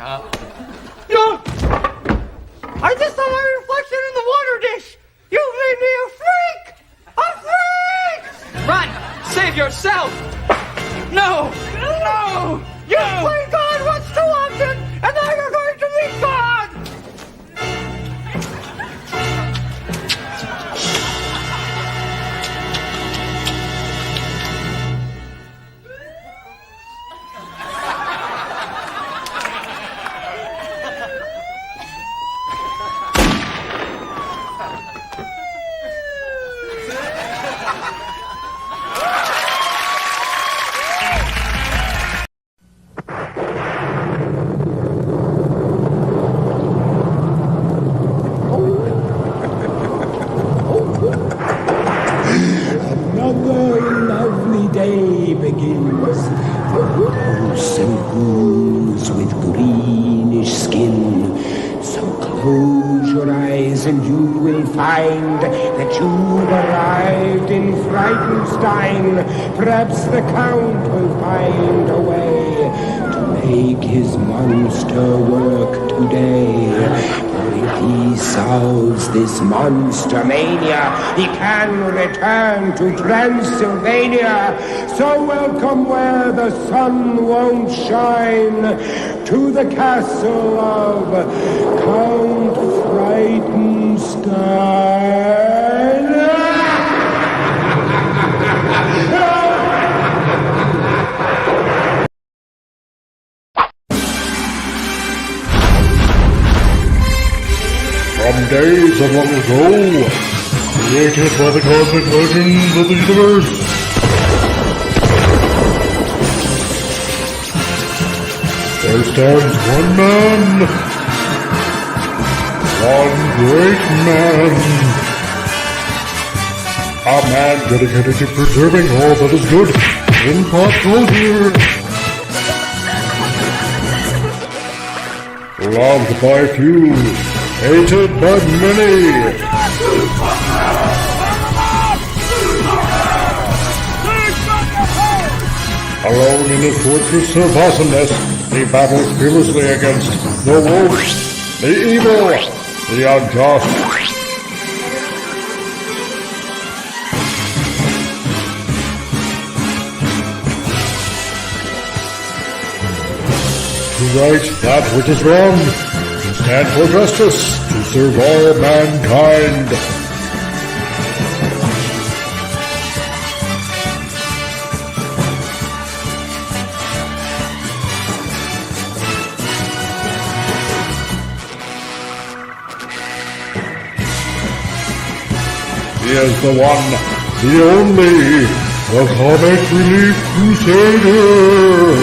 No! I just saw my reflection in the water dish! You made me a freak! A freak! Run! Save yourself! No! No! You play God once too often, and now you're going to meet God! Another lovely day begins. The ghosts and ghouls with greenish skin. So close your eyes and you will find that you've arrived in Frightenstein. Perhaps the Count will find a way to make his monster work today. If he solves this monster mania, he can return to Transylvania. So welcome where the sun won't shine, to the castle of Count Frightenstein. From days of long ago, created by the cosmic legends of the universe, there stands one man, one great man, a man dedicated to preserving all that is good in pop culture. Loved by few, hated by many. Alone in his fortress of awesomeness, he battles fearlessly against the woke, the evil, the unjust. To right that which is wrong, to stand for justice, to serve all mankind. He is the one, the only, the comic Relief Crusader.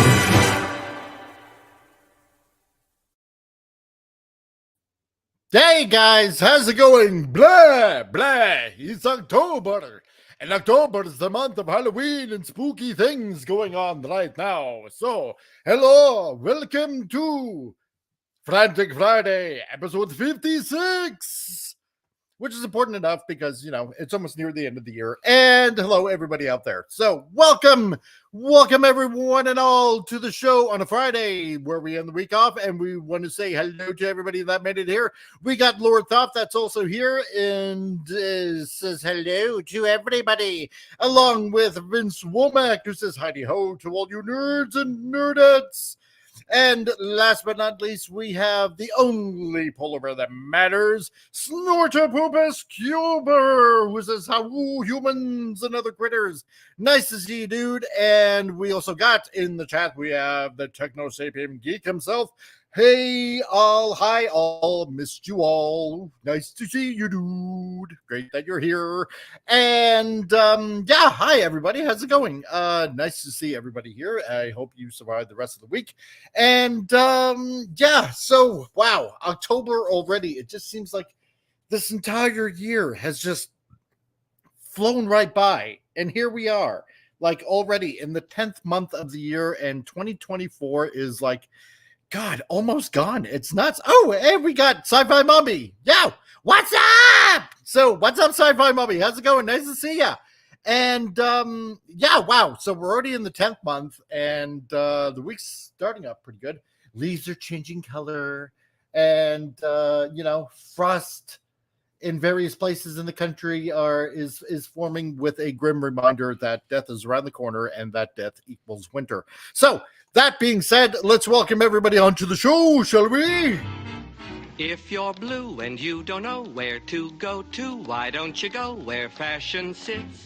Hey guys, how's it going? Blah, blah, it's October. And October is the month of Halloween and spooky things going on right now. So, hello, welcome to Frantic Friday, episode 56. Which is important enough because, you know, it's almost near the end of the year. And hello, everybody out there. So, welcome everyone and all to the show on a Friday where we end the week off. And we want to say hello to everybody that made it here. We got Lord Thoth that's also here and says hello to everybody. Along with Vince Womack who says hi-ho to all you nerds and nerdettes. And last but not least, we have the only polar bear that matters, Snortopopus Cuber, who says, how humans and other critters. Nice to see you, dude. And we also got in the chat, we have the Techno Sapien Geek himself. Hey, all. Hi, all. Missed you all. Nice to see you, dude. Great that you're here. And, yeah, hi, everybody. How's it going? Nice to see everybody here. I hope you survived the rest of the week. And, yeah, so, wow, October already. It just seems like this entire year has just flown right by. And here we are, like, already in the 10th month of the year, and 2024 is like, God, almost gone. It's nuts. Oh, hey, we got Sci-Fi Mummy. Yo, what's up? So, what's up, Sci-Fi Mummy? How's it going? Nice to see ya. And, yeah, wow. So, we're already in the 10th month, and the week's starting up pretty good. leaves are changing color, and frost in various places in the country is forming with a grim reminder that death is around the corner and that death equals winter. So that being said, let's welcome everybody onto the show, shall we? If you're blue and you don't know where to go to, why don't you go where fashion sits?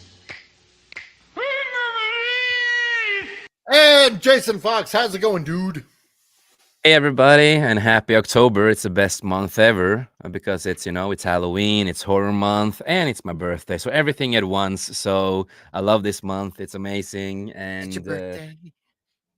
And Jason Fox, how's it going, dude? Hey everybody, and happy October. It's the best month ever because it's Halloween, it's horror month, and it's my birthday. So everything at once. So I love this month. It's amazing. And It's your birthday.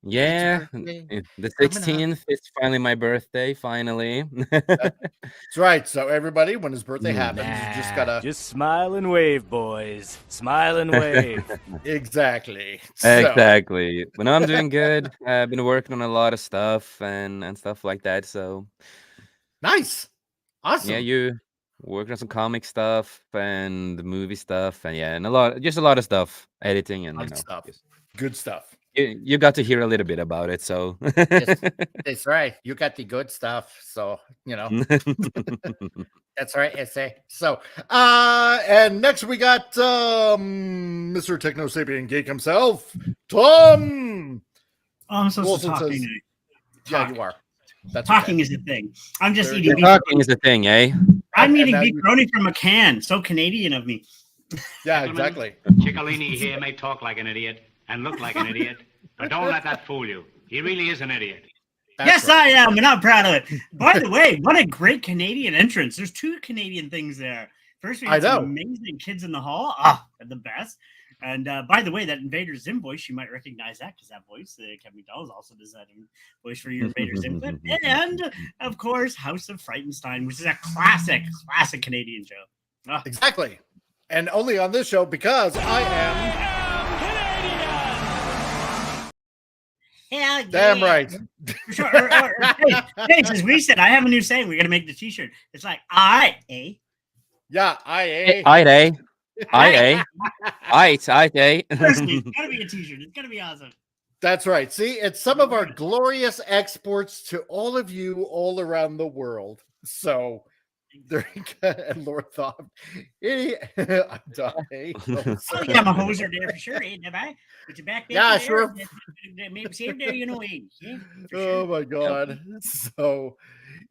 yeah, birthday. the Coming up. 16th is finally my birthday, finally. That's right. So everybody, when his birthday happens, you just gotta Just smile and wave, boys. Smile and wave. exactly. So, Exactly. But no, I'm doing good. I've been working on a lot of stuff and stuff like that. So nice. Awesome. yeah, you working on some comic stuff and movie stuff, and a lot of stuff, editing and Good stuff. just- Good stuff. you got to hear a little bit about it. So Yes, that's right. You got the good stuff. So, that's right. I say. So, and next we got Mr. Techno Sapien Geek himself, Tom. Oh, I'm supposed to Wilson talk. says- Yeah, you are. That's Talking okay. is a thing. I'm just There eating you beef. talking is the thing, eh? I'm And eating now beef you- brony from a can. So Canadian of me. Yeah, exactly. Ciccolini here may talk like an idiot and look like an idiot, but don't let that fool you. He really is an idiot. That's Yes, right. I am, and I'm proud of it. By the way, what a great Canadian entrance. There's two Canadian things there. First, we I had some know. amazing Kids in the Hall. Ah, they're the best. And by the way, that Invader Zim voice, you might recognize that because that voice, Kevin McDonald also does that voice for your Invader Zim clip. And, of course, House of Frightenstein, which is a classic Canadian show. Ah. Exactly. And only on this show because I am Hell damn yeah. right. For sure. Hey, as we said, I have a new saying. We're gonna make the T-shirt. It's like Yeah, I eh? I eh? Seriously, it's gotta be a T-shirt. It's gonna be awesome. That's right. See, it's some of our glorious exports to all of you all around the world. So there you go. And Lord Thought. I'm dying. Oh yeah, I'm a hoser there for sure, ain't I? With your back Yeah, there, sure. Maybe save there, yeah, for Oh sure. my god. So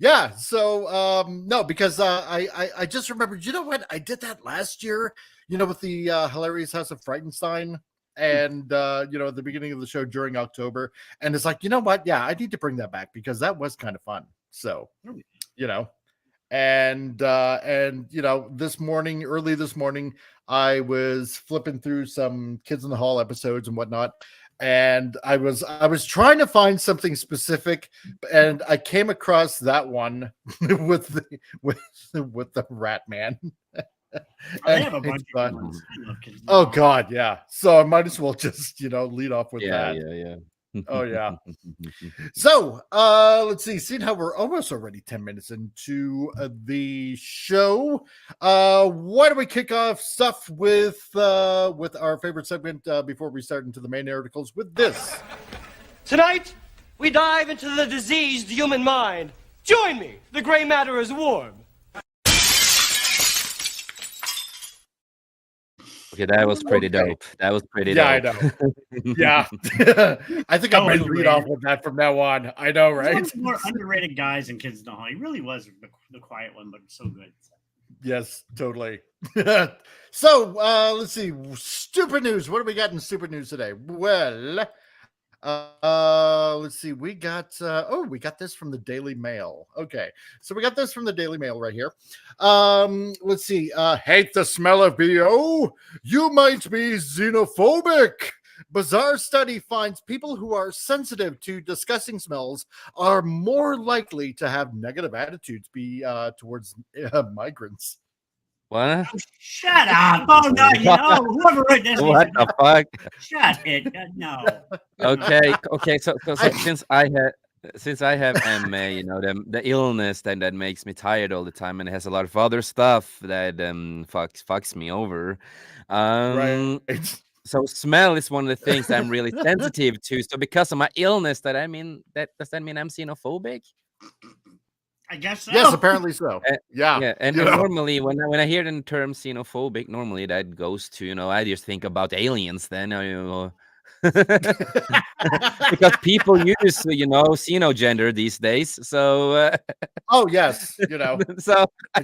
yeah, so no, because I just remembered, you know what? I did that last year, with the hilarious House of Frightenstein. And at the beginning of the show during October, and it's like, you know what? Yeah, I need to bring that back because that was kind of fun. So, and early this morning, I was flipping through some Kids in the Hall episodes and whatnot, and I was trying to find something specific, and I came across that one with the Rat Man. They have a bunch of ones. I love Kids in the Oh Hall. god, yeah. So I might as well just lead off with that. Yeah. Oh yeah. So let's see. Seeing how we're almost already 10 minutes into the show, why don't we kick off stuff with our favorite segment before we start into the main articles with this. Tonight, we dive into the diseased human mind. Join me. The gray matter is warm. Okay, that was pretty dope. That was pretty Yeah, dope. I know. Yeah. I think I Oh, might and lead Ray. off with that from now on. I know, He's one right? of the more underrated guys in Kids in the Hall. He really was the quiet one, but so good. Yes, totally. So let's see. Stupid news. What do we got in stupid news today? Well, let's see. We got this from the Daily Mail. Okay, so we got this from the Daily Mail right here. Let's see. Hate the smell of BO? You might be xenophobic. Bizarre study finds people who are sensitive to disgusting smells are more likely to have negative attitudes towards migrants. What? Shut up! Oh no, whoever wrote this. What the fuck? Shut it! No. Okay. So since I have MA, the illness that makes me tired all the time, and it has a lot of other stuff that fucks me over. Right. So smell is one of the things I'm really sensitive to. So because of my illness, does that mean I'm xenophobic? I guess so. Yes, apparently so. Yeah. Yeah, and you know. normally when I hear the term xenophobic, normally that goes to, I just think about aliens then, because people use, xenogender these days. So, Oh yes, so I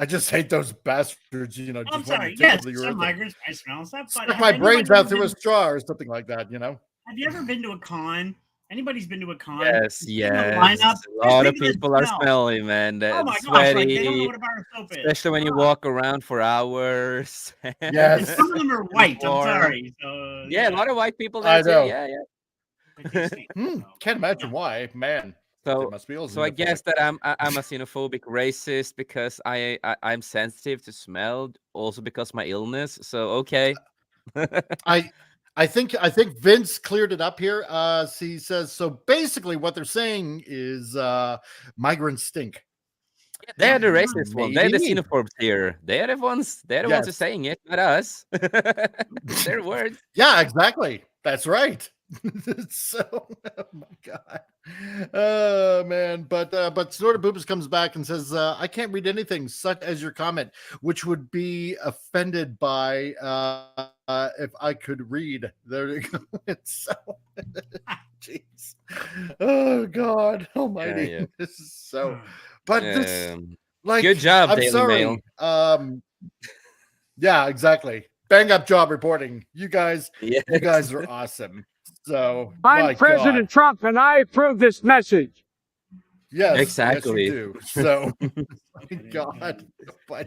just hate those bastards. I'm Just sorry. want to take Yes, over the some earth, migrants I smell stuff. But stick my brains out through a straw or something like that. Have you ever been to a con? Anybody's been to a con? yes, You've seen the yes, lineup? a lot of There's people people that are smell. smelly, man. Oh my That's gosh! Like they don't know sweaty, what a bar of soap is. especially when you walk around for hours. And Yes. some of them are white. I'm Warm. sorry. So Yeah, a lot of white people I there too. know. Yeah, yeah. But they stink, so. Can't imagine why, man. They So, must be all so I xenophobic. guess that I'm a xenophobic racist because I'm sensitive to smell, also because my illness. So okay. I think Vince cleared it up here. He says so. Basically, what they're saying is migrants stink. They're the racist ones. They're the Maybe. xenophobes here. They're the ones. They're the ones who are Yes. saying it, not us. Their words. Yeah, exactly. That's right. So, oh my god, oh man. But Snorter Boobas comes back and says, "I can't read anything such as your comment, which would be offended by if I could read." There you go. It's so, jeez. Oh God, Almighty. Yeah. This is so. But this, like, good job, I'm Daily sorry. Mail. Yeah, exactly. Bang up job reporting. You guys are awesome. So I'm President Trump, and I approve this message. Yes, exactly. Yes, you do. So, my God, but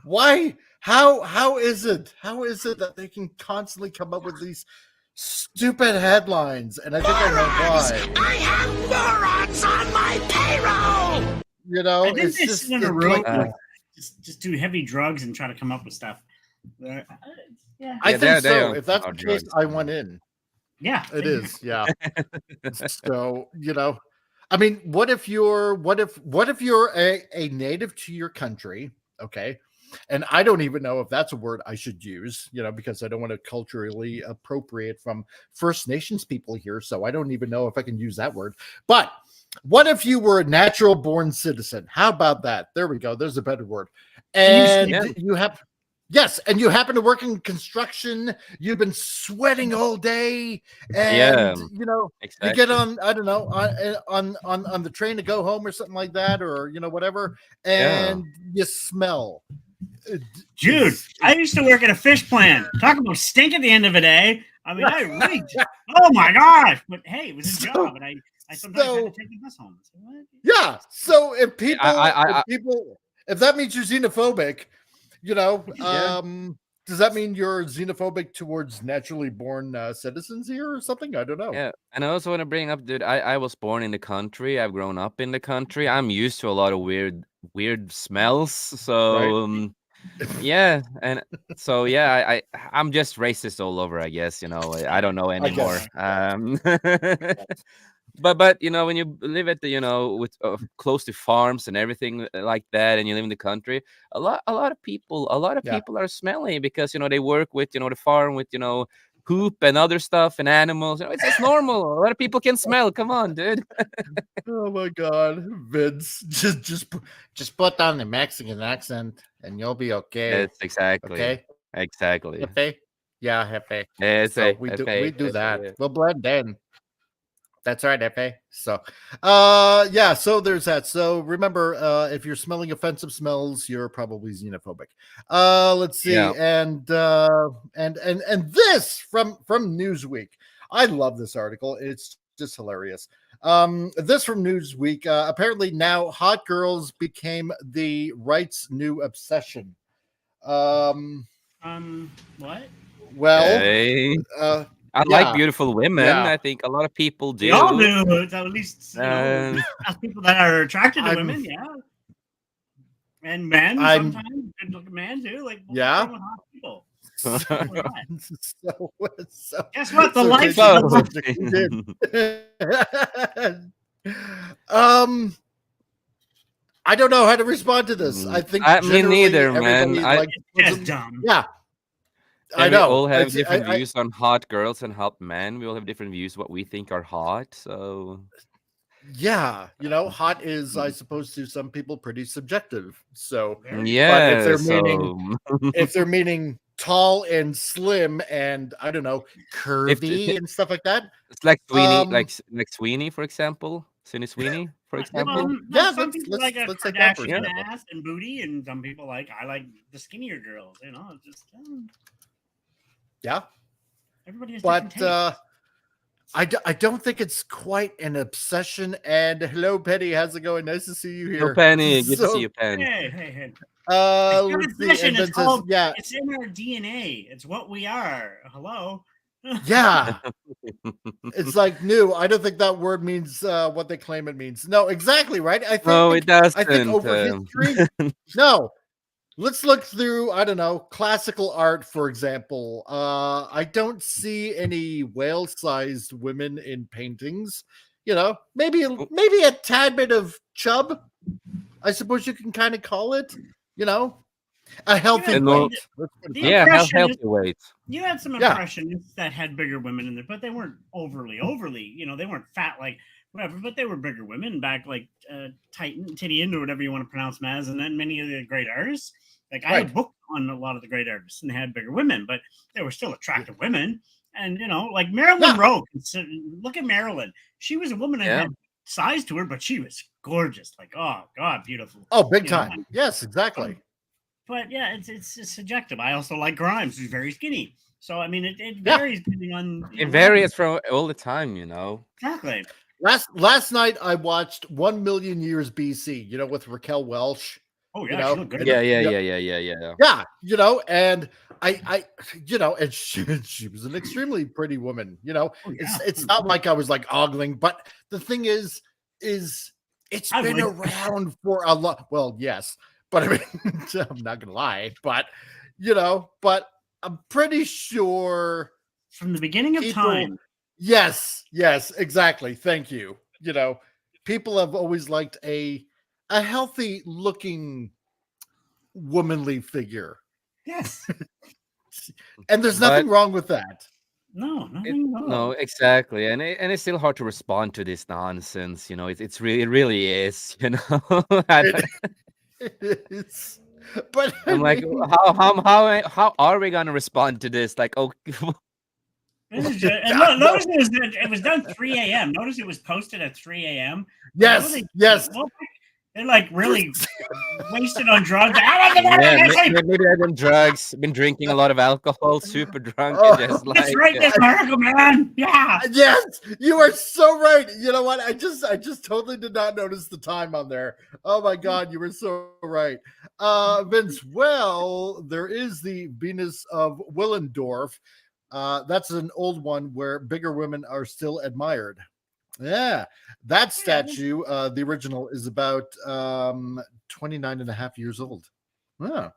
why? How is it? How is it that they can constantly come up with these stupid headlines? And I think I know why. I have morons on my payroll. I think it's they just sit in a it's room, like, just do heavy drugs and try to come up with stuff. Yeah, I think so. they're If that's the on case, drugs. I went in. Yeah, It is. Yeah. So, I mean, what if you're a native to your country, okay? And I don't even know if that's a word I should use, because I don't want to culturally appropriate from First Nations people here. So I don't even know if I can use that word. But what if you were a natural born citizen? How about that? There we go. There's a better word. And you have. Yes, and you happen to work in construction. You've been sweating all day, and exactly. you get on. I don't know on the train to go home or something like that, or whatever, and you smell. Dude, I used to work at a fish plant. Talk about stink at the end of the day. I mean, I reeked. Oh my gosh! But hey, it was a job, and I sometimes had to take the bus home. So what? Yeah. So if people, if that means you're xenophobic. Does that mean you're xenophobic towards naturally born citizens here or something? I don't know. Yeah, and I also want to bring up, dude, I was born in the country. I've grown up in the country. I'm used to a lot of weird smells. So yeah, and so yeah, I'm just racist all over, I guess. I don't know anymore. But when you live at the with close to farms and everything like that, and you live in the country, a lot of people are smelly because they work with the farm with poop and other stuff and animals. It's just normal. A lot of people can smell. Come on, dude. Oh my God, Vince, just put on the Mexican accent and you'll be okay. It's exactly okay. Exactly. Hefe? Yeah, hefe. So we do that. Yeah. We'll blend in. That's right, Epe. So, so there's that. So remember, if you're smelling offensive smells, you're probably xenophobic. Let's see, and this from Newsweek. I love this article. It's just hilarious. This from Newsweek. Apparently now hot girls became the right's new obsession. What? Well, I like beautiful women. Yeah. I think a lot of people do. We all do. At least as people that are attracted to women, and men sometimes good looking men too. Like hot people. So guess what? The life. I don't know how to respond to this. I think me neither, man. It's just dumb. Yeah. And we all have It's, different views on hot girls and hot men. We all have different views what we think are hot. So yeah, hot is, I suppose, to some people pretty subjective. So, but if yeah, they're so meaning tall and slim and I don't know, curvy and stuff like that, it's like Sweeney, um, like Sweeney, for example, Sweeney, for example. yeah, some people like a let's take that for Kardashian example. ass and booty, and some people I like the skinnier girls. It's just Yeah, everybody has but different tastes. I don't think it's quite an obsession. And hello, Penny, how's it going? Nice to see you here. No, Penny, good to see you, Penny. Hey. Let's see. And then says, yeah, It's in our DNA. It's what we are. Hello. yeah. It's like new. I don't think that word means what they claim it means. No, exactly right. I think No, it doesn't. I think over history. No. Let's look through, I don't know, classical art, for example. I don't see any whale-sized women in paintings. Maybe a tad bit of chub, I suppose you can kind of call it. A healthy weight. Healthy weight. You had some impressionists that had bigger women in there, but they weren't overly. They weren't fat like whatever, but they were bigger women back like Titan, Titian, or whatever you want to pronounce them as, and then many of the great artists. Like I had booked on a lot of the great artists, and they had bigger women, but they were still attractive women. And like Marilyn Monroe. Look at Marilyn. She was a woman that had size to her, but she was gorgeous. Like, oh God, beautiful. Oh, big time. Yes, exactly. But yeah, it's subjective. I also like Grimes, who's very skinny. So I mean, it varies depending on. It varies from all the time, Exactly. Last night I watched 1 Million Years BC. With Raquel Welch. Oh yeah, she looked good. Yeah. Yeah, and I and she was an extremely pretty woman. It's not like I was like ogling, but the thing is it's been around for a lot. Well, yes, but I mean, I'm not gonna lie, but but I'm pretty sure from the beginning of time. Yes, exactly. Thank you. People have always liked a healthy looking womanly figure. Yes. And there's nothing wrong with that. No, no, exactly. And it's still hard to respond to this nonsense. It really is, It is. But I'm like, how are we gonna respond to this? Like, oh, notice it was done 3 a.m. Notice it was posted at 3 a.m. Yes. They're like really wasted on drugs. Maybe they've been drugs, been drinking a lot of alcohol, super drunk, and just like that's right, that's America, man. Yeah. Yes, you are so right. You know what? I just totally did not notice the time on there. Oh my God, you were so right. Vince, well, there is the Venus of Willendorf. That's an old one where bigger women are still admired. Yeah, that statue, the original, is about 29 and a half years old. Oh,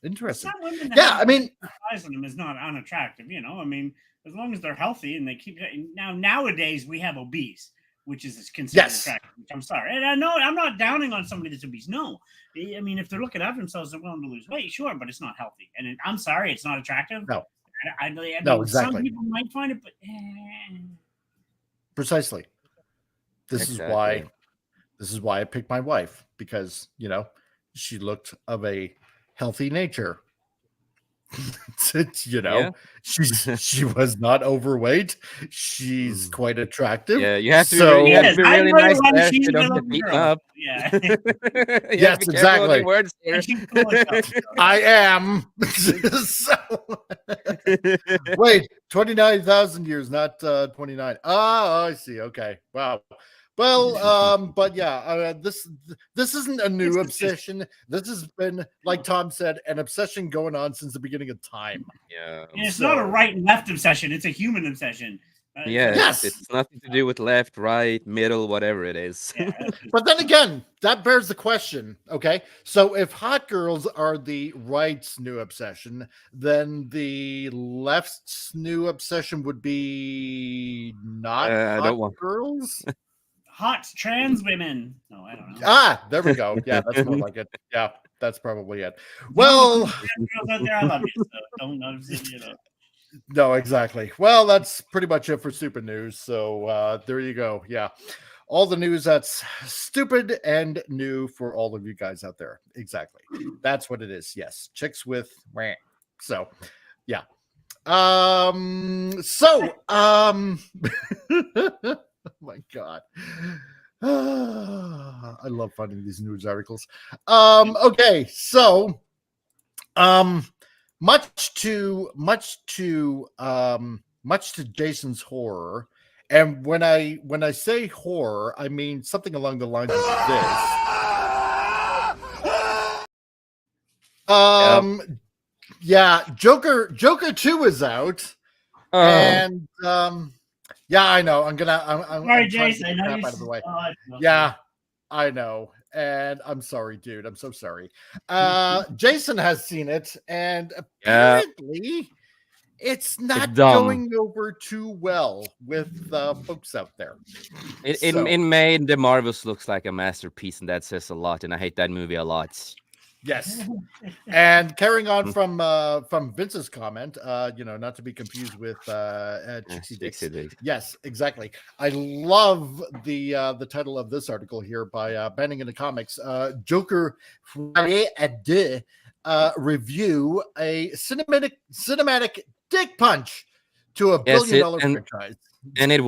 interesting. Yeah, I mean, size of them is not unattractive. I mean, as long as they're healthy and they keep nowadays we have obese, which is considered attractive. I'm sorry, and I know I'm not downing on somebody that's obese. No, I mean if they're looking after themselves, they're willing to lose weight, sure, but it's not healthy. And I'm sorry, it's not attractive. No, I mean, no, exactly. Some people might find it, but. Precisely. This is why I picked my wife, because she looked of a healthy nature. She was not overweight. She's quite attractive. Yeah, you have to be really nice there. You don't get beaten up. Yeah. Yes, exactly. Words here. I am. Wait, 29,000 years, not 29. Oh, I see. Okay. Wow. Well, but yeah, this isn't a new obsession. This has been, like Tom said, an obsession going on since the beginning of time. Yeah, and it's not a right and left obsession; it's a human obsession. Yes, it's nothing to do with left, right, middle, whatever it is. Yeah. But then again, that bears the question. Okay, so if hot girls are the right's new obsession, then the left's new obsession would be not hot girls. Hot trans women. No, I don't know. There we go. Yeah, that's more like it. Yeah, That's probably it. Well, Girls out there, I love you. So don't notice it, you know. no, exactly. Well, that's pretty much it for stupid news. So there you go. Yeah. All the news that's stupid and new for all of you guys out there. Exactly. That's what it is. Yes. Chicks with rant. So yeah. Oh my God. I love finding these news articles. Okay, so much to Jason's horror, and when I say horror, I mean something along the lines of this. Yeah, Joker 2 is out. And yeah, I know. I'm sorry, Jason. I know out of the way. Yeah, I know. And I'm sorry, dude. I'm so sorry. Jason has seen it, and apparently it's not going over too well with folks out there. It made the Marvels looks like a masterpiece, and that says a lot. And I hate that movie a lot. Yes, and carrying on from Vince's comment, not to be confused with Chixie Dix. Yes, exactly. I love the title of this article here by Banning in the Comics. Joker Folie at Deux review a cinematic dick punch to a billion-dollar franchise. And it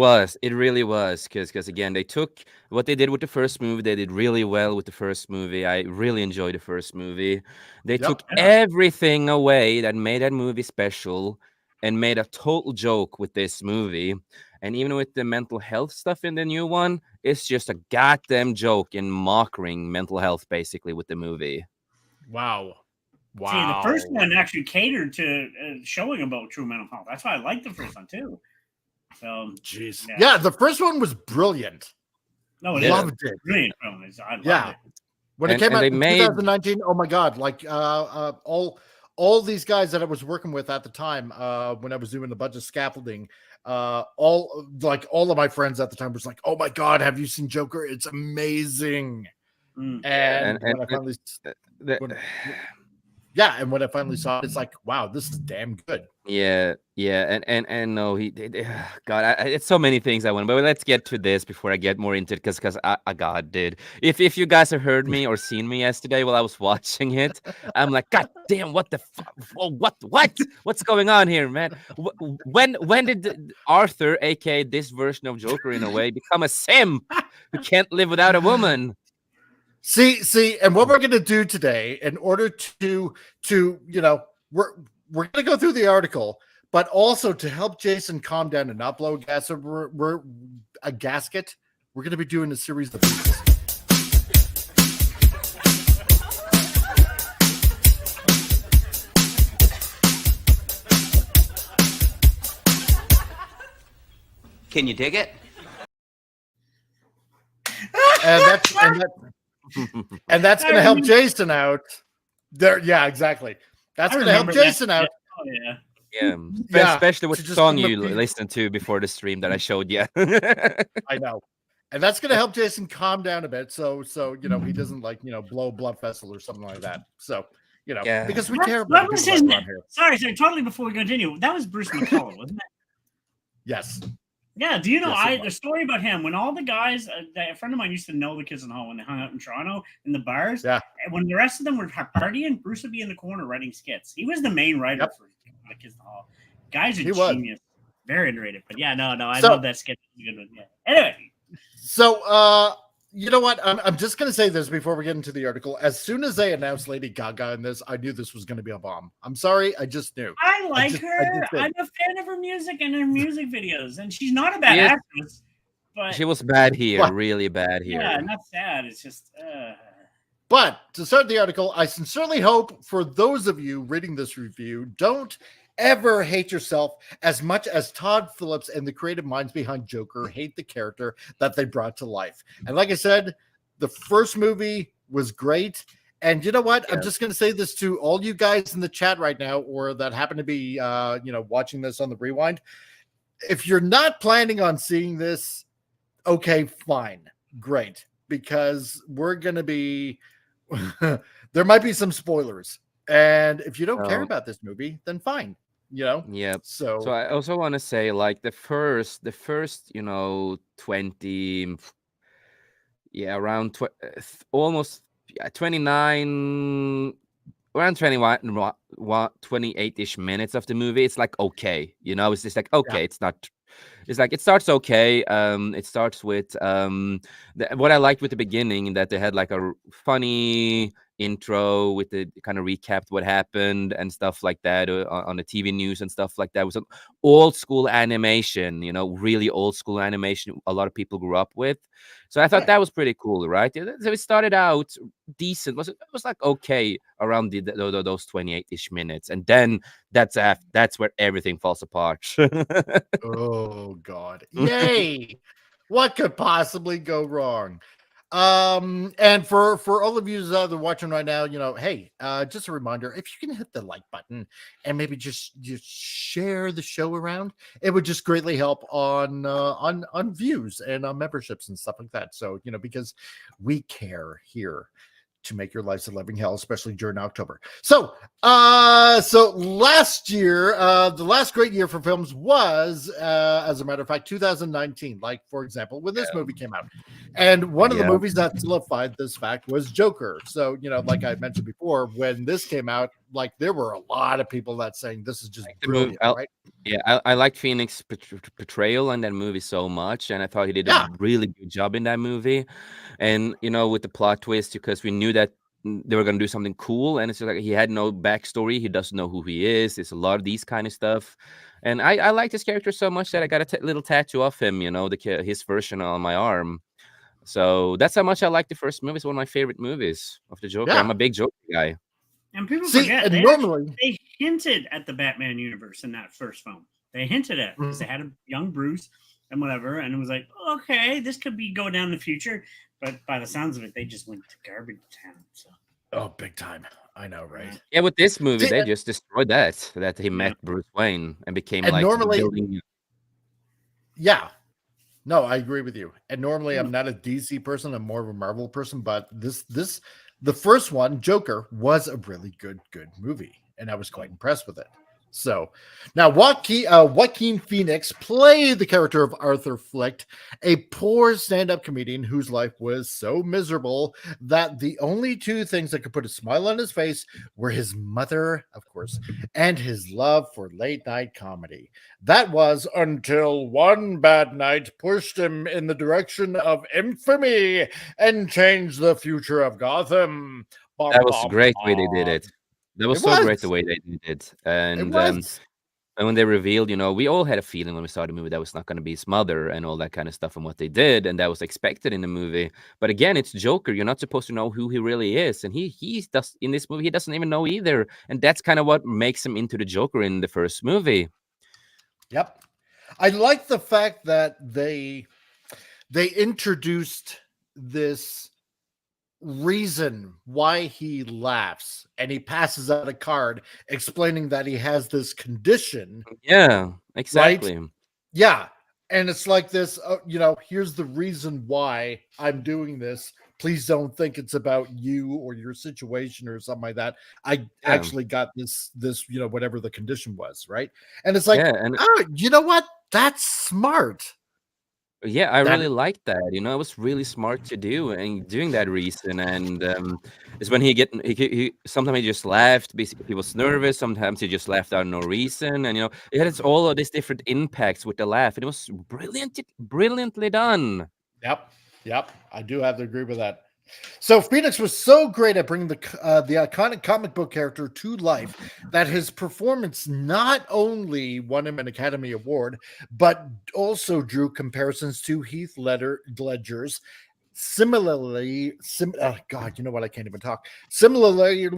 really was, because again, they took what they did with the first movie. They did really well with the first movie. I really enjoyed the first movie. They took everything away that made that movie special and made a total joke with this movie. And even with the mental health stuff in the new one, it's just a goddamn joke and mocking mental health basically with the movie. Wow. See, the first one actually catered to showing about true mental health. That's why I liked the first one too. So, jeez, yeah, the first one was brilliant. No, loved it. Brilliant film. I loved it. When it came out in 2019, oh my God! Like all these guys that I was working with at the time, when I was doing a bunch of scaffolding, all of my friends at the time was like, "Oh my God, have you seen Joker? It's amazing!" And when I finally. Yeah, and when I finally saw it, it's like, wow, this is damn good. Yeah, and no, God, it's so many things I want, but let's get to this before I get more into it, because God, dude, if you guys have heard me or seen me yesterday while I was watching it, I'm like, God damn, what the fuck? Oh, what's going on here, man? When did Arthur, aka this version of Joker, in a way, become a simp who can't live without a woman? See, and what we're going to do today, in order to we're going to go through the article, but also to help Jason calm down and not blow a gasket, we're going to be doing a series of videos. Can you dig it? And that's going to help Jason out. There, yeah, exactly. That's going to help Jason out. Oh, yeah, especially with the song you listened to before the stream that I showed you. I know, and that's going to help Jason calm down a bit, so he doesn't blow blood vessel or something like that. So because we care about people around here. Sorry, totally. Before we continue, that was Bruce McCullough, wasn't it? Yes. Yeah, do you know the story about him? When all the guys, a friend of mine used to know the Kids in the Hall when they hung out in Toronto in the bars. Yeah. And when the rest of them were partying, Bruce would be in the corner writing skits. He was the main writer for the Kids in the Hall. Guy's a genius. Very underrated. But yeah, no, I love that skit. Good one. Yeah. Anyway. So, you know what? I'm just going to say this before we get into the article. As soon as they announced Lady Gaga in this, I knew this was going to be a bomb. I'm sorry. I just knew. I like her. I'm a fan of her music and her music videos. And she's not a bad actress. But she was bad here. Really bad here. Yeah, not sad. It's just... But to start the article, I sincerely hope for those of you reading this review, don't ever hate yourself as much as Todd Phillips and the creative minds behind Joker hate the character that they brought to life. And like I said, the first movie was great. And you know what? I'm just going to say this to all you guys in the chat right now, or that happen to be, watching this on the rewind. If you're not planning on seeing this, okay, fine, great, because we're going to be there might be some spoilers. And if you don't care Oh. about this movie, then fine. You know? Yeah. So So I also want to say, like, the first, 20, around almost 29, around 21, 28-ish minutes of the movie, it's like okay, it's just like okay, it's not. It's like it starts okay. It starts with what I liked with the beginning, that they had like a funny intro with the kind of recapped what happened and stuff like that on the TV news and stuff like that. It was an old school animation, really old school animation a lot of people grew up with. So I thought that was pretty cool, right? So it started out decent. It was like okay around those 28-ish minutes, and then that's where everything falls apart. oh God. Yay. What could possibly go wrong? And for all of you that are watching right now, hey, just a reminder, if you can hit the like button and maybe just share the show around, it would just greatly help on views and on memberships and stuff like that. So, because we care here to make your lives a living hell, especially during October. So last year, the last great year for films was, as a matter of fact, 2019. Like, for example, when this movie came out. And one of the movies that solidified this fact was Joker. So, like I mentioned before, when this came out, like, there were a lot of people that saying this is just brilliant, right? Yeah, I liked Phoenix's portrayal in that movie so much, and I thought he did a really good job in that movie. And with the plot twist, because we knew that they were going to do something cool, and it's just like he had no backstory, he doesn't know who he is. It's a lot of these kind of stuff, and I liked his character so much that I got a little tattoo of him, his version on my arm. So that's how much I like the first movie. It's one of my favorite movies of the Joker. I'm a big Joker guy. And people forget they hinted at the Batman universe in that first film. They hinted at it because they had a young Bruce and whatever, and it was like, okay, this could be going down in the future. But by the sounds of it, they just went to garbage town. So. Oh, big time. I know, right? Yeah, with this movie, they just destroyed that he met Bruce Wayne and became like normally, building. Yeah. No, I agree with you. And normally I'm not a DC person, I'm more of a Marvel person, but the first one, Joker, was a really good movie, and I was quite impressed with it. So now Joaquin Phoenix played the character of Arthur Fleck, a poor stand-up comedian whose life was so miserable that the only two things that could put a smile on his face were his mother, of course, and his love for late-night comedy. That was until one bad night pushed him in the direction of infamy and changed the future of Gotham. That was great the way they did it. That was so great the way they did it. And when they revealed, we all had a feeling when we started the movie that was not going to be his mother and all that kind of stuff and what they did. And that was expected in the movie. But again, it's Joker. You're not supposed to know who he really is. And he does in this movie, he doesn't even know either. And that's kind of what makes him into the Joker in the first movie. Yep. I like the fact that they introduced this reason why he laughs, and he passes out a card explaining that he has this condition. Yeah, exactly. Right? Yeah. And it's like this, here's the reason why I'm doing this. Please don't think it's about you or your situation or something like that. I actually got this, whatever the condition was, right? And it's like, you know what? That's smart. Yeah, I really liked that. It was really smart to do, and doing that reason. And it's when he sometimes he just laughed. Basically, he was nervous. Sometimes he just laughed out of no reason. And it had all of these different impacts with the laugh. And it was brilliantly done. Yep. I do have to agree with that. So Phoenix was so great at bringing the iconic comic book character to life that his performance not only won him an Academy Award, but also drew comparisons to Heath Ledger's similarly. God, you know what? I can't even talk. Similarly.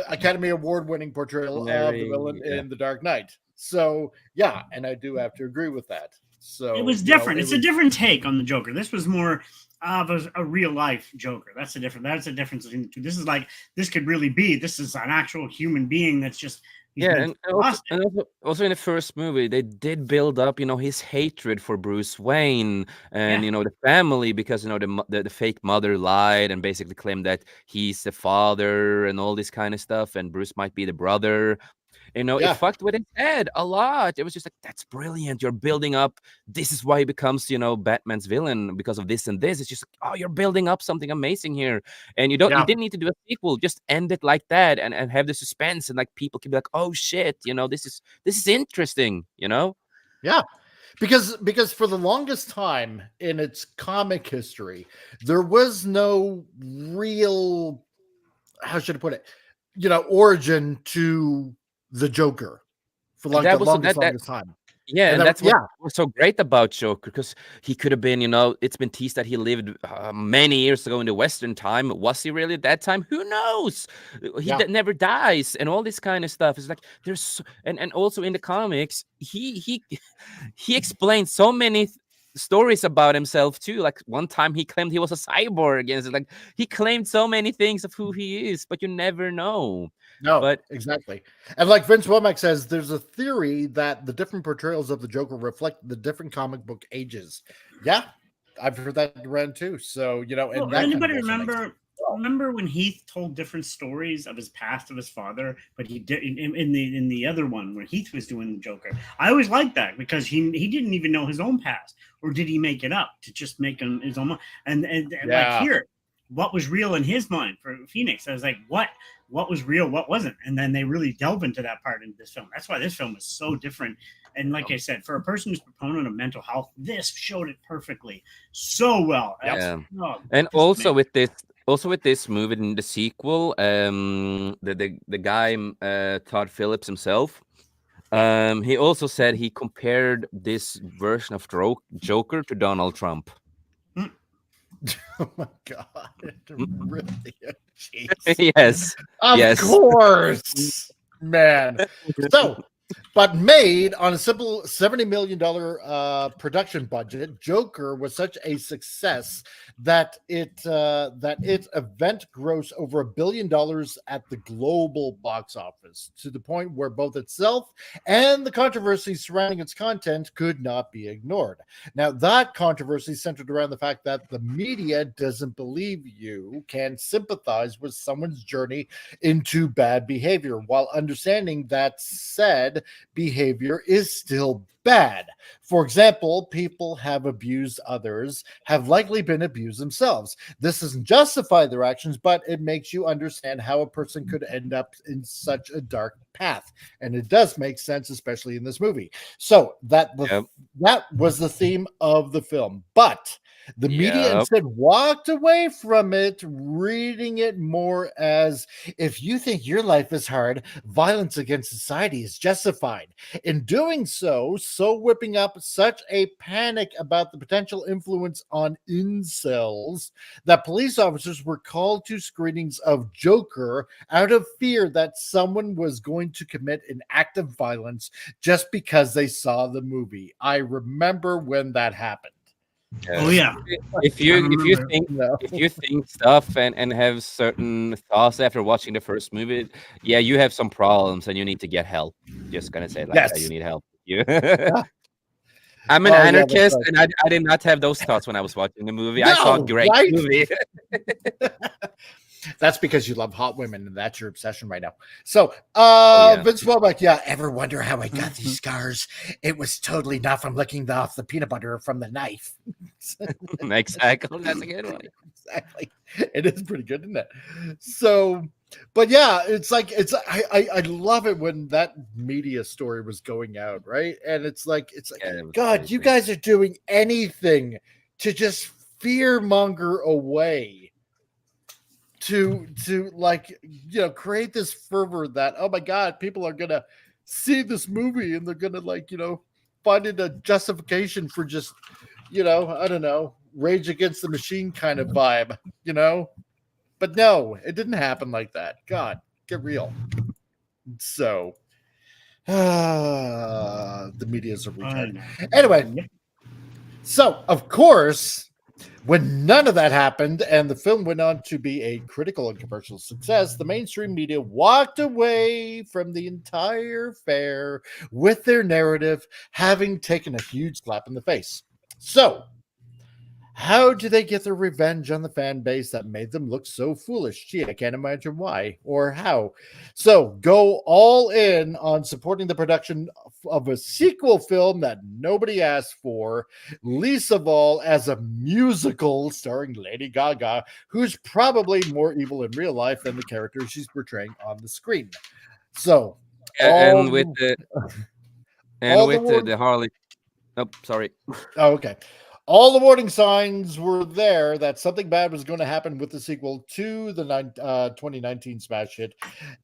Academy Award winning portrayal of the villain in The Dark Knight. So yeah, and I do have to agree with that. So it was different. It's a different take on the Joker. This was more of a real life Joker. That's the difference between the two. This is like, this could really be. This is an actual human being that's just. And also in the first movie, they did build up, his hatred for Bruce Wayne and the family, because the fake mother lied and basically claimed that he's the father and all this kind of stuff, and Bruce might be the brother. It fucked with his head a lot. It was just like, that's brilliant. You're building up. This is why he becomes, Batman's villain, because of this and this. It's just like, oh, you're building up something amazing here. And you didn't need to do a sequel. Just end it like that and have the suspense, and like people can be like, oh shit, this is interesting, Yeah. Because for the longest time in its comic history, there was no real, how should I put it, origin to the Joker for like the longest time. Yeah, and that's what was so great about Joker, because he could have been, it's been teased that he lived many years ago in the Western time. Was he really at that time? Who knows? He never dies, and all this kind of stuff. It's like there's and also in the comics, he explained so many stories about himself too. Like one time he claimed he was a cyborg, and it's like he claimed so many things of who he is, but you never know. No, but exactly. And like Vince Womack says, there's a theory that the different portrayals of the Joker reflect the different comic book ages. Yeah, I've heard that around too. So, and anybody remember when Heath told different stories of his past, of his father, but he did in the other one where Heath was doing the Joker. I always liked that, because he didn't even know his own past, or did he make it up to just make him his own? And like here, what was real in his mind for Phoenix? I was like, what was real, what wasn't? And then they really delve into that part in this film. That's why this film is so different. And like I said, for a person who's a proponent of mental health, this showed it perfectly, so well. Yeah. And also with this movie, in the sequel, the guy Todd Phillips himself, he also said he compared this version of Joker to Donald Trump. Oh my God! Really? Yes. Of course, man. So, but made on a simple $70 million production budget, Joker was such a success that its event grossed over $1 billion at the global box office, to the point where both itself and the controversy surrounding its content could not be ignored. Now, that controversy centered around the fact that the media doesn't believe you can sympathize with someone's journey into bad behavior, while understanding that said behavior is still bad. For example, people have abused others, have likely been abused themselves. This doesn't justify their actions, but it makes you understand how a person could end up in such a dark path. And it does make sense, especially in this movie. So that was the theme of the film. But the media instead walked away from it, reading it more as, if you think your life is hard, violence against society is justified. In doing so whipping up such a panic about the potential influence on incels that police officers were called to screenings of Joker out of fear that someone was going to commit an act of violence just because they saw the movie. I remember when that happened. Oh yeah. If you think stuff and have certain thoughts after watching the first movie, you have some problems and you need to get help. Just gonna say that you need help. I'm an anarchist, and I did not have those thoughts when I was watching the movie. I saw a great movie. That's because you love hot women, and that's your obsession right now. So, Vince Womack, ever wonder how I got these scars? It was totally not from licking off the peanut butter from the knife. Exactly. That's a good one. Exactly. It is pretty good, isn't it? So, but it's like, I love it when that media story was going out, right? And it's like, God, you guys are doing anything to just fear-monger away. To create this fervor that, oh my God, people are gonna see this movie and they're gonna find it a justification for just I don't know, Rage Against the Machine kind of vibe, but no, it didn't happen like that. God, get real. So the media is a retard. Anyway, So, of course, when none of that happened and the film went on to be a critical and commercial success, the mainstream media walked away from the entire fair with their narrative having taken a huge slap in the face. So, how do they get their revenge on the fan base that made them look so foolish? Gee, I can't imagine why or how. So go all in on supporting the production of a sequel film that nobody asked for, least of all as a musical starring Lady Gaga, who's probably more evil in real life than the character she's portraying on the screen. So, And with the the Harley. Oh, sorry. Oh, okay. All the warning signs were there that something bad was going to happen with the sequel to the 2019 smash hit.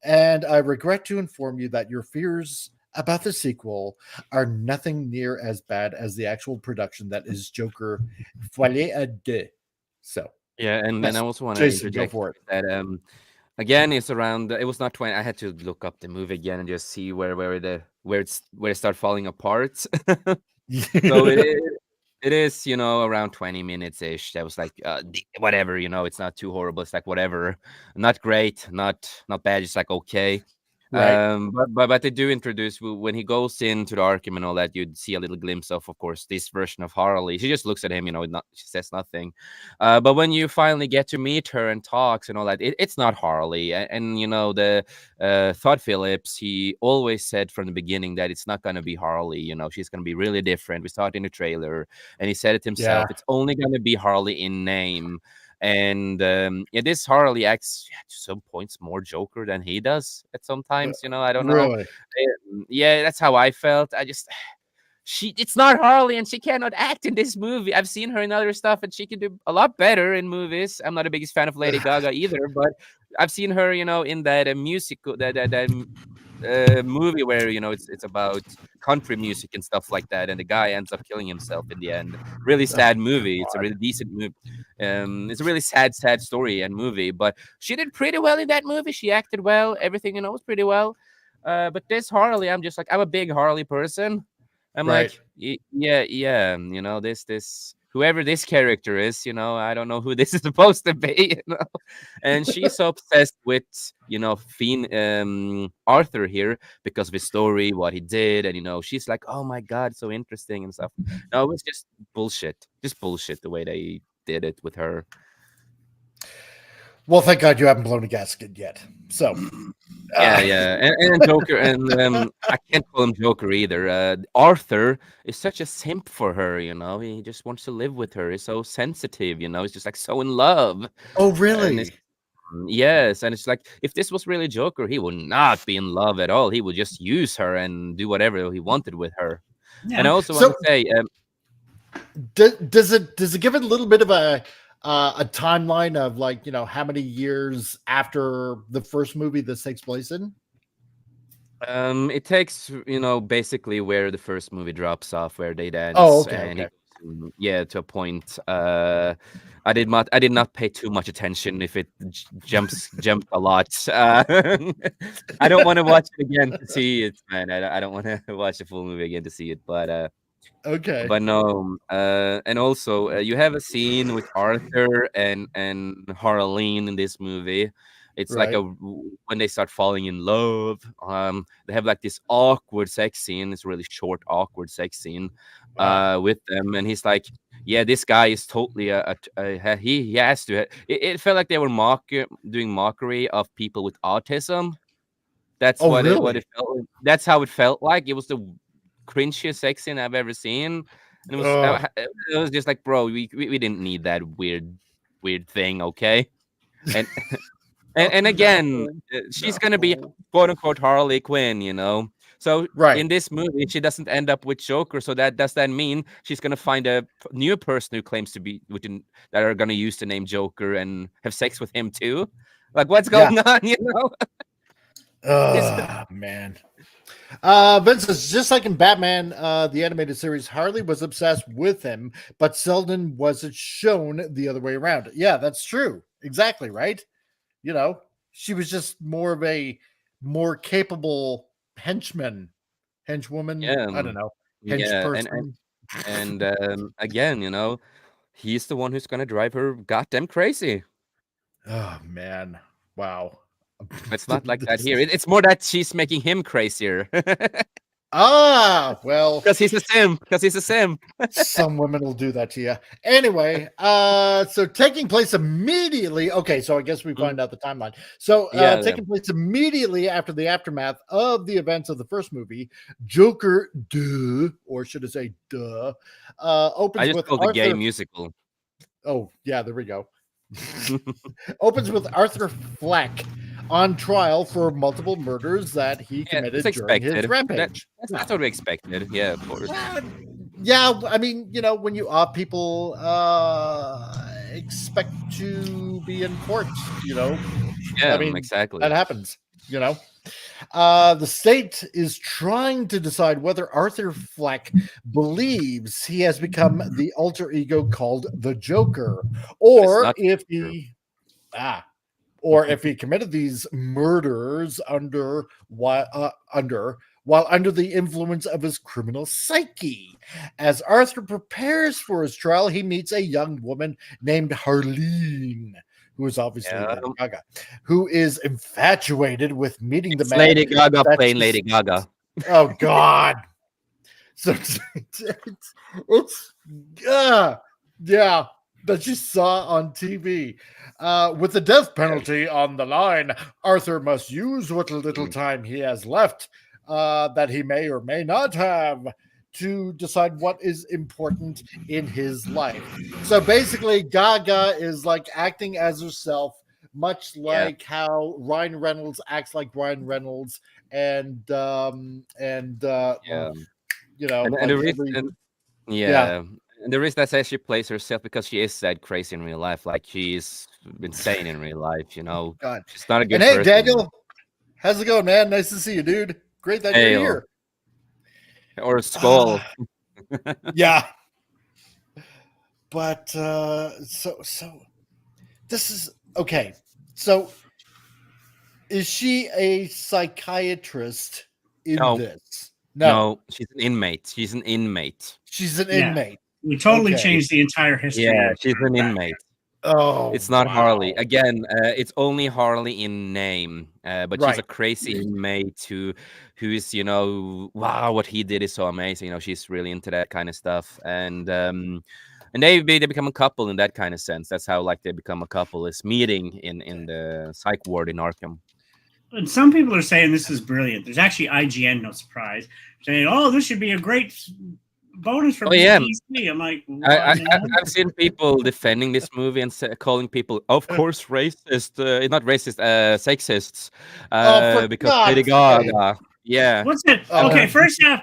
And I regret to inform you that your fears about the sequel are nothing near as bad as the actual production that is Joker Folie à Deux. So, Yeah, and then yes, I also want to Jason, go interject for it. that again it's around. It was not 20. I had to look up the movie again and just see where it start falling apart. So it is, you know, around 20 minutes ish. That was like whatever, you know, it's not too horrible. It's like whatever, not great, not bad. It's like okay. Right. But they do introduce when he goes into the Arkham and all that, you'd see a little glimpse of course, this version of Harley. She just looks at him, you know, she says nothing. But when you finally get to meet her and talks and all that, it's not Harley. And you know, the Todd Phillips, he always said from the beginning that it's not going to be Harley. You know, she's going to be really different. We saw it in the trailer, and he said it himself. Yeah. It's only going to be Harley in name. And yeah, this Harley acts to some points more Joker than he does at sometimes. You know, I don't know. Really? Yeah, that's how I felt. It's not Harley, and she cannot act in this movie. I've seen her in other stuff, and she can do a lot better in movies. I'm not the biggest fan of Lady Gaga either, but I've seen her, you know, in that musical that movie where, you know, it's about country music and stuff like that, and the guy ends up killing himself in the end. Really sad movie. It's a really decent movie. It's a really sad story and movie, but she did pretty well in that movie. She acted well. Everything, you know, was pretty well. But this Harley, I'm just like, I'm a big Harley person. I'm Right. like, yeah, you know, this whoever this character is, you know, I don't know who this is supposed to be, you know. And she's so obsessed with, you know, Arthur here because of his story, what he did, and you know, she's like, oh my god, so interesting and stuff. No, it was just bullshit the way they did it with her. Well, thank God you haven't blown a gasket yet. So, yeah, and Joker, and I can't call him Joker either. Arthur is such a simp for her, you know. He just wants to live with her. He's so sensitive, you know. He's just like so in love. Oh, And really? yes, and it's like if this was really Joker, he would not be in love at all. He would just use her and do whatever he wanted with her. Yeah. And I also want to say, does it give it a little bit of a timeline of, like, you know, how many years after the first movie this takes place in? It takes, you know, basically where the first movie drops off, where they dance. Oh, okay, And okay. yeah, to a point. I did not pay too much attention if it jumped a lot. I don't want to watch it again to see it, man. I don't want to watch the full movie again to see it, but Okay. but no. And also you have a scene with Arthur and Harleen in this movie. It's like Right. when they start falling in love. They have like this awkward sex scene. It's a really short, awkward sex scene with them, and he's like, "Yeah, this guy is totally he has to." It felt like they were doing mockery of people with autism. That's Oh, what really? it felt. That's how it felt like. It was the cringiest sex scene I've ever seen, and Ugh. it was just like, bro, we didn't need that weird thing, okay? And and again, she's gonna be quote unquote Harley Quinn, you know. So Right. in this movie, she doesn't end up with Joker. So does that mean she's gonna find a new person who claims to be that are gonna use the name Joker and have sex with him too? Like, what's going on? You know? Man. Vince says, just like in Batman, the animated series, Harley was obsessed with him, but seldom was it shown the other way around. Yeah, that's true. Exactly, right? You know, she was just more of a more capable henchwoman. Yeah, I don't know, yeah, henchperson. And again, he's the one who's gonna drive her goddamn crazy. Oh man, wow. It's not like that here. It's more that she's making him crazier. Well, because he's a simp. Because he's a simp. Some women will do that to you. Anyway, so taking place immediately. Okay, so I guess we find out the timeline. So taking place immediately after the aftermath of the events of the first movie, Joker, Deux, or should I say Duh, opens I just with called the gay musical. Oh, yeah, there we go. Opens with Arthur Fleck on trial for multiple murders that he committed during his rampage. That's what we expected. Yeah, of course. Yeah, I mean, when you off people, expect to be in court, Yeah, I mean, exactly. That happens, The state is trying to decide whether Arthur Fleck believes he has become the alter ego called the Joker, or if he committed these murders while under the influence of his criminal psyche. As Arthur prepares for his trial, he meets a young woman named Harleen, who is obviously Lady Gaga, who is infatuated with meeting the man. Lady Gaga playing Lady Gaga. Oh God! So it's that you saw on TV. With the death penalty on the line, Arthur must use what little time he has left that he may or may not have to decide what is important in his life. So basically, Gaga is like acting as herself, much like how Ryan Reynolds acts like Ryan Reynolds, and the reason I say she plays herself because she is that crazy in real life. Like, she's insane in real life, God. She's not a good person. Hey, Daniel, how's it going, man? Nice to see you, dude. Great that you're here. Or a skull. Yeah. But so this is okay. So is she a psychiatrist in this? No, she's an inmate. She's an inmate. She's an inmate. We totally changed the entire history. Yeah, she's an inmate. Oh, it's not Harley. Again, it's only Harley in name, but she's a crazy inmate who is, wow, what he did is so amazing. She's really into that kind of stuff, and they become a couple in that kind of sense. That's how they become a couple, is meeting in the psych ward in Arkham. And some people are saying this is brilliant. There's actually IGN, no surprise, saying, "Oh, this should be a great bonus for DC." I'm like, I've seen people defending this movie and calling people, of course, racist, not racist, sexists, because Lady Gaga. Yeah. What's it? Okay, first off,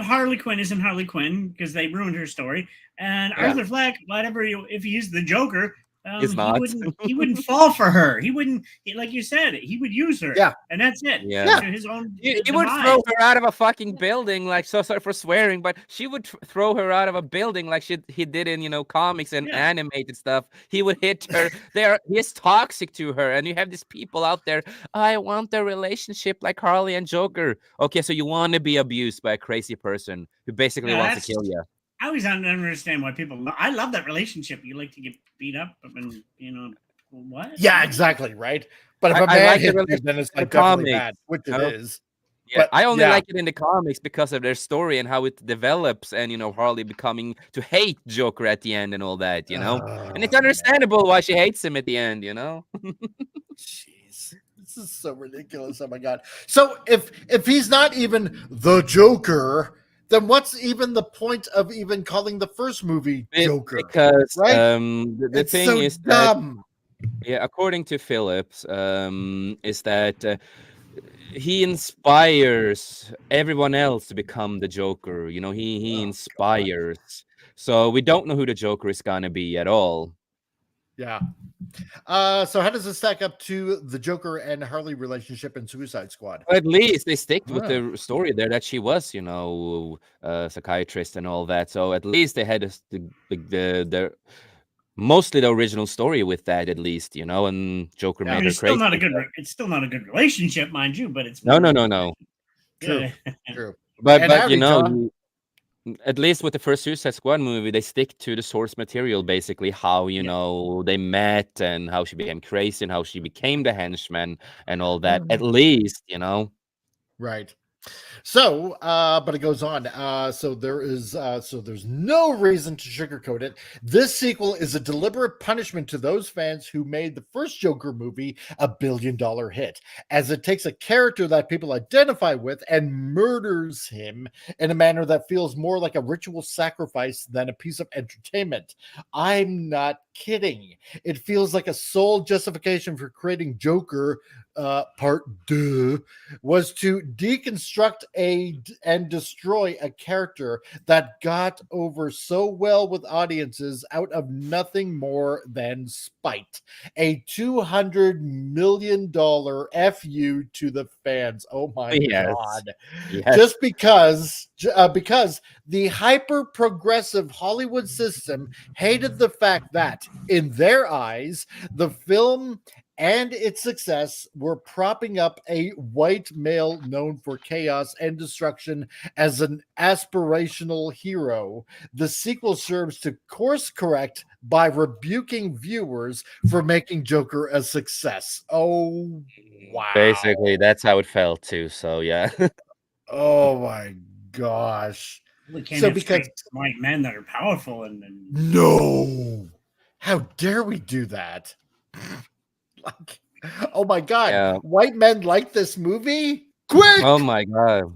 Harley Quinn isn't Harley Quinn because they ruined her story. And Arthur Fleck, if he used the Joker, he wouldn't fall for her. He wouldn't, like you said, he would use her. Yeah. And that's it. Yeah. His own he would throw her out of a fucking building, so sorry for swearing, but she would throw her out of a building like he did in, comics and animated stuff. He would hit her. He's toxic to her. And you have these people out there, I want a relationship like Harley and Joker. Okay, so you want to be abused by a crazy person who basically wants to kill you. I always don't understand why people. I love that relationship. You like to get beat up, and what? Yeah, exactly, right. But if a man hits you, then it's definitely bad, which it is. Yeah, I only like it in the comics because of their story and how it develops, and Harley becoming to hate Joker at the end and all that, and it's understandable why she hates him at the end, Jeez, this is so ridiculous. Oh my God! So if he's not even the Joker, then what's even the point of even calling the first movie Joker? Because right? The thing so is dumb. That, according to Phillips, is that he inspires everyone else to become the Joker. He inspires. God. So we don't know who the Joker is gonna be at all. Yeah. So how does it stack up to the Joker and Harley relationship in Suicide Squad? At least they stick with the story there that she was, a psychiatrist and all that. So at least they had the mostly the original story with that, at least, and Joker made her crazy. It's still not a good relationship, mind you, but it's no. True. But At least with the first Suicide Squad movie, they stick to the source material, basically how they met and how she became crazy and how she became the henchman and all that. At least, Right. So, but it goes on. So there's no reason to sugarcoat it. This sequel is a deliberate punishment to those fans who made the first Joker movie a billion-dollar hit, as it takes a character that people identify with and murders him in a manner that feels more like a ritual sacrifice than a piece of entertainment. I'm not kidding. It feels like a sole justification for creating Joker part Deux was to deconstruct and destroy a character that got over so well with audiences out of nothing more than spite. A $200 million FU to the fans. Oh my God. Yes. Just because the hyper progressive Hollywood system hated the fact that, in their eyes, the film and its success were propping up a white male known for chaos and destruction as an aspirational hero. The sequel serves to course correct by rebuking viewers for making Joker a success. Oh, wow. Basically, that's how it felt too. So, yeah. Oh, my gosh. We can't have because white men that are powerful and no. How dare we do that? Like, oh my God, Yeah. white men like this movie? Quick! Oh my God.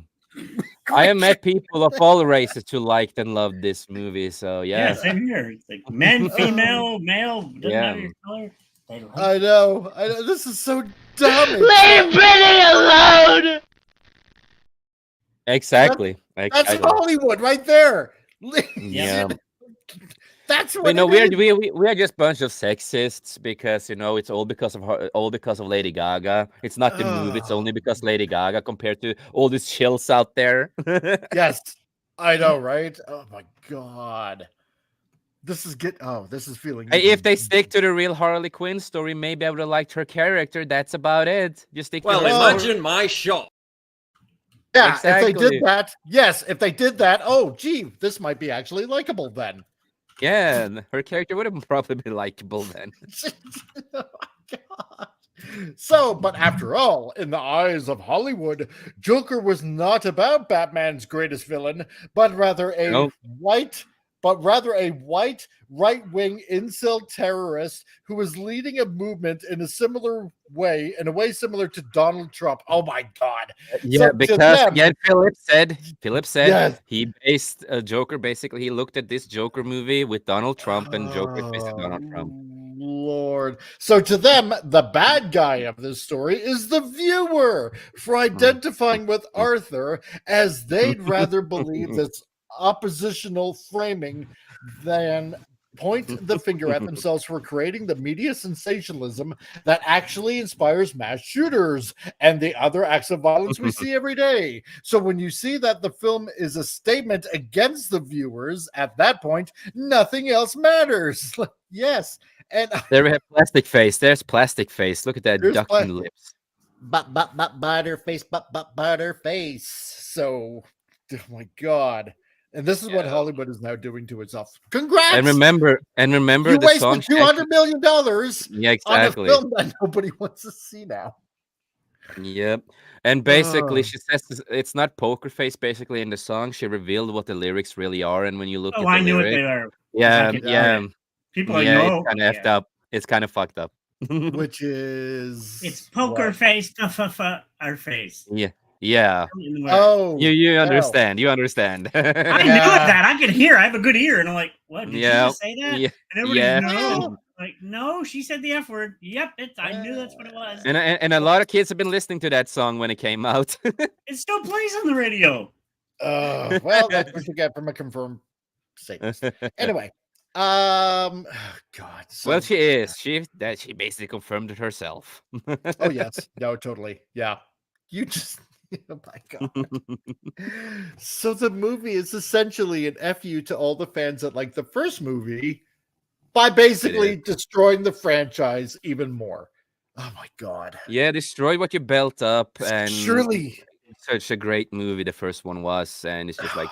I have met people of all races who liked and loved this movie. So, yeah, same here. It's like men, female, male, doesn't matter your color. I know. This is so dumb. Leave Brittany alone! Exactly. That's Hollywood right there. Yeah. That's what we are just a bunch of sexists because it's all because of Lady Gaga. It's not the movie; it's only because Lady Gaga compared to all these chills out there. Yes, I know, right? Oh my God, this is feeling. If they stick to the real Harley Quinn story, maybe I would have liked her character. That's about it. Just stick. Well, to imagine my shock. Yeah, exactly. If they did that, if they did that, oh gee, this might be actually likable then. Yeah, her character would have probably been likable then. Oh my God. So, but after all, in the eyes of Hollywood, Joker was not about Batman's greatest villain, but rather a white right-wing incel terrorist who was leading a movement in a way similar to Donald Trump. Oh my God. Yeah, So because them, again, Philip said Yes. he based Joker. Basically, he looked at this Joker movie with Donald Trump, and Joker is based on Donald Trump. Lord. So to them, the bad guy of this story is the viewer for identifying with Arthur, as they'd rather believe this oppositional framing than point the finger at themselves for creating the media sensationalism that actually inspires mass shooters and the other acts of violence we see every day. So when you see that the film is a statement against the viewers, at that point, nothing else matters. Yes. And there we have Plastic Face. There's Plastic Face. Look at that ducking lips. Butterface. So, oh my God. And this is what Hollywood is now doing to itself. Congrats! And remember you the wasted song. $200 million Yeah, exactly. on a film that nobody wants to see now. Yep. And basically, she says it's not poker face. Basically, in the song, she revealed what the lyrics really are. And when you look at the I knew lyrics, what they ware. Yeah. People it's kind of effed up. It's kind of fucked up. Which is it's poker face, our face. Yeah. Oh, you understand. You understand. I knew that. I could hear. I have a good ear, and I'm like, "What? Did you just say that?" Yeah. And everybody's like, "No, she said the F word." Yep, I knew that's what it was. And a lot of kids have been listening to that song when it came out. It still plays on the radio. Well, that's what you get from a confirmed statement. Anyway, God. Well, she is. She basically confirmed it herself. Oh yes, no, totally, yeah. You just. Oh my God. So the movie is essentially an FU to all the fans that like the first movie by basically destroying the franchise even more. Oh my God. Yeah, destroy what you built up and surely such a great movie the first one was, and it's just like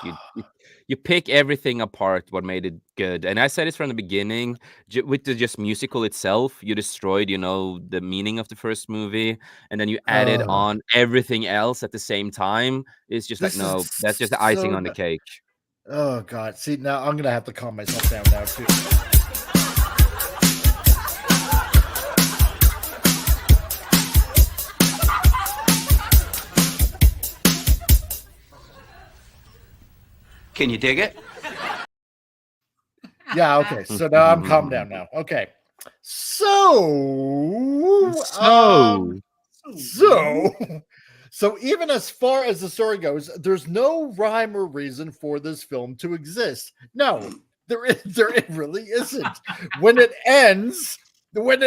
you pick everything apart what made it good. And I said it from the beginning, with the just musical itself, you destroyed, the meaning of the first movie, and then you added on everything else at the same time. It's just like, This no, is that's just the icing so on the bad. cake. Oh God! See, now I'm gonna have to calm myself down now too. Can you dig it? Yeah. Okay. So now I'm calmed down now. Okay. So even as far as the story goes, there's no rhyme or reason for this film to exist. No, there really isn't. When it ends, we're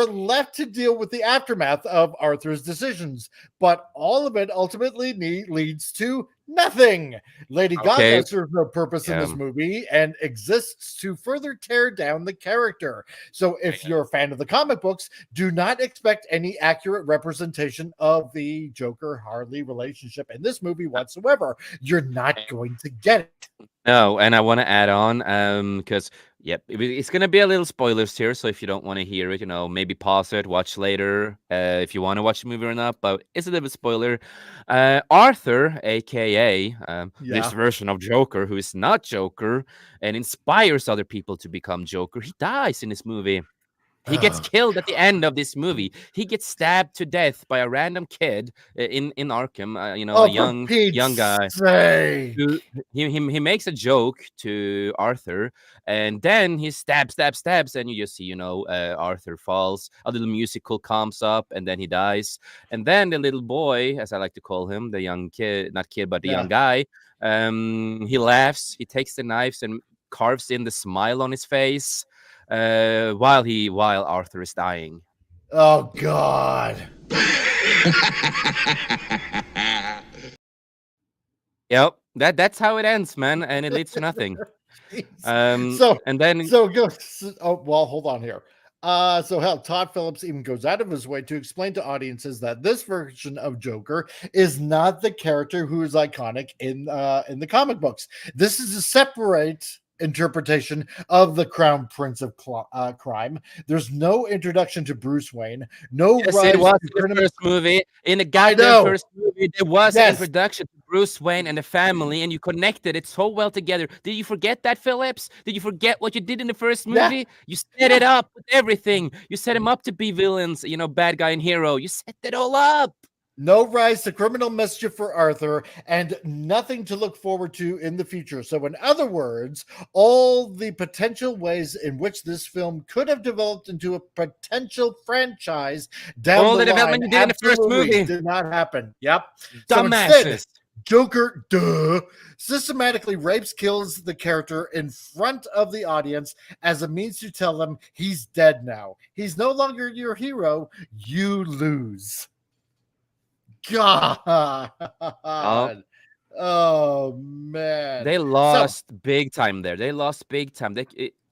left to deal with the aftermath of Arthur's decisions, but all of it ultimately leads to nothing. Lady Gaga serves no purpose in this movie and exists to further tear down the character. So if you're a fan of the comic books, do not expect any accurate representation of the Joker-Harley relationship in this movie whatsoever. You're not going to get it. No, and I want to add on, because it's gonna be a little spoilers here. So if you don't want to hear it, maybe pause it, watch later, if you want to watch the movie or not. But it's a little bit spoiler. Arthur, aka this version of Joker, who is not Joker and inspires other people to become Joker, he dies in this movie. He gets killed at the end of this movie. He gets stabbed to death by a random kid in Arkham. A young guy. He makes a joke to Arthur, and then he stabs, and you just see, Arthur falls. A little musical comes up, and then he dies. And then the little boy, as I like to call him, the young kid, not kid, but the young guy, he laughs. He takes the knives and carves in the smile on his face. While Arthur is dying. Oh God. Yep, that's how it ends, man, and it leads to nothing. Hold on here. So Todd Phillips even goes out of his way to explain to audiences that this version of Joker is not the character who is iconic in the comic books. This is a separate interpretation of the Crown Prince of Crime. There's no introduction to Bruce Wayne. No rise it was to in the first movie. In the goddamn first movie, there was an introduction to Bruce Wayne and the family, and you connected it so well together. Did you forget that, Phillips? Did you forget what you did in the first movie? You set it up with everything. You set him up to be villains, bad guy and hero. You set it all up. No rise to criminal mischief for Arthur, and nothing to look forward to in the future. So, in other words, all the potential ways in which this film could have developed into a potential franchise down the development line you did in the first movie did not happen. Yep. Dumbasses. So instead, Joker, systematically kills the character in front of the audience as a means to tell them he's dead now. He's no longer your hero. You lose. God. Oh man. They lost big time there. They lost big time.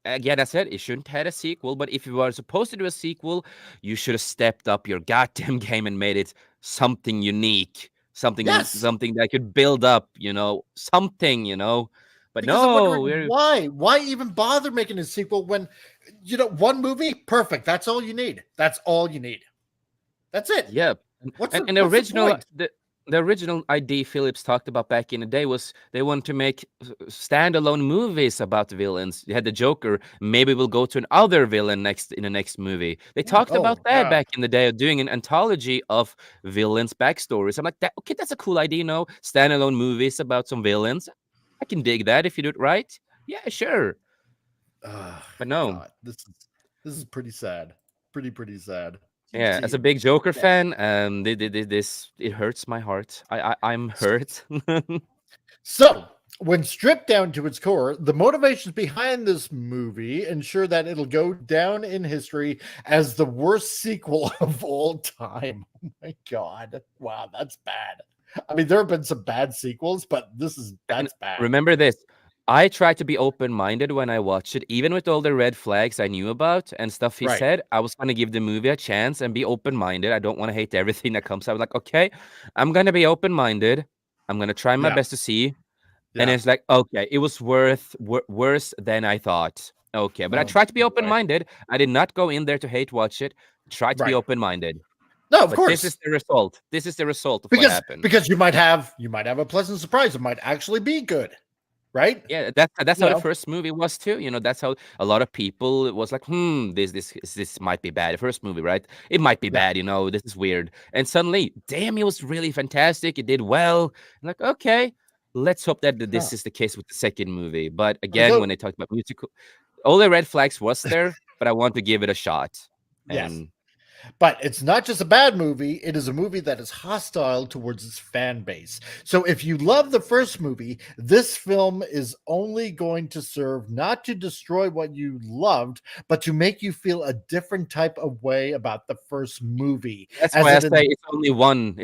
Again, I said it shouldn't have had a sequel, but if you were supposed to do a sequel, you should have stepped up your goddamn game and made it something unique, something that could build up, something, But because why even bother making a sequel when one movie, perfect. That's all you need. That's it. Yep. And the original idea Phillips talked about back in the day was they wanted to make standalone movies about the villains. You had the Joker. Maybe we'll go to another villain in the next movie. They talked about that back in the day of doing an anthology of villains' backstories. I'm like, okay, that's a cool idea, standalone movies about some villains. I can dig that if you do it right. Yeah, sure. But no, God, this is pretty sad. Pretty sad. Yeah, as a big Joker fan, it hurts my heart. I'm hurt. So, when stripped down to its core, the motivations behind this movie ensure that it'll go down in history as the worst sequel of all time. Oh my God. Wow, that's bad. I mean, there have been some bad sequels, but that's bad. Remember this. I tried to be open-minded when I watched it, even with all the red flags I knew about and stuff he Right. said. I was gonna give the movie a chance and be open-minded. I don't want to hate everything that comes out. Like, okay, I'm gonna be open-minded. I'm gonna try my Yeah. best to see. And Yeah. it's like, okay, it was worse than I thought. Okay, but I Oh, tried to be boy. open-minded. I did not go in there to hate watch it. Tried to be Right. open-minded. No, of But course. this is the result. This is the result of what happened. Because you might have a pleasant surprise. It might actually be good, right? Yeah, that's You how the know? first movie was too. That's how a lot of people it was like, this might be bad. The first movie, right? It might be Yeah. bad. This is weird. And suddenly, damn, it was really fantastic. It did well. I'm like, okay, let's hope that this is the case with the second movie. But again, when they talked about musical, all the red flags was there, but I want to give it a shot. Yes. And But it's not just a bad movie, it is a movie that is hostile towards its fan base. So if you love the first movie, this film is only going to serve not to destroy what you loved, but to make you feel a different type of way about the first movie. that's As why I it say is- it's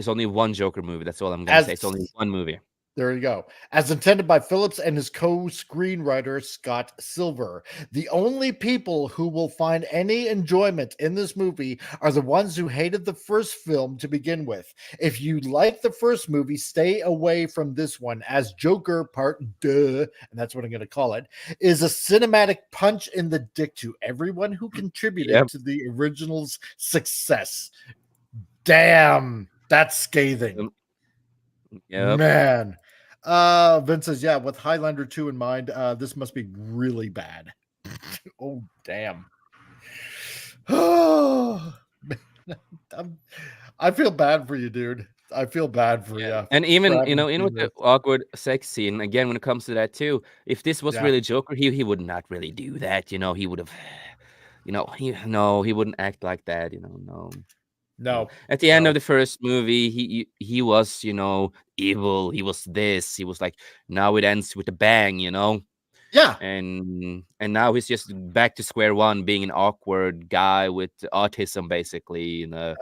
only one Joker movie. That's all I'm gonna say. It's only one movie. There you go. As intended by Phillips and his co-screenwriter, Scott Silver. The only people who will find any enjoyment in this movie are the ones who hated the first film to begin with. If you like the first movie, stay away from this one, as Joker Part Deux, and that's what I'm going to call it, is a cinematic punch in the dick to everyone who contributed to the original's success. Damn, that's scathing. Yep. Man. Vince says, yeah, with Highlander 2 in mind, this must be really bad. Oh, damn. I feel bad for you, dude. I feel bad for you. And even with the awkward sex scene, again, when it comes to that too, if this was really Joker, he would not really do that. He would have, he wouldn't act like that. No. At the end of the first movie, he was, evil. He was this. He was like, now it ends with a bang, Yeah. And now he's just back to square one, being an awkward guy with autism, basically, in a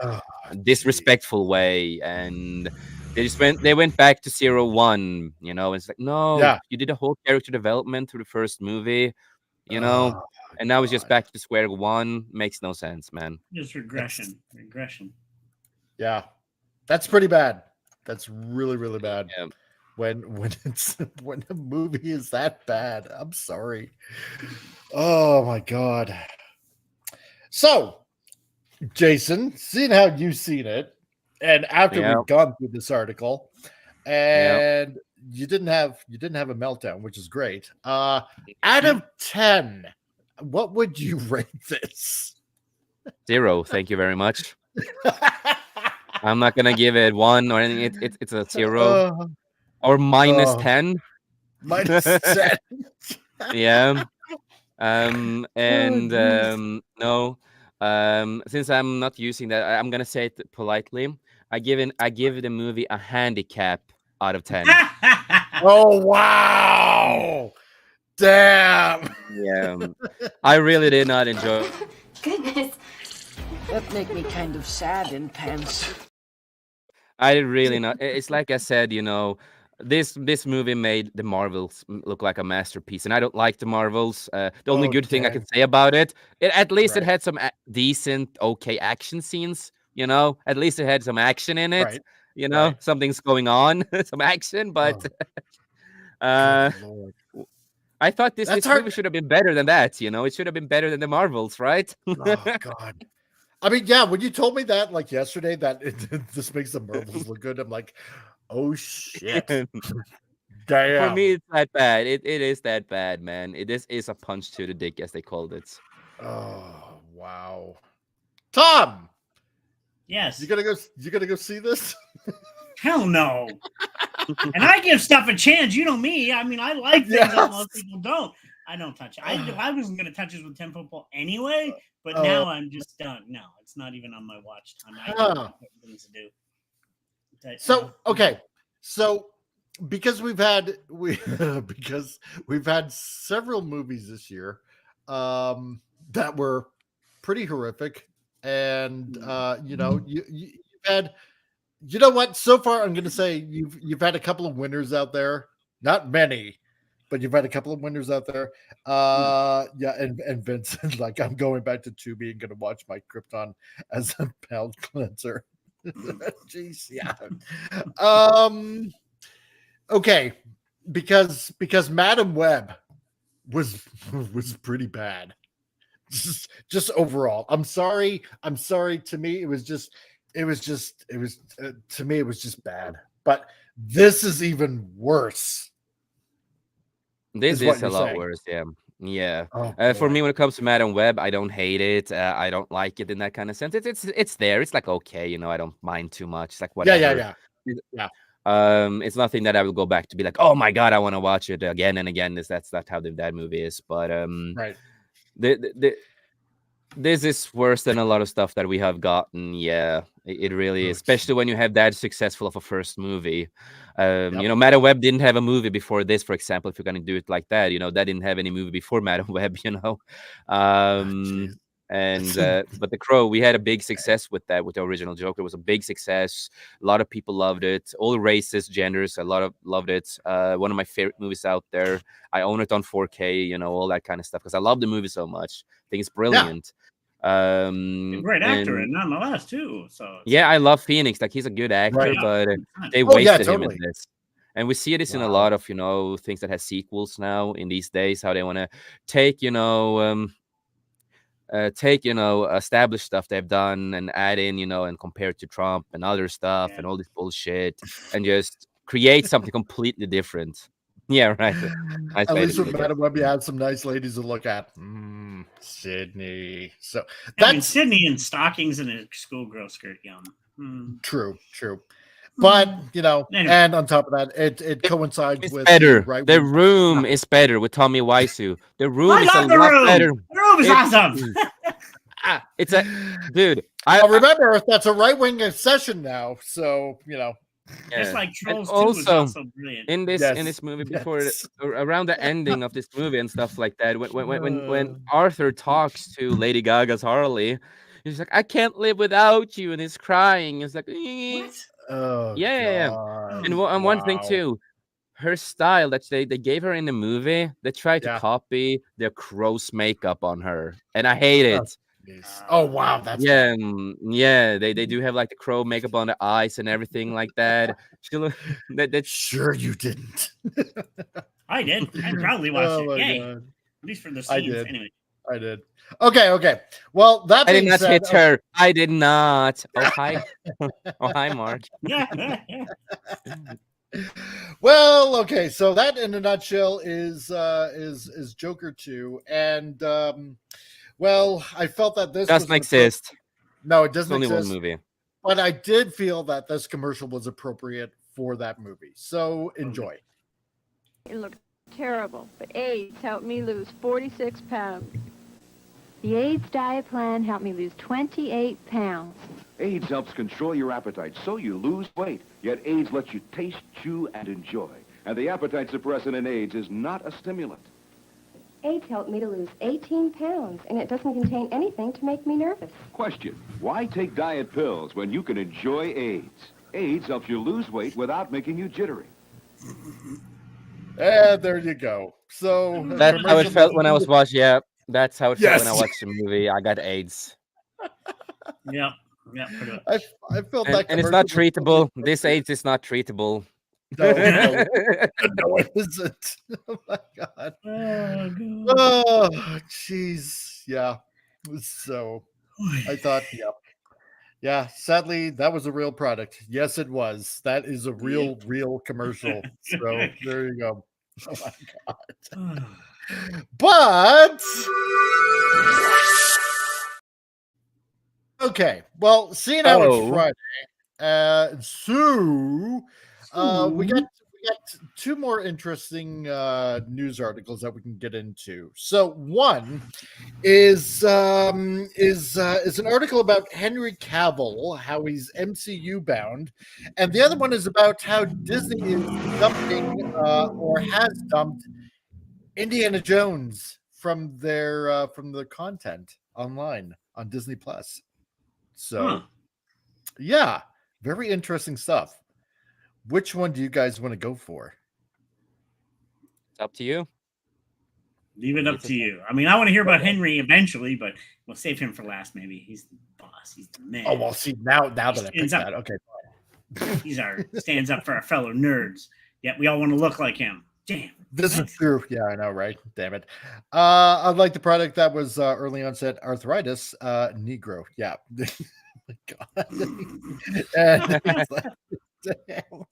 disrespectful way. And they went back to 0-1. It's like, no, you did a whole character development through the first movie, and now it's just back to square one. Makes no sense, man. Just regression. Yeah, that's pretty bad. That's really, really bad. Yeah. When the movie is that bad, I'm sorry. Oh my god. So, Jason, seeing how you've seen it, and after we've gone through this article, and you didn't have a meltdown, which is great. Out of 10, what would you rate this? 0. Thank you very much. I'm not gonna give it 1 or anything. It's a 0 or minus 10. Minus 10. Yeah. No. Since I'm not using that, I'm gonna say it politely. I give the movie a handicap out of 10. Oh wow! Damn. Yeah. I really did not enjoy. Goodness. That make me kind of sad in pants. I really not. It's like I said, this movie made the Marvels look like a masterpiece, and I don't like the Marvels. The only good thing I can say about it, at least it had some decent, okay action scenes. At least it had some action in it. Something's going on, some action. But I thought this movie should have been better than that. It should have been better than the Marvels, right? Oh god. I mean, yeah, when you told me that like yesterday that this makes the Marvels look good, I'm like, oh shit. Damn. For me, it's that bad. It is that bad, man. This is a punch to the dick, as they called it. Oh wow. Tom. Yes. You gonna go see this? Hell no. And I give stuff a chance. You know me. I mean, I like things that most people don't. I don't touch it. I wasn't going to touch it with 10 football anyway, but now I'm just done. No, it's not even on my watch time. I got things to do. So, okay. So, because we've had several movies this year that were pretty horrific, and you've had, what? So far, I'm going to say you've had a couple of winners out there. Not many, but you've had a couple of winners out there. Yeah, and Vincent, like, I'm going back to Tubi and gonna watch my Krypton as a palate cleanser. Jeez, yeah. Okay, because Madam Web was pretty bad. Just overall. I'm sorry. To me, it was just to me, it was just bad. But this is even worse. This is a lot worse. Yeah. Yeah. Oh, for me, when it comes to Madam Web, I don't hate it. I don't like it in that kind of sense. It's there. It's like, okay, you know, I don't mind too much. It's like whatever. Yeah. It's nothing that I will go back to be like, oh my god, I want to watch it again and again. That's not how that movie is. But right. This is worse than a lot of stuff that we have gotten. Yeah, it really is, especially when you have that successful of a first movie. You know, Madam Web didn't have a movie before this, for example. If you're going to do it like that, you know, that didn't have any movie before Madam Web, you know. But The Crow, we had a big success with that, with the original Joker. It was a big success. A lot of people loved it. All races, genders, loved it. One of my favorite movies out there. I own it on 4K, you know, all that kind of stuff, because I love the movie so much. I think it's brilliant. Great actor, and nonetheless too. So yeah, I love Phoenix. Like, he's a good actor, but they wasted him in this. And we see this in a lot of, you know, things that has sequels now in these days. How they want to take, you know, established stuff they've done and add in, you know, and compare it to Trump and other stuff and all this bullshit, and just create something completely different. Yeah, right. At least with Madam Web, you had some nice ladies to look at. Sydney. So that's Sydney in stockings and a schoolgirl skirt. Yum. True. But you know, and on top of that, it coincides with better. The Room is better with Tommy Wiseau. The Room is a lot better. The Room is awesome. It's a dude. I remember that's a right-wing session now, so you know. Yeah. Just like Trolls 2 also, was also brilliant. in this movie, before around the ending of this movie and stuff like that, when Arthur talks to Lady Gaga's Harley, he's like, "I can't live without you," and he's crying. It's like, what? Oh, yeah. And one thing too, her style that they gave her in the movie, they tried to copy the Crow's makeup on her, and I hate it. Oh wow, that's yeah. They do have like the Crow makeup on the eyes and everything like that. Sure you didn't. I did. I probably watched it. Yay. God. At least for the scenes. Anyway. I did. Okay. Well, that I did not hit her. I did not. Oh hi. Oh hi, Mark. Well, okay. So that, in a nutshell, is Joker 2, and well, I felt that this doesn't exist. No, it doesn't exist. Only one movie. But I did feel that this commercial was appropriate for that movie. So enjoy. It looked terrible, but AIDS helped me lose 46 pounds. The AIDS diet plan helped me lose 28 pounds. AIDS helps control your appetite so you lose weight. Yet AIDS lets you taste, chew, and enjoy. And the appetite suppressant in AIDS is not a stimulant. AIDS helped me to lose 18 pounds, and it doesn't contain anything to make me nervous. Question: why take diet pills when you can enjoy AIDS? AIDS helps you lose weight without making you jittery. And there you go. So that's how it felt when I was watching. Yeah, that's how it felt when I watched the movie. I got AIDS. Yeah. I felt that, and it's not treatable. This AIDS is not treatable. No, it isn't. Oh my god. Oh, jeez. Yeah. So I thought, yeah. Sadly, that was a real product. Yes, it was. That is a real commercial. So there you go. Oh my god. But okay. Well, seeing how it's Friday, we got two more interesting news articles that we can get into. So one is an article about Henry Cavill, how he's MCU bound, and the other one is about how Disney is dumping or has dumped Indiana Jones from their content online on Disney Plus. So yeah, very interesting stuff. Which one do you guys want to go for? It's up to you. Leave it up to you. I mean, I want to hear about Henry eventually, but we'll save him for last. Maybe he's the boss. He's the man. Oh well, see now that I picked that, okay. He's stands up for our fellow nerds. Yet we all want to look like him. Damn. This is true. Yeah, I know, right? Damn it. Unlike the product that was early onset arthritis, Negro. Yeah. My God. And it's like, damn.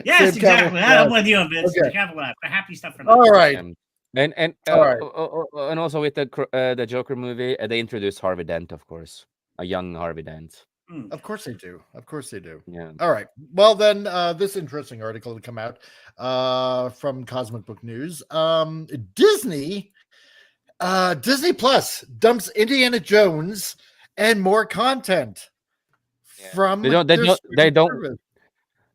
Yes, Same exactly. Cavill, I'm with you on this. Okay. The happy stuff for All right. And All right. And also with the Joker movie, they introduced Harvey Dent, of course, a young Harvey Dent. Of course they do. Of course they do. Yeah. All right. Well, then this interesting article to come out from Cosmic Book News. Disney Plus dumps Indiana Jones and more content from They don't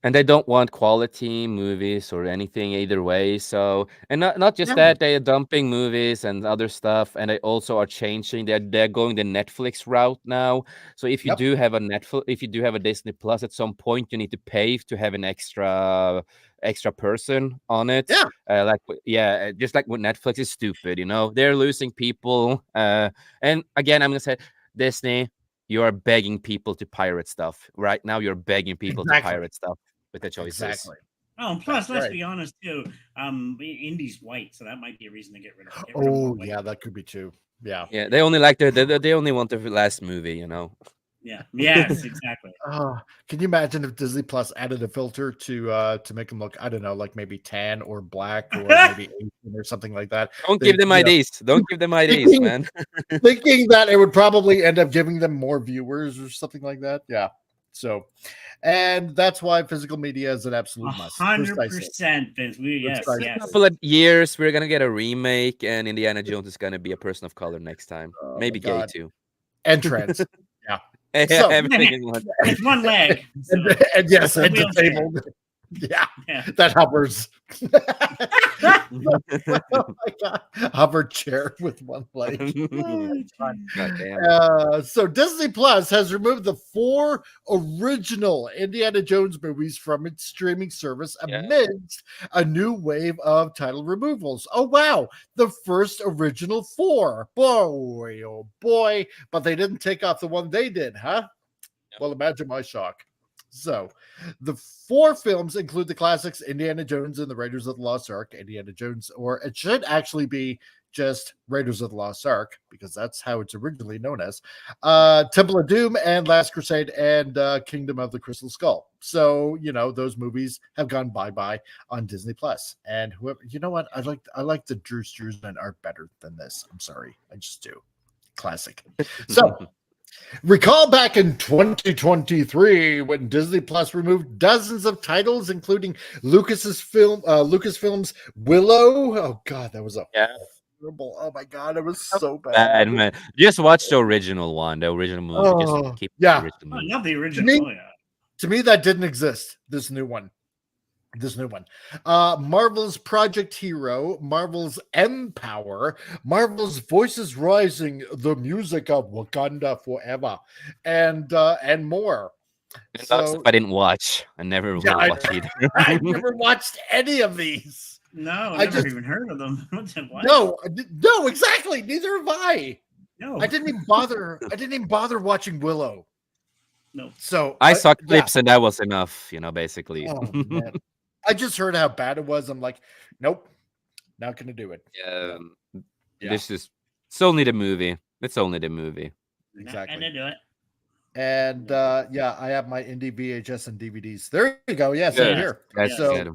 and they don't want quality movies or anything either way. So, and not just that, they are dumping movies and other stuff, and they also are changing. They're going the Netflix route now. So if you do have a Disney Plus, at some point you need to pay to have an extra person on it. Just like with Netflix is stupid, they're losing people. And again, I'm gonna say, Disney, you are begging people to pirate stuff right now. You're begging people to pirate stuff with the choices. Exactly. Oh, and plus, let's be honest too. Indy's white, so that might be a reason to get rid of. Oh, yeah, that could be too. Yeah. Yeah, they only like they only want the last movie, Yeah. Yes, exactly. Can you imagine if Disney Plus added a filter to make them look, I don't know, like maybe tan or black or maybe Asian or something like that? Don't give them IDs. Don't give them IDs, man. Thinking that it would probably end up giving them more viewers or something like that. Yeah. So, and that's why physical media is an absolute must. 100%, Vince. Yes. In a couple of years, we're gonna get a remake, and Indiana Jones is gonna be a person of color next time. Maybe gay too. And trans. Yeah. So, everything in one. With one leg. So. And yes, and disabled. Yeah, that hovers. Oh my God. Hover chair with one leg. So Disney Plus has removed the 4 original Indiana Jones movies from its streaming service amidst a new wave of title removals. Oh wow, the first original 4. Boy, oh boy. But they didn't take off the one they did, huh? Well, imagine my shock. So, the 4 films include the classics Indiana Jones and the Raiders of the Lost Ark, Indiana Jones, or it should actually be just Raiders of the Lost Ark, because that's how it's originally known as, Temple of Doom and Last Crusade and Kingdom of the Crystal Skull. So, those movies have gone bye-bye on Disney Plus. And whoever, you know what? I like the Drew Struzan art better than this. I'm sorry. I just do. Classic. So, recall back in 2023 when Disney Plus removed dozens of titles, including Lucasfilm's Willow. Oh God, that was horrible. Oh my God, it was so bad. Man. Just watch the original one, the original movie. Just keep the original movie. I love the original. To me, that didn't exist. This new one. Marvel's Project Hero, Marvel's Empower, Marvel's Voices Rising, the music of Wakanda Forever, and more. So, I didn't watch. I never will watch either. I never watched any of these. No, I never even heard of them. No, exactly. Neither have I. No, I didn't even bother. Watching Willow. No. So I saw clips and that was enough, basically. Oh, man. I just heard how bad it was. I'm like, nope, not gonna do it. It's only the movie. It's only the movie. Exactly. And they do it. And I have my indie VHS and DVDs. There you go. Yes, right here. So,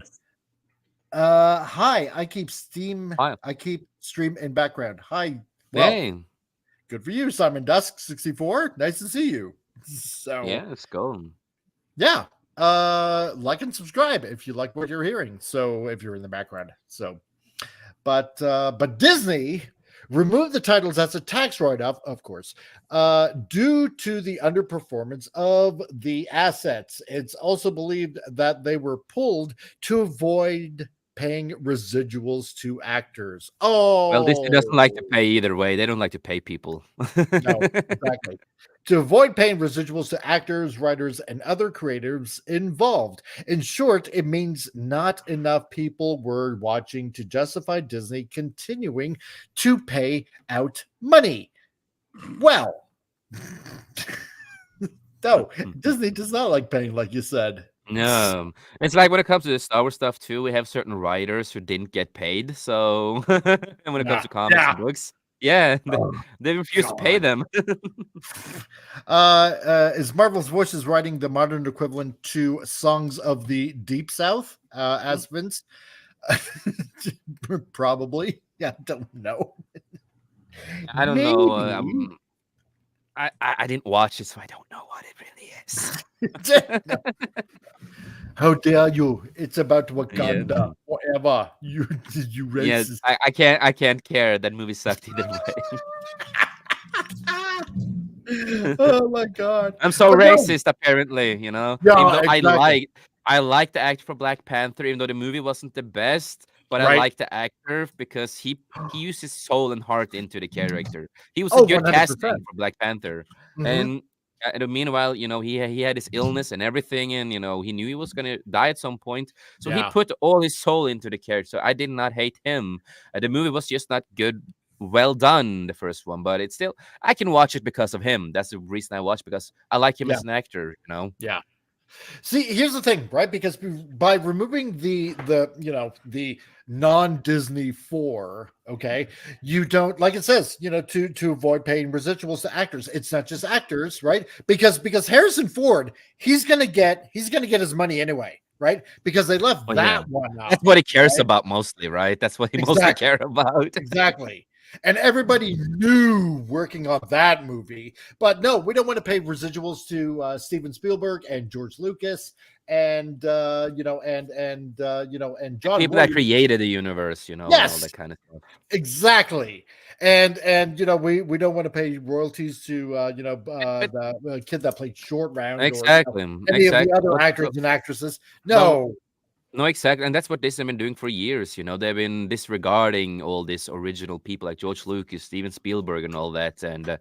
hi. I keep stream in background. Hi. Well, good for you, Simon Dusk 64. Nice to see you. So let's go. Yeah. Like and subscribe if you like what you're hearing. So if you're in the background. So but Disney removed the titles as a tax write-off, of course, due to the underperformance of the assets. It's also believed that they were pulled to avoid paying residuals to actors. Oh, well, Disney doesn't like to pay either way. They don't like to pay people. No, exactly. to avoid paying residuals to actors, writers, and other creators involved. In short, it means not enough people were watching to justify Disney continuing to pay out money. Well, no, Disney does not like paying, like you said. No, it's like when it comes to the Star Wars stuff too. We have certain writers who didn't get paid. So, and when it comes to comics and books, they refuse to pay them. Is Marvel's Voices writing the modern equivalent to Songs of the Deep South? As Vince, probably. Yeah, don't know. I don't know. I didn't watch it, so I don't know what it really is. How dare you? It's about Wakanda. Whatever. You racist. Yeah, I can't care. That movie sucked either way. Oh my god. I'm so racist, apparently, you know. Yeah, even though exactly. I like the actor for Black Panther, even though the movie wasn't the best. But I like the actor because he used his soul and heart into the character. He was a good 100%. casting for Black Panther. And meanwhile, you know, he had his illness and everything, and you know, he knew he was gonna die at some point. So he put all his soul into the character. So I did not hate him. The movie was just not good. Well done, the first one, but it's still, I can watch it because of him. That's the reason I watch, because I like him as an actor, you know. Yeah. See, here's the thing, right? Because by removing the non-Disney 4, okay, you don't, like it says, you know, to avoid paying residuals to actors. It's not just actors, right? Because Harrison Ford, he's gonna get his money anyway, right? Because they left that one out. That's what he cares about mostly, right? That's what he mostly cares about. Exactly. And everybody knew working on that movie, but no, we don't want to pay residuals to Steven Spielberg and George Lucas and John people that created the universe, you know, all that kind of stuff. Exactly. And you know, we don't want to pay royalties to the kid that played Short Round, exactly, or any of the other actors and actresses. No, exactly. And that's what Disney have been doing for years. You know, they've been disregarding all these original people like George Lucas, Steven Spielberg, and all that. And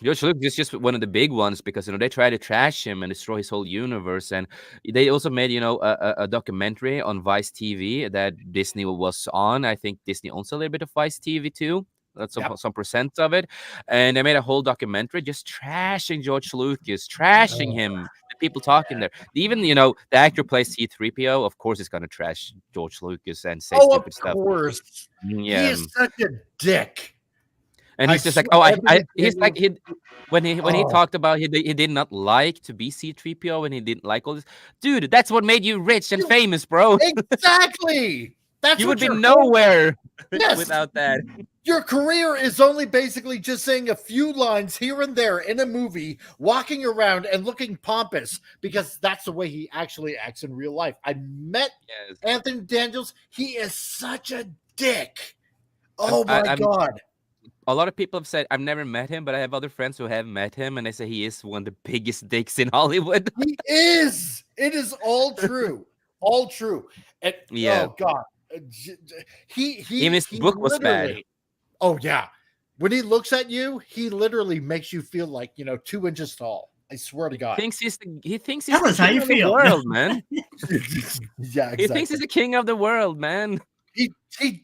George Lucas is just one of the big ones because, you know, they try to trash him and destroy his whole universe. And they also made, you know, a documentary on Vice TV that Disney was on. I think Disney owns a little bit of Vice TV too. That's some percent of it. And they made a whole documentary just trashing George Lucas, trashing him. The people talking there. Even, you know, the actor plays C-3PO. Of course, he's going to trash George Lucas and say stupid stuff. Of course. Yeah. He is such a dick. And he's just like, he's like, when he talked about he did not like to be C-3PO and he didn't like all this. Dude, that's what made you rich and famous, bro. Exactly. That's you would be nowhere Yes. without that. Your career is only basically just saying a few lines here and there in a movie, walking around and looking pompous, because that's the way he actually acts in real life. I met Anthony Daniels. He is such a dick. Oh my God. A lot of people have said, I've never met him, but I have other friends who have met him, and they say he is one of the biggest dicks in Hollywood. He is. It is all true. All true. And, oh God. Even his book was bad. Oh yeah, when he looks at you, he literally makes you feel like, you know, 2 inches tall. I swear to God. He thinks he's the Tell us how you king of the feel. world, man. Yeah, exactly. He thinks he's the king of the world, man. He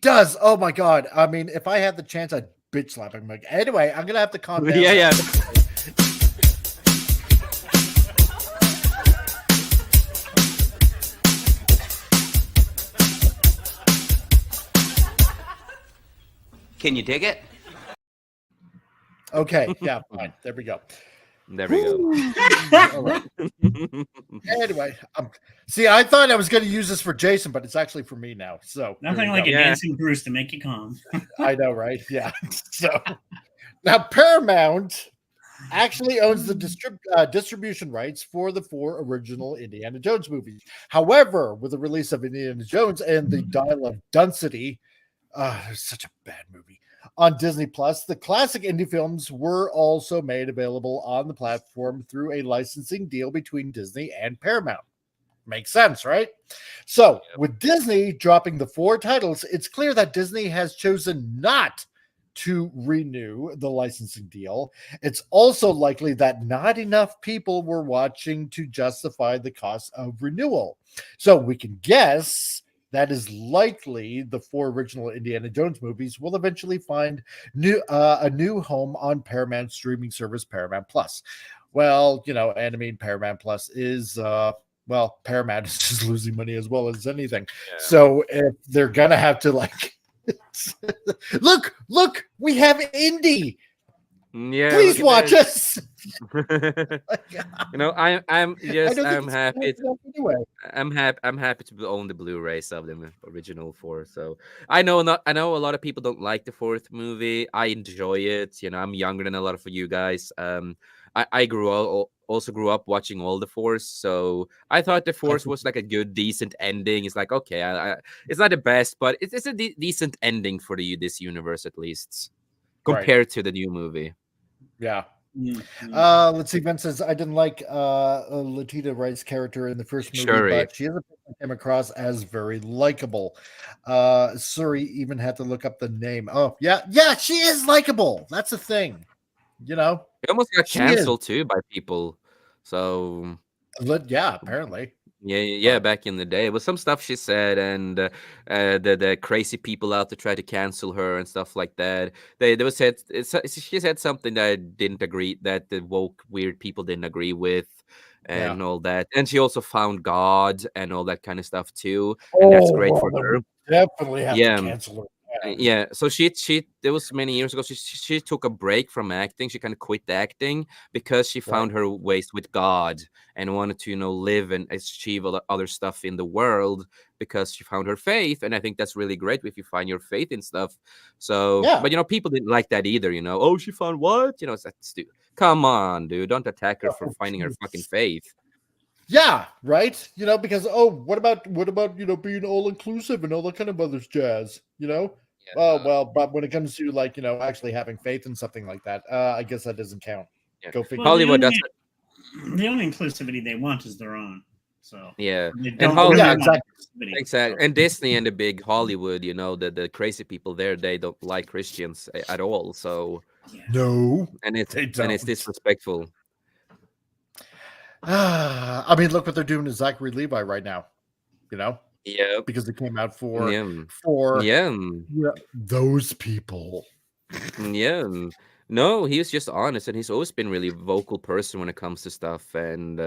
does. Oh my God. I mean, if I had the chance, I'd bitch slap him. Like, anyway, I'm gonna have to calm down. Yeah. Can you dig it? Okay, yeah, fine. There we go. There we go. All right. Anyway, see, I thought I was going to use this for Jason, but it's actually for me now. So nothing like a dancing Bruce to make you calm. I know, right? Yeah. So now Paramount actually owns the distribution rights for the 4 original Indiana Jones movies. However, with the release of Indiana Jones and the Dial of Density, it's such a bad movie, on Disney Plus, the classic indie films were also made available on the platform through a licensing deal between Disney and Paramount. Makes sense, right? So with Disney dropping the 4 titles, it's clear that Disney has chosen not to renew the licensing deal. It's also likely that not enough people were watching to justify the cost of renewal. So we can guess that is likely the 4 original Indiana Jones movies will eventually find a new home on Paramount's streaming service, Paramount Plus. Well, and I mean, Paramount Plus is Paramount is just losing money as well as anything. Yeah. So if they're gonna have to look, we have Indy. Yeah, please watch us. I'm happy. I'm happy to own the Blu-rays of the original 4. So I know a lot of people don't like the 4th movie. I enjoy it. I'm younger than a lot of you guys. I also grew up watching all the 4s, so I thought the 4th was like a good, decent ending. It's like, okay, it's not the best, but it's a decent ending for this universe, at least, compared to the new movie. Yeah. Let's see. Ben says, I didn't like Letitia Wright's character in the first movie, but she came across as very likable. Suri even had to look up the name. Oh, yeah, she is likable. That's the thing. It almost got canceled too by people. So yeah, apparently. Yeah, back in the day. It was some stuff she said, and the crazy people out to try to cancel her and stuff like that. She said something that I didn't agree, that the woke weird people didn't agree with, and all that. And she also found God and all that kind of stuff too. And that's great for her. Definitely have to cancel her. Yeah, so she there was many years ago. She took a break from acting. She kind of quit acting because she found her ways with God and wanted to live and achieve other stuff in the world because she found her faith. And I think that's really great if you find your faith in stuff. So but people didn't like that either. Oh, she found what? It's like, stupid. Come on, dude, don't attack her for finding her fucking faith. Yeah, right. Because what about being all inclusive and all that kind of other jazz. But when it comes to actually having faith in something like that, I guess that doesn't count. Yeah. Go figure. Hollywood does the only inclusivity they want is their own. So yeah, and Hollywood, exactly. And Disney and the big Hollywood, the crazy people there, they don't like Christians at all. So no, and it's disrespectful. I mean, look what they're doing to Zachary Levi right now. Yeah, because it came out for those people. Yeah, no, he was just honest, and he's always been really vocal person when it comes to stuff. And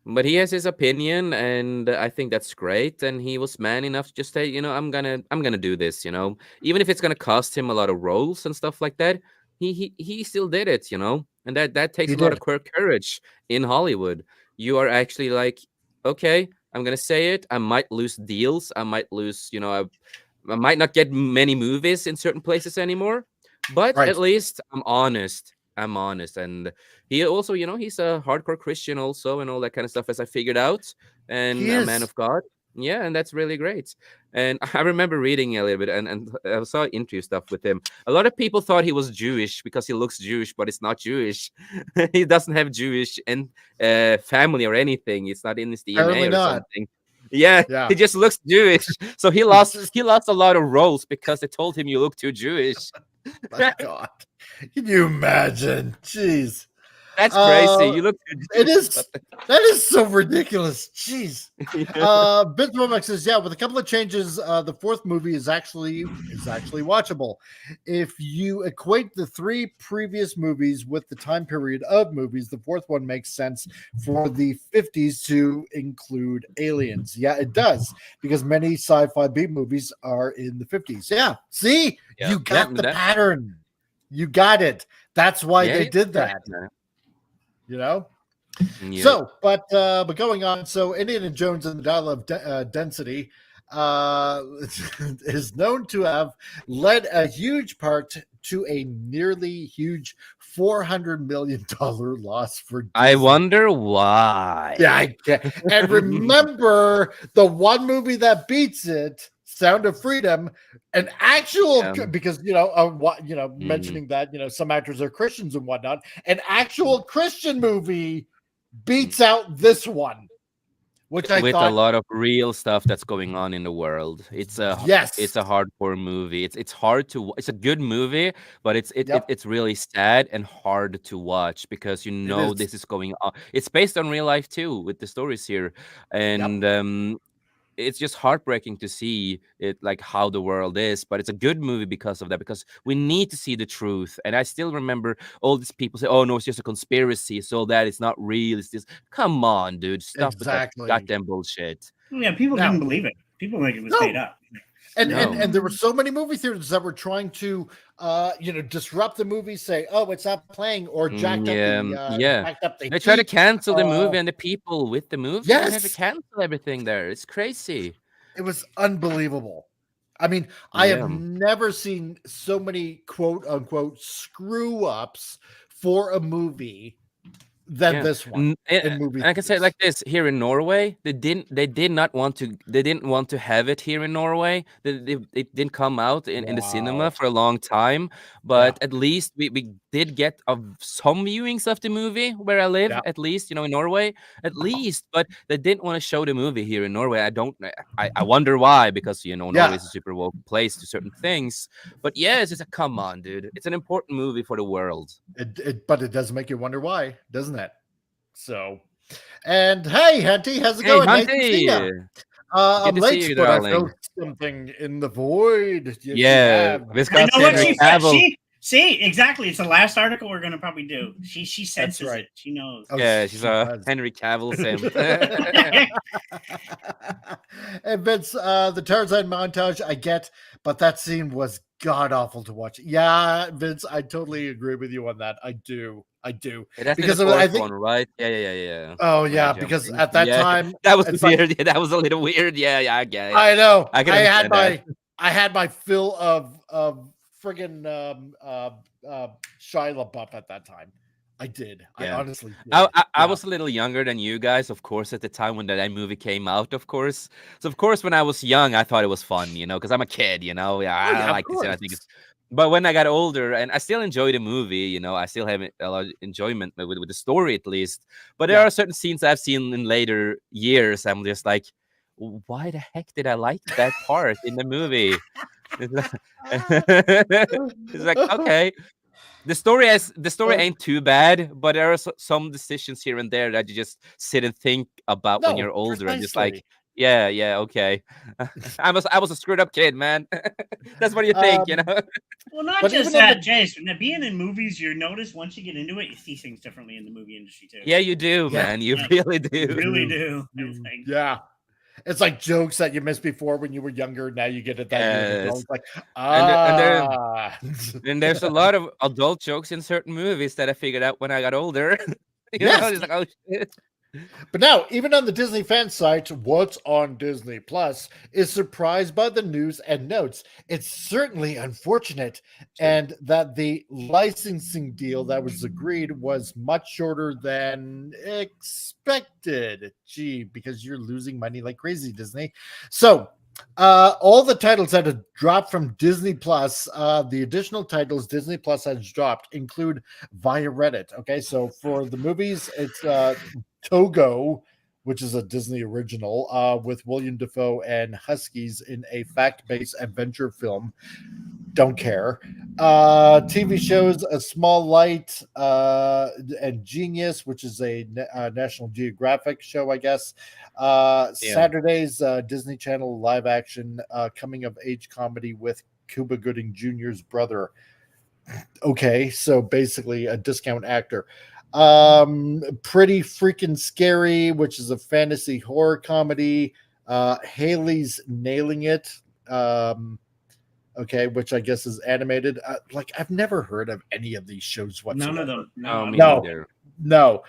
but he has his opinion, and I think that's great. And he was man enough to just say, I'm gonna do this. Even if it's gonna cost him a lot of roles and stuff like that, he still did it. And that takes a lot of courage in Hollywood. You are actually like, okay, I'm going to say it. I might lose deals. I might lose, I might not get many movies in certain places anymore. But at least I'm honest. And he also, he's a hardcore Christian also and all that kind of stuff, as I figured out. And a man of God. Yeah, and that's really great. And I remember reading a little bit and I saw interview stuff with him. A lot of people thought he was Jewish because he looks Jewish, but it's not Jewish. He doesn't have Jewish and family or anything. It's not in his DNA or something. Yeah, he just looks Jewish. So he lost a lot of roles because they told him you look too Jewish. My God, can you imagine? Jeez. That's crazy. You look. It is. That is so ridiculous. Jeez. Vince Womack says, "Yeah, with a couple of changes, the 4th movie is actually watchable. If you equate the 3 previous movies with the time period of movies, the 4th one makes sense for the 50s to include aliens. Yeah, it does because many sci-fi B movies are in the 50s. Yeah, see, you got the pattern. You got it. That's why they did that." So, but going on, so Indiana Jones and the Dial of Density is known to have led a huge part to a nearly huge $400 million loss for Disney. I wonder why. Yeah, I can't. And remember, the one movie that beats it, Sound of Freedom, an actual because mentioning that some actors are Christians and whatnot, an actual Christian movie beats out this one which I with a thought, lot of real stuff that's going on in the world. It's a yes, it's a hardcore movie. It's hard to it's a good movie, but yep, it's really sad and hard to watch because you it know is. this is going on. It's based on real life too with the stories here, Yep. and it's just heartbreaking to see it like how the world is, but it's a good movie because of that, because we need to see the truth. And I still remember all these people say, oh no, it's just a conspiracy, so that it's not real, it's this. Come on, dude, stop with that Exactly. goddamn bullshit. Yeah, people Now- didn't believe it. People think it was No. made up. And, No. and there were so many movie theaters that were trying to disrupt the movie, say, oh, it's not playing, or jacked up the They try to heat. cancel the movie and the people with the movie. They have to Yes. cancel everything there. It's crazy. It was unbelievable. I mean, I have Yeah. never seen so many quote unquote screw ups for a movie than Yeah. this one in movie And I can say it like this: here in Norway, they did not want to have it here in Norway. It didn't come out in the cinema Wow. for a long time. But at least we did get some viewings of the movie where I live. Yeah. At least, you know, in Norway, at least. But they didn't want to show the movie here in Norway. I wonder why, because you know Yeah. Norway is a super woke place to certain things. But yeah, it's just a come on, dude. It's an important movie for the world. But it does make you wonder why, doesn't it? So, and hey, Henty, how's it Hey, going? Nice to see ya. Hunty! I'm Good to see late, you, but I darling. felt something in the void. Yes, you Yeah, have. this I got know what Henry she Cavill. see exactly. It's the last article we're gonna probably do. She senses right. it. She knows. Oh, Yeah, she's she a does. Henry Cavill simp. And Vince, the Tarzan montage, I get, but that scene was god awful to watch. Yeah, Vince, I totally agree with you on that. I do. Yeah, that's in Because the I fourth think. one, right? Yeah. Oh When yeah, they because jumped in. at that Yeah, time that was it's like, weird. Yeah, that was a little weird. Yeah, I get it. I know. I can I had understand that. I had my fill of friggin' Shia LaBeouf at that time. I did. I Yeah. honestly did. I Yeah. was a little younger than you guys, of course, at the time when that movie came out, of course. So, of course, when I was young, I thought it was fun, you know, because I'm a kid, you know. Yeah, Oh, I yeah, of like this, and I think course. it's. But when I got older, and I still enjoy the movie, you know, I still have a lot of enjoyment with the story, at least. But there Yeah. are certain scenes I've seen in later years. I'm just like, why the heck did I like that part in the movie? It's like okay. The story ain't too bad, but there are some decisions here and there that you just sit and think about when No, you're older, and just like, precisely. yeah, okay. I was a screwed up kid, man. That's what you think, you know. Well, not But just even in that, the- Jason. Being in movies, you notice once you get into it, you see things differently in the movie industry too. Yeah, you do, Yeah. man. You Yeah. really do. You really do. It's like, Yeah. It's like jokes that you missed before when you were younger. Now you get it that you're an adult. Yes. It's like, And there's a lot of adult jokes in certain movies that I figured out when I got older. You know, Yes. it's like, oh shit. But now, even on the Disney fan site, what's on Disney Plus is surprised by the news and notes. It's certainly unfortunate, and that the licensing deal that was agreed was much shorter than expected. Gee, because you're losing money like crazy, Disney. So, all the titles that have dropped from Disney Plus, the additional titles Disney Plus has dropped include via Reddit. Okay, so for the movies, it's Togo, which is a Disney original, with William Dafoe and Huskies in a fact-based adventure film. Don't care. TV shows: A Small Light and Genius, which is a National Geographic show, I guess. Saturday's Disney Channel live action coming of age comedy with Cuba Gooding Jr.'s brother. Okay, so basically a discount actor. Pretty Freaking Scary, which is a fantasy horror comedy. Haley's Nailing It. Okay, which I guess is animated. Like, I've never heard of any of these shows whatsoever. none of them. No, me No. neither. No.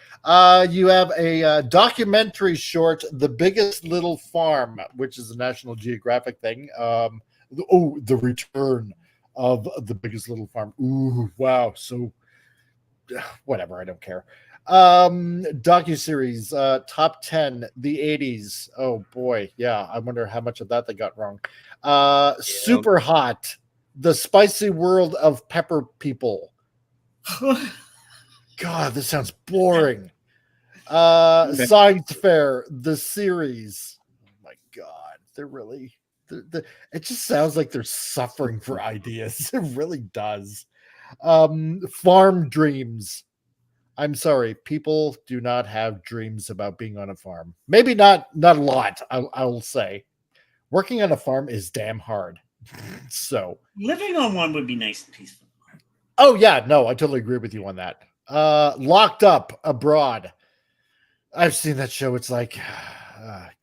You have a documentary short, The Biggest Little Farm, which is a National Geographic thing. The return of The Biggest Little Farm. Ooh, wow. So, whatever. I don't care. Docuseries, Top 10, the 80s. Oh, boy. Yeah, I wonder how much of that they got wrong. Super Hot, The Spicy World of Pepper People. God, this sounds boring. Science Fair, the series. Oh my God, they're really. It just sounds like they're suffering for ideas. It really does. Farm dreams. I'm sorry, people do not have dreams about being on a farm. Maybe not a lot. I'll say, working on a farm is damn hard. So living on one would be nice and peaceful. Oh yeah, no, I totally agree with you on that. Locked Up Abroad. I've seen that show. It's like,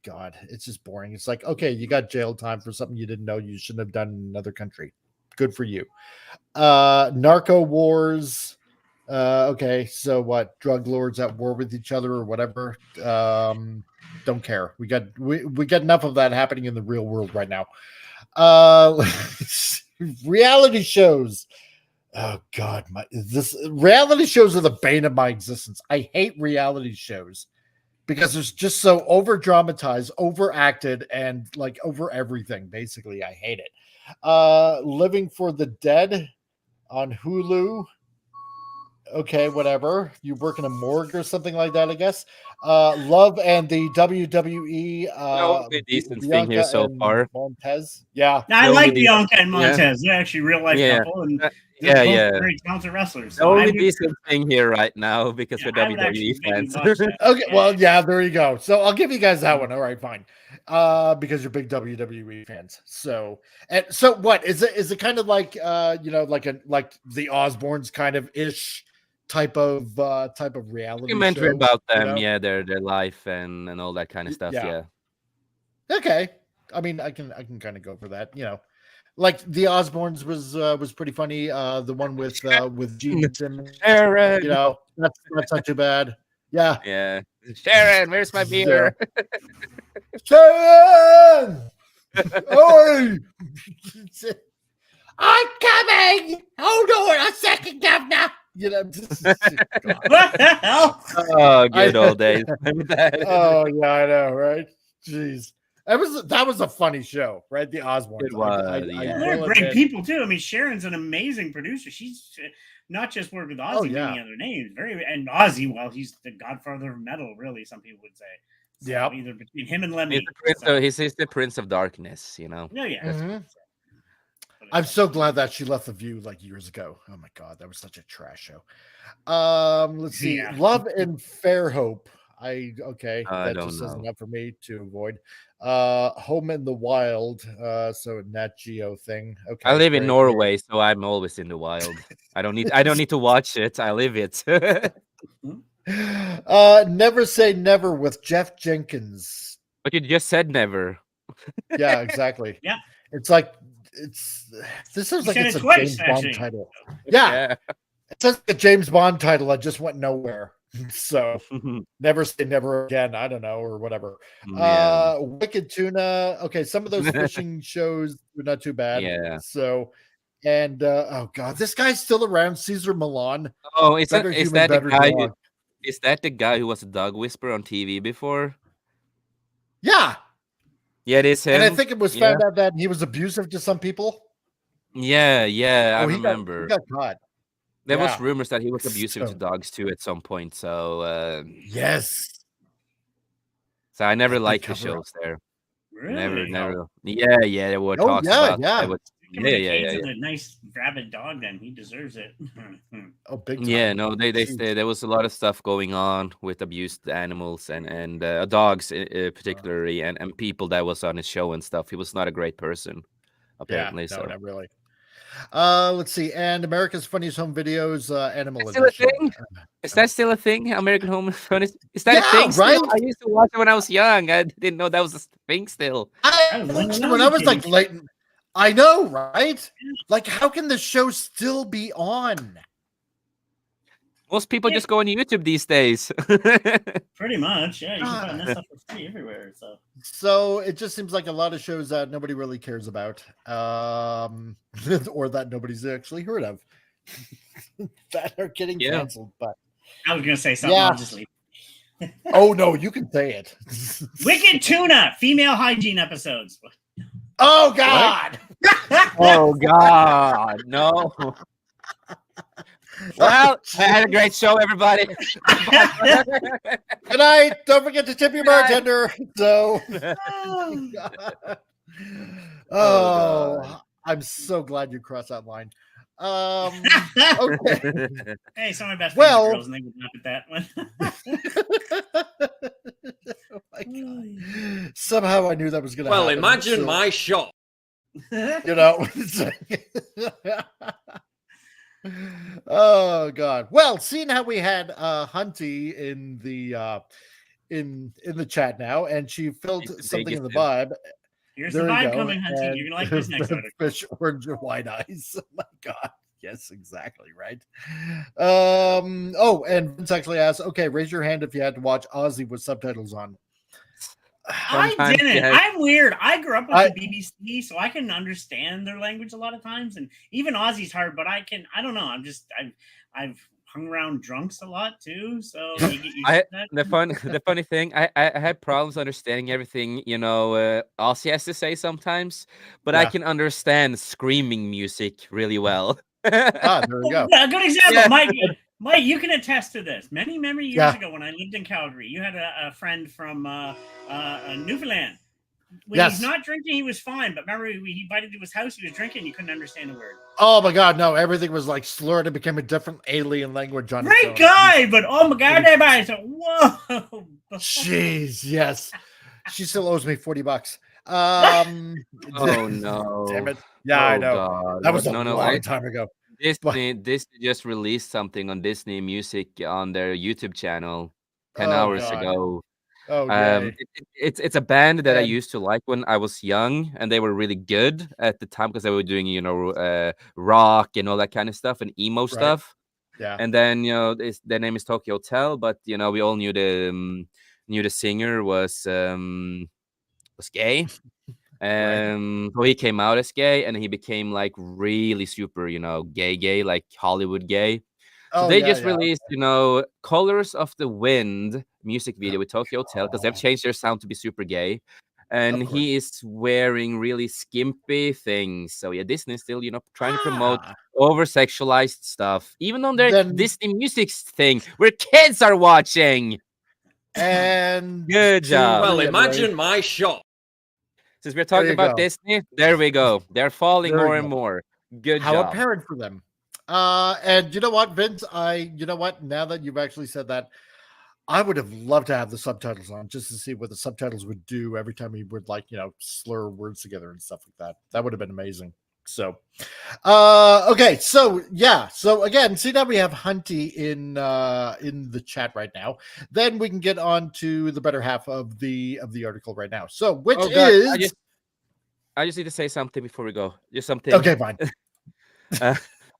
God, it's just boring. It's like, okay, you got jail time for something you didn't know you shouldn't have done in another country. Good for you. Narco Wars. Okay, so what? Drug lords at war with each other or whatever. Don't care. We got enough of that happening in the real world right now. Reality shows. Oh God, this reality shows are the bane of my existence. I hate reality shows because it's just so over dramatized, overacted, and like over everything. Basically, I hate it. Living for the Dead on Hulu. Okay, whatever. You work in a morgue or something like that, I guess. Love and the WWE. The decent thing here so far. Montez. Yeah. I like Bianca and Montez. They're actually real life couple. And they're both very talented wrestlers. The only decent thing here right now because we're WWE fans. Okay, well, yeah, there you go. So I'll give you guys that one. All right, fine. Because you're big WWE fans. So what is it? Is it kind of like like the Osbournes kind of ish type of reality documentary show, about them, yeah, their life and all that kind of stuff. Yeah. Okay. I mean, I can kind of go for that. Like the Osbournes was pretty funny. The one with Gene Simmons. Sharon. That's not too bad. Yeah. Yeah. Sharon, where's my beer? Sharon! Oi! I'm coming! Hold on a second, Governor! What the hell? Oh, good old days. Oh, yeah, I know, right? Jeez. That was a funny show, right? The Osbournes. It was, They're great people, too. I mean, Sharon's an amazing producer. She's not just worked with Ozzy, many other names. And Ozzy, well, he's the godfather of metal, really, some people would say. So yeah. Either between him and Lemmy. He's the Prince of Darkness, Yeah. Mm-hmm. I'm so glad that she left The View like years ago. Oh my God, that was such a trash show. Let's see. Yeah. Love and Fairhope. That don't just know. isn't enough for me to avoid. Home in the Wild. So Nat Geo thing. Okay. I live in great. Norway, so I'm always in the wild. I don't need to watch it. I live it. Never Say Never with Jeff Jenkins. But you just said never. Yeah, exactly. Yeah. It's like this sounds like it's a James Bond title. Yeah. It says a James Bond title. I just went nowhere. So Never Say Never Again. I don't know, or whatever. Yeah. Wicked Tuna. Okay, some of those fishing shows were not too bad. Yeah. So, and oh God, this guy's still around. Caesar Milan. Oh, is that the guy? Dog. Is that the guy who was a dog whisperer on TV before? Yeah. Yeah, it is him. And I think it was found out that he was abusive to some people. Yeah, I remember. He got caught. There was rumors that he was abusive to dogs too at some point. So yes. So I never liked the shows there. Really? Never. Yeah. There were talks about. A nice rabid dog. Then he deserves it. Oh, big time. Yeah, no, they there was a lot of stuff going on with abused animals and dogs particularly and people that was on his show and stuff. He was not a great person, apparently. Yeah, no, so not really. Let's see. And America's Funniest Home Videos, Animal Is that still Edition. a thing? Is that still a thing? American Home Funniest? Is that a thing? right? Still? I used to watch it when I was young. I didn't know that was a thing still. I watched it when I was like late. I know, right? Like, how can the show still be on? Most people just go on YouTube these days. Pretty much, yeah. You can find that stuff for free everywhere. So it just seems like a lot of shows that nobody really cares about, or that nobody's actually heard of, that are getting canceled. But I was gonna say something. I'll just leave. Oh no, you can say it. Wicked Tuna, female hygiene episodes. Oh God! Oh God, no. Well, I had a great show, everybody. Good night. Don't forget to tip your bartender. So, God. I'm so glad you crossed that line. Okay. Hey, some of my best friends Well- are girls, and they would laugh at that one. Oh my God. Somehow I knew that was going to Well, happen. imagine so, my shock. You know. it's like- Oh God. Well, seeing how we had Hunty in the chat now, and she filled something in the vibe. Here's There the you vibe go. coming, Hunty. And You're gonna like this next article. fish, orange, and white eyes. Oh my God. Yes, exactly right. Oh, and Vince actually asked, okay, raise your hand if you had to watch Aussie with subtitles on. I Sometimes, didn't. yeah. I'm weird. I grew up with the BBC, so I can understand their language a lot of times, and even Aussie's hard. But I don't know. I've hung around drunks a lot too, so you get used to that. The funny thing, I had problems understanding everything, Aussie has to say sometimes, but I Yeah. can understand screaming music really well. There we go. A good example, Yeah. Mike, you can attest to this. Many years Yeah. ago, when I lived in Calgary, you had a friend from Newfoundland. When Yes. he's not drinking, he was fine. But remember, he invited to his house. He was drinking. You couldn't understand a word. Oh my God, no! Everything was like slurred. It became a different alien language on its Great own. guy, but oh my God, everybody said, "Whoa!" Jeez, yes. She still owes me $40. Oh no! Damn it! Yeah, I Oh, know. God. That was a No, long time ago. Disney just released something on Disney Music on their YouTube channel 10 Oh, hours God. ago. Oh, yay. It's a band that I And- used to like when I was young, and they were really good at the time because they were doing rock and all that kind of stuff and emo stuff. Yeah. And then their name is Tokyo Hotel, but we all knew the singer was gay. So he came out as gay, and he became like really super, gay, like Hollywood gay. So Oh, they yeah, just yeah. released, Colors of the Wind music video with Tokyo Hotel because they've changed their sound to be super gay. And he is wearing really skimpy things. So yeah, Disney's still, trying to promote over-sexualized stuff, even on their Then- Disney music thing where kids are watching. And Good job. Well, reiterate- imagine my shock. Since we're talking you about go. Disney, there we go. They're falling There we more and go. more. Good How job. apparent for them. And you know what, Vince? Now that you've actually said that, I would have loved to have the subtitles on just to see what the subtitles would do every time he would slur words together and stuff like that. That would have been amazing. So, okay. So yeah. So again, see now we have Hunty in the chat right now. Then we can get on to the better half of the article right now. So which Oh, God, is I just need to say something before we go. Just something. okay, fine.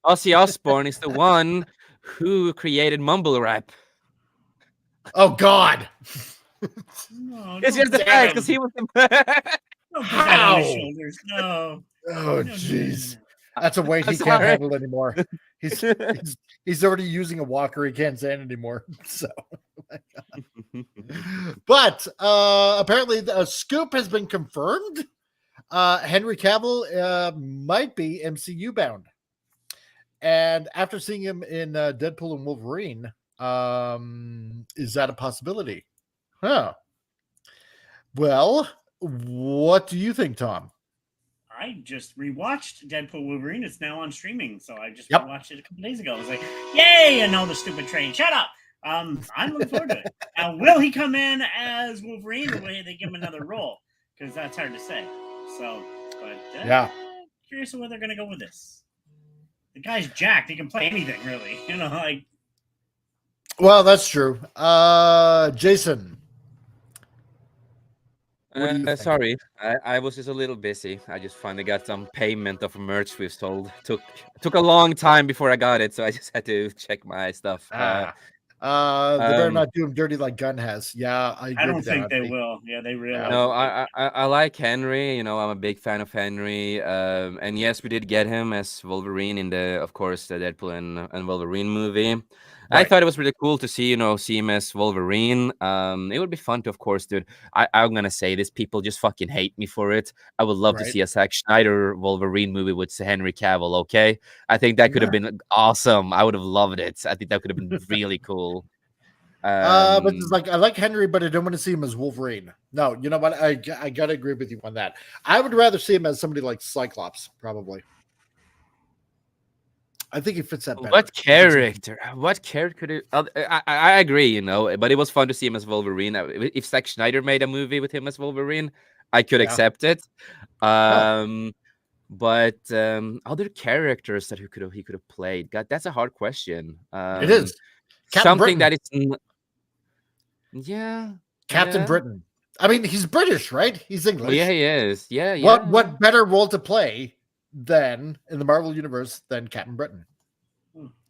Ozzy Osbourne is the one who created mumble rap. Oh God. No, It's just don't the put fact that because on- he was the don't put that on his How? shoulders. No. Oh No, jeez. That's a weight I'm he can't sorry. handle anymore. He's already using a walker he can't stand anymore. So but apparently a scoop has been confirmed. Henry Cavill might be MCU bound. And after seeing him in Deadpool and Wolverine, is that a possibility? Huh. Well, what do you think, Tom? I just rewatched Deadpool Wolverine. It's now on streaming, so I just Yep. watched it a couple days ago. I was like, "Yay!" Another stupid train. Shut up. I'm looking forward to it. Now, will he come in as Wolverine, or will they give him another role? Because that's hard to say. So, but Yeah. curious of where they're gonna go with this. The guy's jacked. He can play anything, really. Well, that's true. Jason. What do you think? Sorry, I was just a little busy. I just finally got some payment of merch we sold. Took a long time before I got it, so I just had to check my stuff. They better not do him dirty like Gunn has. Yeah, I agree I don't with think that. they will. Yeah, they really. No, I like Henry. I'm a big fan of Henry. And yes, we did get him as Wolverine in of course, the Deadpool and Wolverine movie. I thought it was really cool to see, see him as Wolverine. It would be fun to, of course, dude. I'm gonna say this. People just fucking hate me for it. I would love to see a Zack Snyder Wolverine movie with Henry Cavill. Okay, I think that could have been awesome. I would have loved it. I think that could have been really cool. But it's like, I like Henry, but I don't want to see him as Wolverine. No, you know what? I gotta agree with you on that. I would rather see him as somebody like Cyclops, probably. I think he fits that better. What character? What character could it? I agree, but it was fun to see him as Wolverine. If Zack Snyder made a movie with him as Wolverine, I could accept it. But other characters that he could have played, God, that's a hard question. It is something that is, Captain Britain. I mean, he's British, right? He's English. Well, yeah, he is. Yeah. What better role to play than in the Marvel universe than Captain Britain?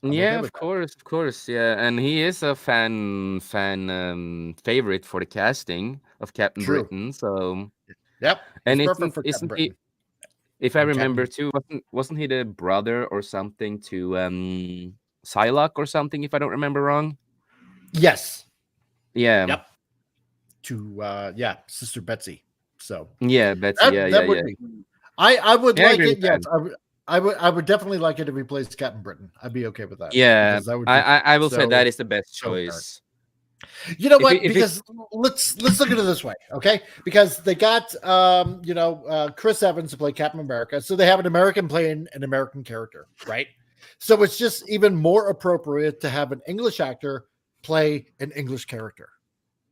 Yeah, of course, yeah, and he is a fan favorite for the casting of Captain Britain. So, and isn't he? If I remember too, wasn't he the brother or something to Psylocke or something? If I don't remember wrong. Yes. Yeah. Yep. To Sister Betsy. So yeah, Betsy. That would be. I would like it. Yes, I would definitely like it if he plays Captain Britain. I'd be okay with that. Yeah, I will say that is the best choice. You know what? Because let's look at it this way, okay? Because they got Chris Evans to play Captain America, so they have an American playing an American character, right? So it's just even more appropriate to have an English actor play an English character.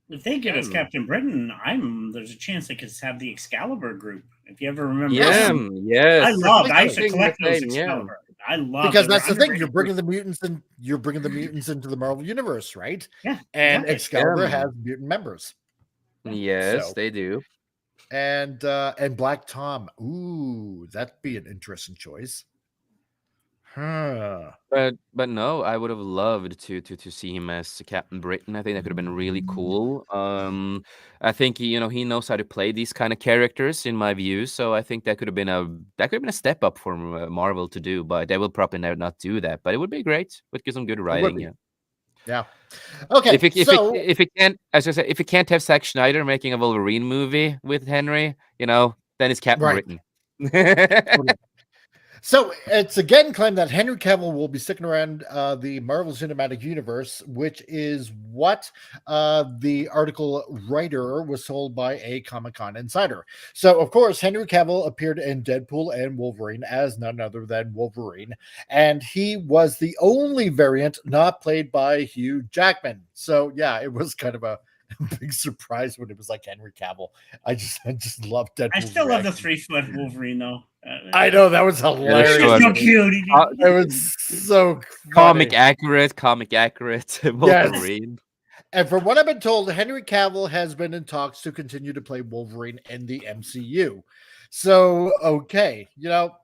If they get us Captain Britain, there's a chance they could have the Excalibur group. If you ever remember, yes. I used to collect those Excalibur. I love because that's the thing. You're bringing the mutants and you're bringing the mutants into the Marvel universe, right? Yeah, and Excalibur has mutant members. Yes, they do. And Black Tom. Ooh, that'd be an interesting choice. Huh. But no, I would have loved to see him as Captain Britain. I think that could have been really cool. I think he knows how to play these kind of characters, in my view. So I think that could have been a step up for Marvel to do. But they will probably not do that. But it would be great. Would give some good writing. Yeah. Okay. If it can't, as I said, if it can't have Zack Snyder making a Wolverine movie with Henry, then it's Captain Britain. So it's again claimed that Henry Cavill will be sticking around the Marvel Cinematic Universe, which is what the article writer was told by a Comic-Con insider. So, of course, Henry Cavill appeared in Deadpool and Wolverine as none other than Wolverine, and he was the only variant not played by Hugh Jackman. So, yeah, it was kind of a big surprise when it was like Henry Cavill. I just love Deadpool. I still love the 3-foot Wolverine though. I know, that was hilarious. It was so cute. It was so comic accurate Wolverine. Yes. And from what I've been told, Henry Cavill has been in talks to continue to play Wolverine in the MCU. So okay, you know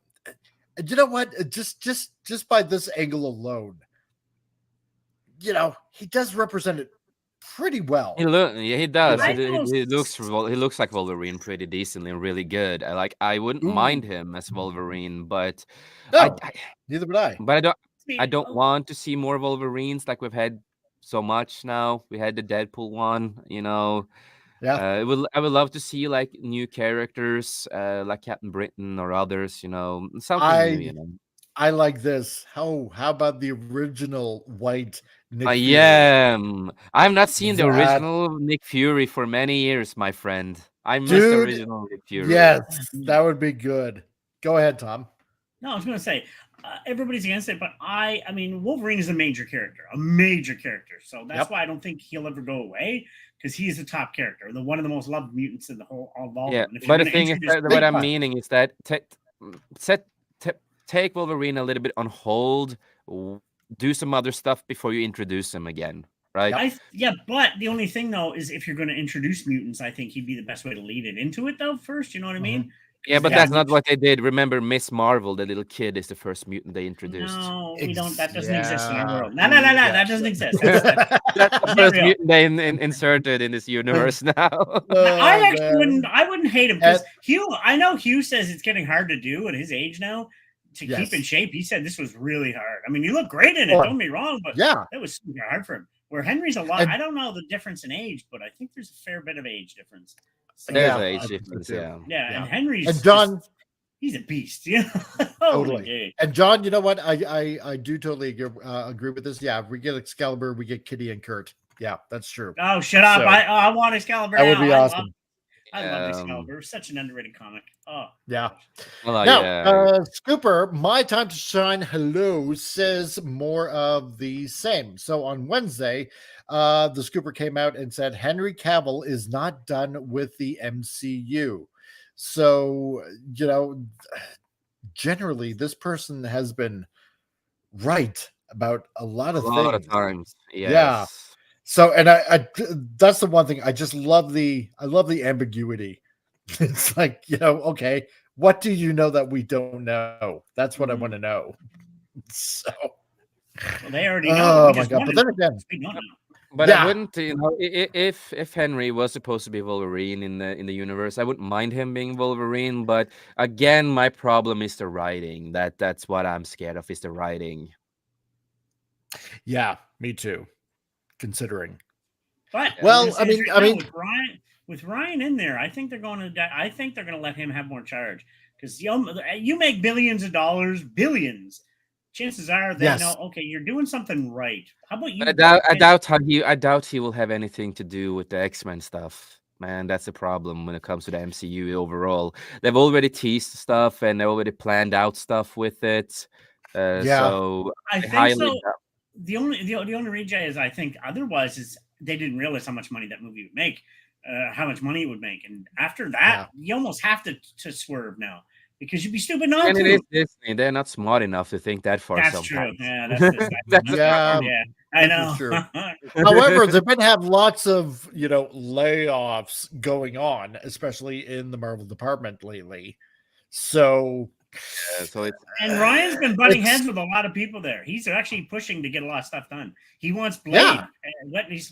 what? Just by this angle alone, he does represent it pretty well. He does. He looks like Wolverine pretty decently and really good. I wouldn't mind him as Wolverine, but neither would I. But I don't want to see more Wolverines like we've had so much now. We had the Deadpool one, Yeah. I would love to see like new characters, like Captain Britain or others, something new, I like this. How about the original white Nick Fury? Yeah. I've not seen the original Nick Fury for many years, my friend. I miss the original Nick Fury. Yes, that would be good. Go ahead, Tom. No, I was going to say, everybody's against it, but I mean, Wolverine is a major character. So that's why I don't think he'll ever go away, because he's a top character, one of the most loved mutants in the whole of all. Yeah, but the thing is, what I'm meaning is that take Wolverine a little bit on hold, do some other stuff before you introduce him again, right? But the only thing though is if you're going to introduce mutants, I think he'd be the best way to lead it into it though first. You know what I mean? Yeah, but that's not what they did. Remember, Miss Marvel, the little kid, is the first mutant they introduced. No, we don't. That doesn't exist in our world. No, that doesn't exist. That's the first mutant they inserted in this universe now. I wouldn't hate him because Hugh. I know Hugh says it's getting hard to do at his age now. to Yes. keep in shape. He said this was really hard. I mean, you look great in it. Oh, Don't get me wrong, but yeah. that was super hard for him. Where Henry's a lot. And- I don't know the difference in age, but I think there's a fair bit of age difference. So, There's Yeah, an I age think so difference, too. yeah. and Henry's And John, he's a beast. You know? Holy totally. gay. And John, you know what? I do totally agree with this. Yeah, if we get Excalibur, we get Kitty and Kurt. Yeah, that's true. Oh, shut up! So, I want Excalibur. that would now. be awesome. I love Excalibur. Such an underrated comic. Oh, Yeah. Well, Now, yeah. Scooper, My Time to Shine Hello says more of the same. So on Wednesday, the Scooper came out and said Henry Cavill is not done with the MCU. So, you know, generally, this person has been right about a lot of A lot things. of times. Yes. Yeah. So, and I that's the one thing I just love the ambiguity. It's like, you know, okay, what do you know that we don't know? That's what I want to know. So, well, they already know. oh We my just god! wanted But then to- again, we don't know. But Yeah. I wouldn't, you know, if Henry was supposed to be Wolverine in the universe, I wouldn't mind him being Wolverine. But again, my problem is the writing. That's what I'm scared of, is the writing. yeah, me too. Considering, But Well, I'm gonna I say mean- this I right now, mean- with Ryan in there, I think they're going to. I think they're going to let him have more charge because you make billions of dollars, billions. Chances are they Yes. know. Okay, you're doing something right. How about you? But I doubt he will have anything to do with the X-Men stuff. Man, that's a problem when it comes to the MCU overall. They've already teased stuff and they already planned out stuff with it. Yeah. So I I think highly so. doubt. The only reason is I think otherwise is they didn't realize how much money that movie would make, how much money it would make, and after that, you almost have to swerve now because you'd be stupid not And to. it is Disney. They're not smart enough to think that far That's sometimes. true. Yeah, that's Yeah, yeah. I know. this is true. However, they've been have lots of, you know, layoffs going on, especially in the Marvel department lately. So, Yeah, so it's And Ryan's been butting It's- heads with a lot of people there. He's actually pushing to get a lot of stuff done. He wants Blade, Yeah.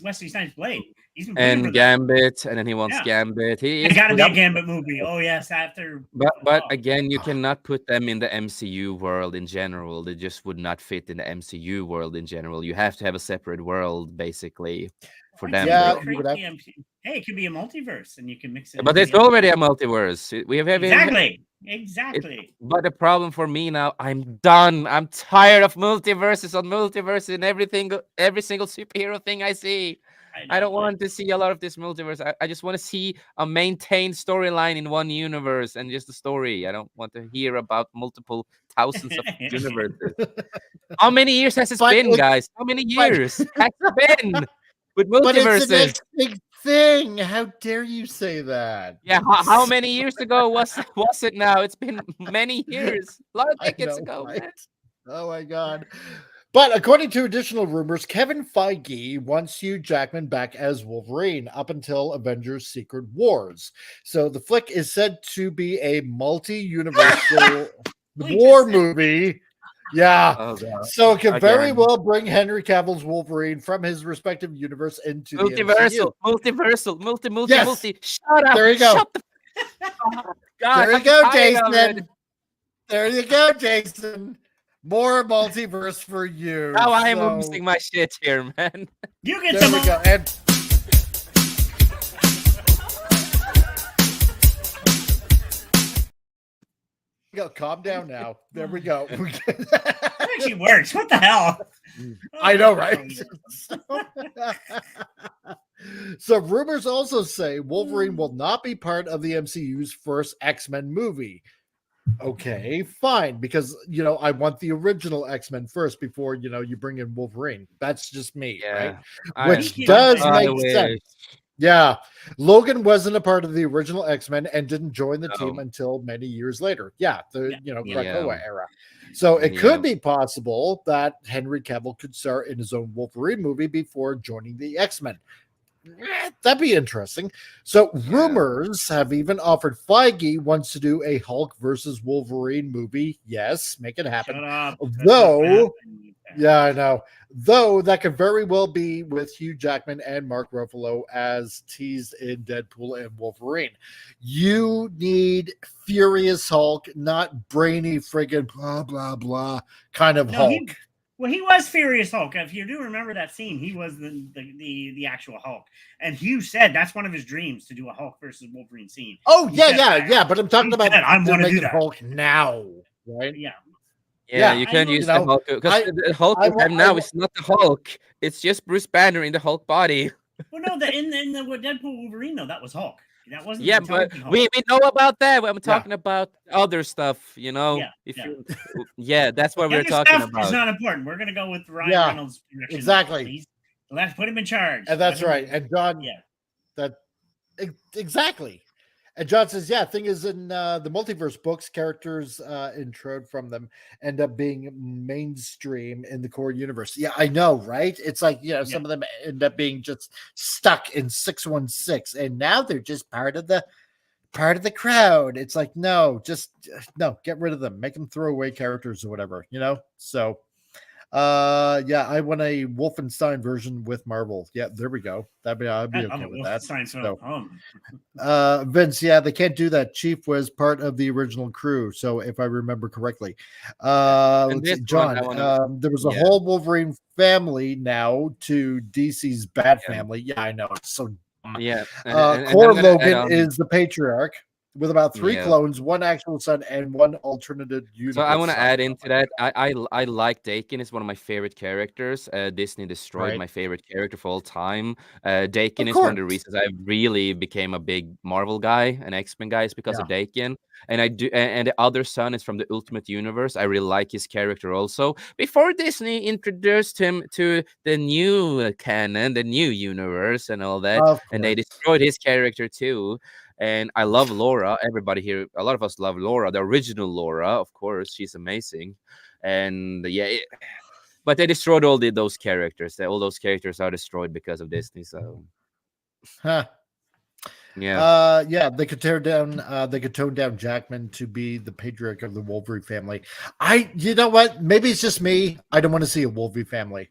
Wesley Snipes' Blade. He's been pushing for and that. Gambit, and then he wants Yeah. Gambit. He It's is got to be a pushing- Gambit movie. Oh yes, after. But oh. again, you cannot put them in the MCU world in general. They just would not fit in the MCU world in general. You have to have a separate world, basically, for Why them. can't Yeah, they you create would have- the MCU? Hey, it could be a multiverse, and you can mix it. But into it's the already a multiverse. We have Exactly. But the problem for me now, I'm done. I'm tired of multiverses on multiverses and every single superhero thing I see. I don't want to see a lot of this multiverse. I just want to see a maintained storyline in one universe and just a story. I don't want to hear about multiple thousands of universes. How many years has it But been, it- guys? How many but- years has it been with but it's the multiverses? next big thing. How dare you say that? Yeah, how many years ago was it now? It's been many years. A lot of I decades know, ago, right? man. Oh my god. But according to additional rumors, Kevin Feige wants Hugh Jackman back as Wolverine up until Avengers Secret Wars. So the flick is said to be a multi-universal war movie. Yeah. Oh, God. So it can very Again. well bring Henry Cavill's Wolverine from his respective universe into the MCU. Multiversal, Yes. multi. Shut up. There you go. Shut the God, There you I'm go, tired of Jason. it. There you go, Jason. More multiverse for you. Now I am So, losing my shit here, man. You get there some. we go. And go. Calm down now. There we go. That actually works. What the hell? I know, right? So rumors also say Wolverine will not be part of the MCU's first X-Men movie. Okay, fine, because you know I want the original X-Men first before you know you bring in Wolverine. That's just me, right? Which does make sense. Yeah, Logan wasn't a part of the original X-Men and didn't join the team until many years later. Yeah, the Krakoa era. So it could be possible that Henry Cavill could star in his own Wolverine movie before joining the X-Men. that'd be interesting. So rumors have even offered Feige wants to do a Hulk versus Wolverine movie. Yes, make it happen. Shut up. Though, yeah, I know. Though that could very well be with Hugh Jackman and Mark Ruffalo as teased in Deadpool and Wolverine. You need furious Hulk, not brainy friggin' blah blah blah kind of Hulk. He was Furious Hulk. If you do remember that scene, he was the actual Hulk. And Hugh said that's one of his dreams to do a Hulk versus Wolverine scene. Oh, He yeah, said, but I'm talking about I'm going to do that. Hulk now, right? Yeah. You can use the Hulk because the Hulk we have now is not the Hulk. It's just Bruce Banner in the Hulk body. Well, no, in the Deadpool Wolverine, though, that was Hulk. That wasn't. Yeah, but we know about that. I'm talking about other stuff, you know. That's what we're talking about. It's not important. We're gonna go with Ryan Reynolds' direction. Exactly. Let's put him in charge. And that's right. And John, exactly. And John says, thing is in the multiverse books, characters introed from them end up being mainstream in the core universe. Yeah, I know, right? It's like, some of them end up being just stuck in 616, and now they're just part of the crowd. It's like, no, get rid of them. Make them throwaway characters or whatever, So I want a Wolfenstein version with Marvel. Yeah, there we go. I'd be okay with that. Vince, they can't do that. Chief was part of the original crew, so if I remember correctly. Let's see, John, there was a whole Wolverine family now to DC's Bat Family. Yeah, I know. It's so dumb. Yeah. Core Logan is the patriarch, with about 3 clones, 1 actual son, and 1 alternative universe. So I want to add into that. I like Dakin. It's one of my favorite characters. Disney destroyed my favorite character for all time. Dakin is one of the reasons I really became a big Marvel guy, an X-Men guy, is because of Dakin. And and the other son is from the Ultimate Universe. I really like his character also. Before Disney introduced him to the new canon, the new universe, and all that, and they destroyed his character too. And I love Laura. Everybody here, a lot of us love Laura, the original Laura, of course. She's amazing. And but they destroyed all those characters. All those characters are destroyed because of Disney. So, they could tear down. They could tone down Jackman to be the patriarch of the Wolverine family. You know what? Maybe it's just me. I don't want to see a Wolverine family.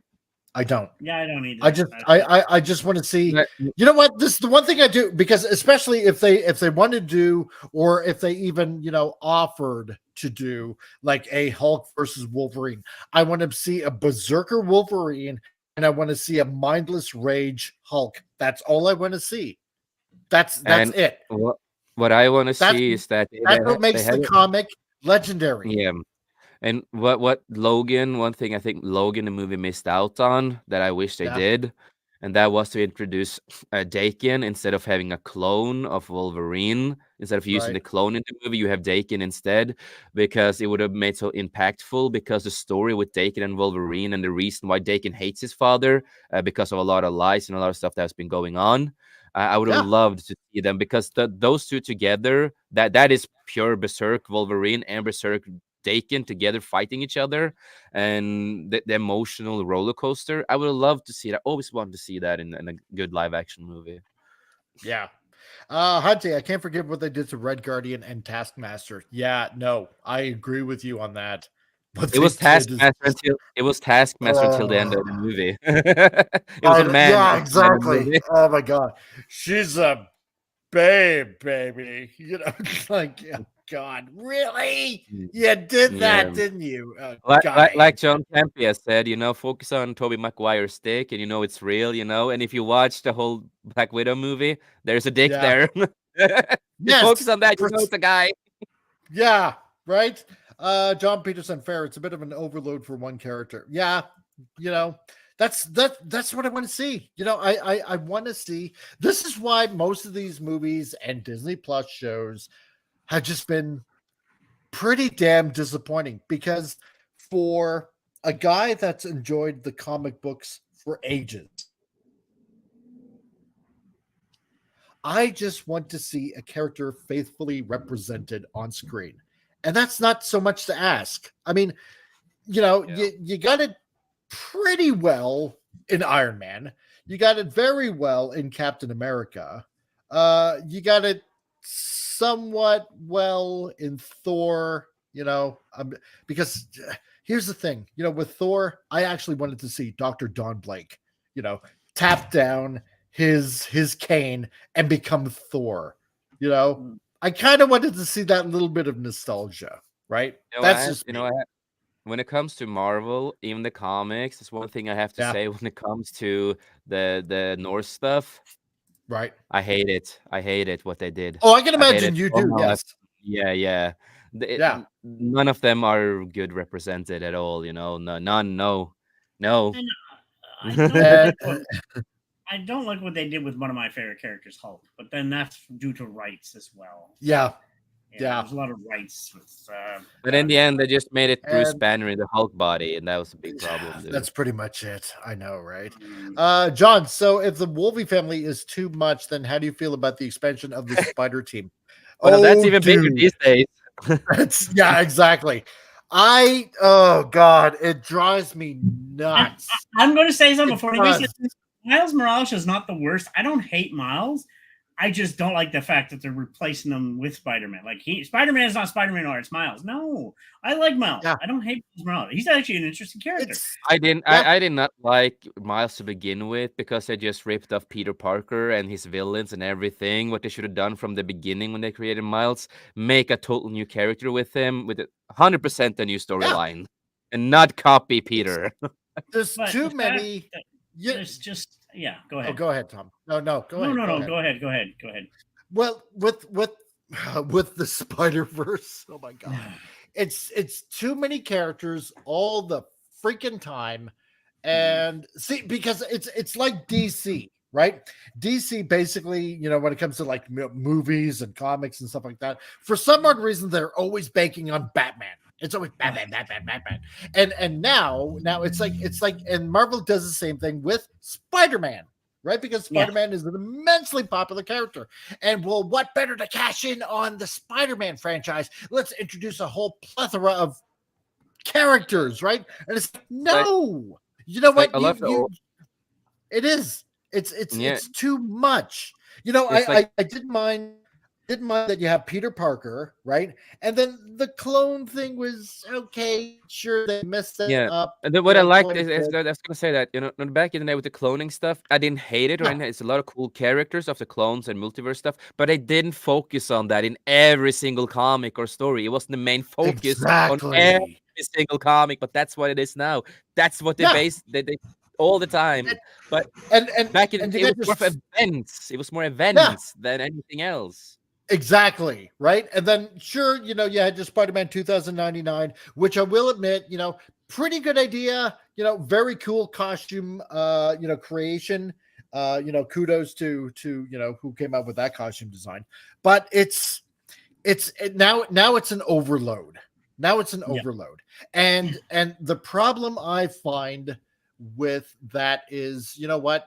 I don't. Yeah, I don't either. I just want to see. You know what? This is the one thing I do, because especially if they want to do, or if they even offered to do like a Hulk versus Wolverine, I want to see a Berserker Wolverine, and I want to see a mindless rage Hulk. That's all I want to see. That's it. What I want to see is that's what makes the comic legendary. Yeah. And what Logan, one thing I think Logan the movie missed out on that I wish they did, and that was to introduce Dakin instead of having a clone of Wolverine. Instead of using the clone in the movie, you have Dakin instead, because it would have made so impactful, because the story with Dakin and Wolverine and the reason why Dakin hates his father because of a lot of lies and a lot of stuff that's been going on. I would have loved to see them, because those two together, that is pure Berserk Wolverine and Berserk Dakin together fighting each other, and the emotional roller coaster. I would have loved to see that. I always wanted to see that in a good live action movie. Yeah. Hunty, I can't forget what they did to Red Guardian and Taskmaster. Yeah, no, I agree with you on that. It was Taskmaster until the end of the movie. It was a man. Yeah, exactly. Oh my god, she's a baby. Like. God, really? You did that, didn't you? Like John Campy has said, focus on Tobey Maguire's dick, and it's real, And if you watch the whole Black Widow movie, there's a dick there. Focus on that. It's a guy. Yeah, right. John Peterson Fair. It's a bit of an overload for one character. Yeah, that's what I want to see. I want to see. This is why most of these movies and Disney Plus shows have just been pretty damn disappointing, because for a guy that's enjoyed the comic books for ages, I just want to see a character faithfully represented on screen. And that's not so much to ask. I mean, you got it pretty well in Iron Man. You got it very well in Captain America. You got it somewhat well in Thor, because here's the thing, with Thor, I actually wanted to see Dr. Don Blake, tap down his cane and become Thor. I kind of wanted to see that little bit of nostalgia, right? That's just when it comes to Marvel, even the comics, it's one thing I have to say when it comes to the Norse stuff. Right. I hate it what they did. Oh, I can imagine you do. Yes. Yeah. None of them are good represented at all. None. No. I don't like what they did with one of my favorite characters, Hulk, but then that's due to rights as well. Yeah. There's a lot of rights with. But in the end, they just made it Bruce Banner in the Hulk body, and that was a big problem. Dude. That's pretty much it. I know, right? John, so if the Wolvie family is too much, then how do you feel about the expansion of the Spider Team? Well, that's even bigger these days. Exactly. Oh God, it drives me nuts. I'm going to say something before he says Miles Morales is not the worst. I don't hate Miles. I just don't like the fact that they're replacing him with Spider-Man. Like Spider-Man is not Spider-Man or it's Miles. No, I like Miles. I don't hate Miles. He's actually an interesting character. I did not like Miles to begin with because they just ripped off Peter Parker and his villains and everything. What they should have done from the beginning when they created Miles, make a total new character with him with 100% a new storyline, and not copy Peter. There's too many. There's just go ahead. Oh, go ahead, Tom. No, go ahead. No. Go ahead. Well, with the Spider-Verse, oh my God, it's too many characters all the freaking time, and see, because it's like DC, right? DC basically, when it comes to like movies and comics and stuff like that, for some odd reason they're always banking on Batman. It's always Batman. And now it's like, and Marvel does the same thing with Spider-Man, right? Because Spider-Man is an immensely popular character. And well, what better to cash in on the Spider-Man franchise? Let's introduce a whole plethora of characters, right? And it's no, you know what? It is. It's too much. I didn't mind that you have Peter Parker, right? And then the clone thing was okay. Sure, they messed it up. And then what I liked is I was gonna say that back in the day with the cloning stuff, I didn't hate it. Right? It's a lot of cool characters of the clones and multiverse stuff, but I didn't focus on that in every single comic or story. It wasn't the main focus on every single comic, but that's what it is now. That's what they base they all the time. But and back in it was more events. It was more events than anything else. Exactly, right? And then sure, you had your Spider-Man 2099, which I will admit, pretty good idea, very cool costume creation. Kudos to who came up with that costume design. But now it's an overload. Now it's an overload. And the problem I find with that is, you're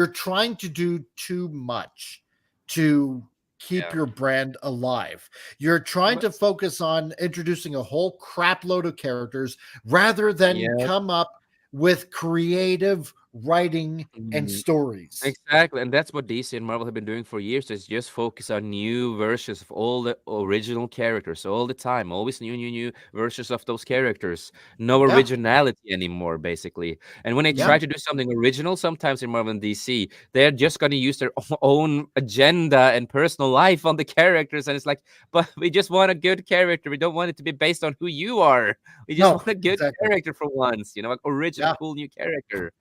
trying to do too much to keep your brand alive. You're trying to focus on introducing a whole crap load of characters rather than come up with creative writing and stories. Exactly, and that's what DC and Marvel have been doing for years, is just focus on new versions of all the original characters all the time, always new versions of those characters. No originality anymore, basically. And when they try to do something original, sometimes in Marvel and DC, they're just going to use their own agenda and personal life on the characters, and it's like, but we just want a good character. We don't want it to be based on who you are. We just want a good character for once, an original, cool new character.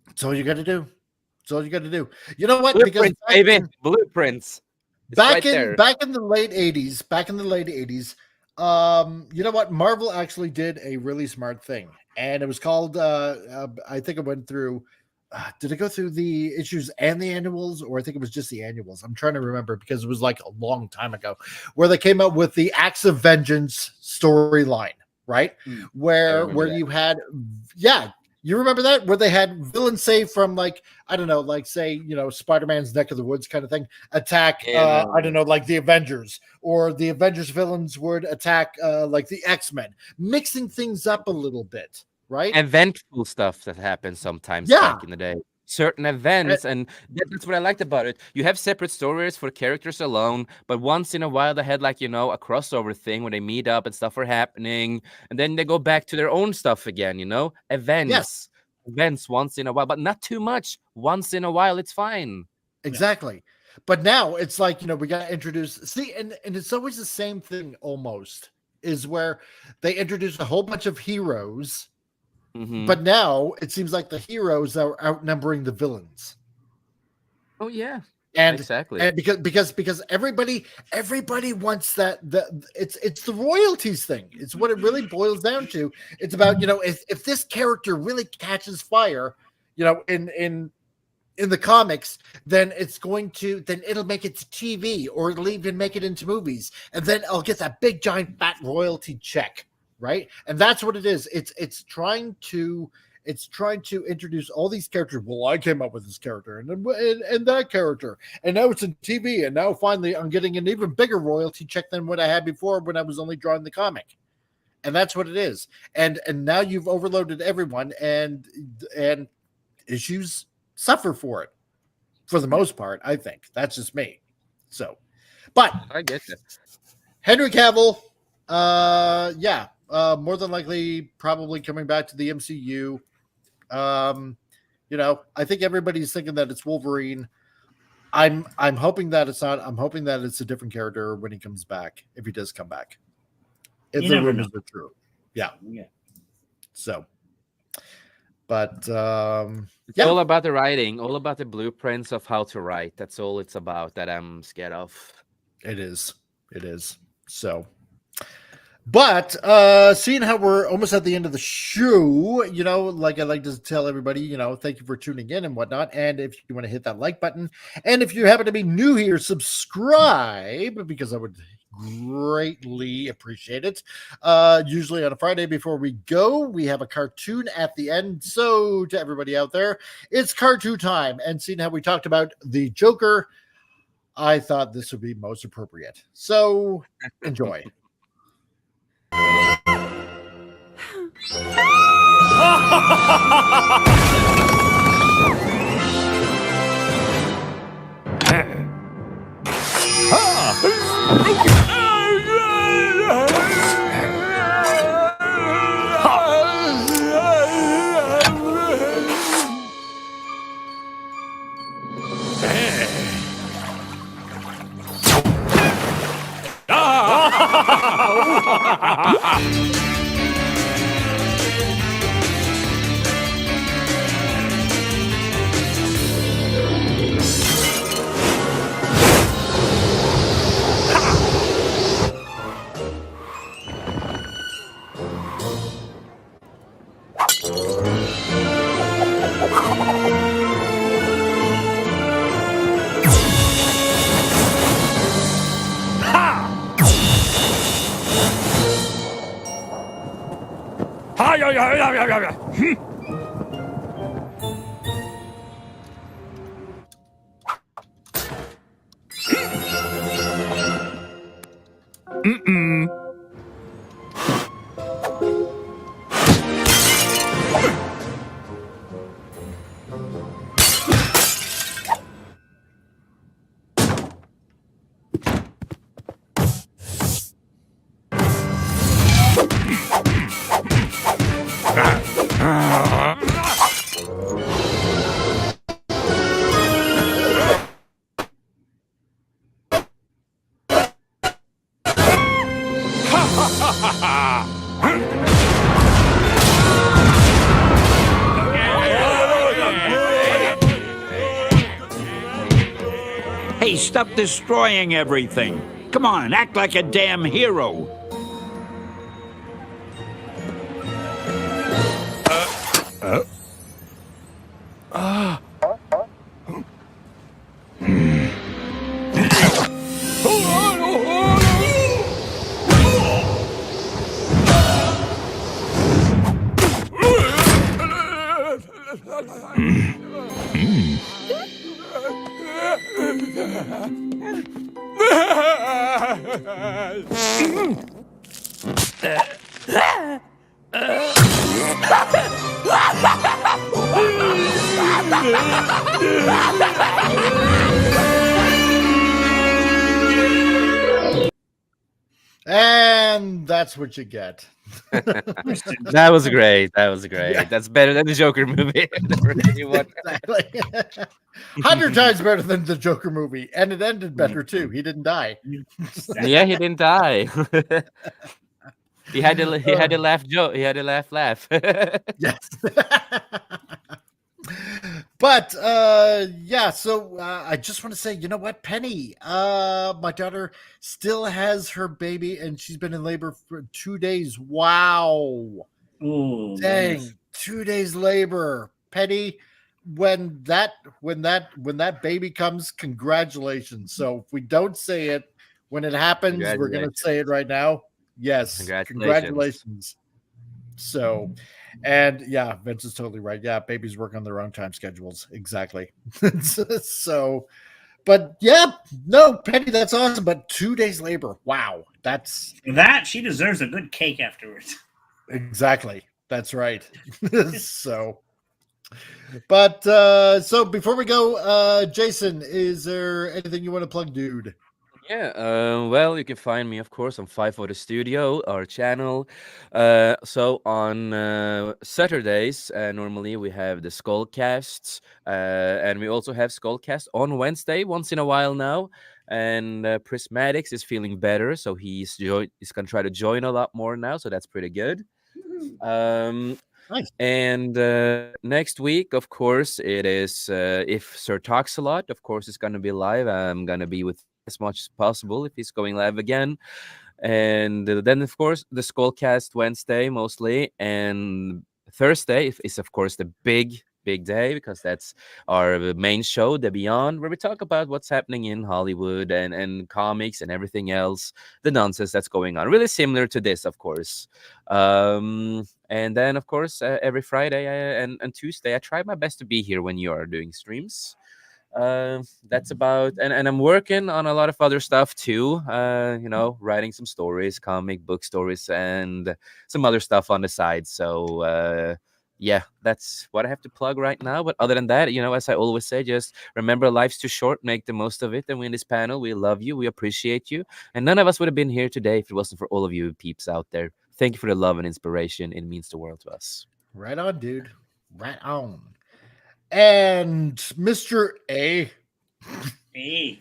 That's all you got to do. That's all you got to do. You know what? Blueprints, baby. Blueprints. Back in the late 80s, you know what? Marvel actually did a really smart thing, and it was called. I think it went through. Did it go through the issues and the annuals, or I think it was just the annuals? I'm trying to remember because it was like a long time ago, where they came up with the Acts of Vengeance storyline, right? Where you had, you remember that? Where they had villains, say, from like, I don't know, like say, Spider-Man's neck of the woods kind of thing, attack, I don't know, like the Avengers, or the Avengers villains would attack like the X-Men, mixing things up a little bit, right? Eventful stuff that happens sometimes Yeah. back in the day. Certain events, and that's what I liked about it. You have separate stories for characters alone, but once in a while they had like, a crossover thing where they meet up and stuff are happening, and then they go back to their own stuff again, Events. Yes. Events once in a while, but not too much. Once in a while, it's fine. Exactly. But now it's like, we got to introduce, see, and it's always the same thing almost, is where they introduce a whole bunch of heroes, but now it seems like the heroes are outnumbering the villains. Oh yeah. And exactly. And because everybody wants that, it's the royalties thing. It's what it really boils down to. It's about, if this character really catches fire, in the comics, then it'll make it to TV, or it'll even make it into movies, and then I'll get that big giant fat royalty check, right? And that's what it is. It's trying to introduce all these characters. Well, I came up with this character and that character, and now it's in TV, and now finally I'm getting an even bigger royalty check than what I had before when I was only drawing the comic. And that's what it is. And now you've overloaded everyone, and issues suffer for it, for the most part. I think that's just me. So, but I get that. Henry Cavill, more than likely, probably coming back to the MCU. I think everybody's thinking that it's Wolverine. I'm hoping that it's not. I'm hoping that it's a different character when he comes back, if he does come back. If the rumors are true. Yeah. So, but it's all about the writing, all about the blueprints of how to write. That's all it's about, that I'm scared of. It is. So, but seeing how we're almost at the end of the show, like I like to tell everybody, thank you for tuning in and whatnot. And if you want to hit that like button, and if you happen to be new here, subscribe, because I would greatly appreciate it. Usually on a Friday before we go, we have a cartoon at the end. So to everybody out there, it's cartoon time. And seeing how we talked about the Joker, I thought this would be most appropriate. So enjoy. Hey, stop destroying everything. Come on, act like a damn hero. And that's what you get. That was great. That was great. Yeah. That's better than the Joker movie. Exactly. 100 times better than the Joker movie. And it ended better too. He didn't die. Yeah, he didn't die. He had to laugh joke. He had to laugh. Yes. But yeah, so I just want to say, you know what, Penny, my daughter still has her baby and she's been in labor for 2 days. Wow. Oh, Dang, nice. 2 days labor. Penny, when that baby comes, congratulations. So if we don't say it when it happens, we're gonna say it right now. Yes, congratulations. So, and yeah, Vince is totally right. Yeah, babies work on their own time schedules. Exactly. So, but yeah, no, Penny, that's awesome. But 2 days labor. Wow. She deserves a good cake afterwards. Exactly. That's right. So, but so before we go, Jason, is there anything you want to plug, dude? Yeah, well, you can find me, of course, on 5 Studio, our channel. So on Saturdays, normally we have the Skullcasts, and we also have Skullcast on Wednesday, once in a while now. And Prismatics is feeling better, so he's gonna try to join a lot more now, so that's pretty good. Nice. And next week, of course, it is if Sir talks a lot. Of course, it's gonna be live. I'm gonna be with as much as possible if he's going live again. And then, of course, the Skullcast Wednesday mostly, and Thursday is of course the big day, because that's our main show, The Beyond, where we talk about what's happening in Hollywood and comics and everything else, the nonsense that's going on. Really similar to this, of course. And then, of course, every Friday and Tuesday, I try my best to be here when you are doing streams. That's about, and I'm working on a lot of other stuff too, writing some stories, comic book stories, and some other stuff on the side. So yeah, that's what I have to plug right now. But other than that, as I always say, just remember, life's too short, make the most of it. And we in this panel, we love you, we appreciate you, and none of us would have been here today if it wasn't for all of you peeps out there. Thank you for the love and inspiration. It means the world to us. Right on, dude. Right on. And Mr. A,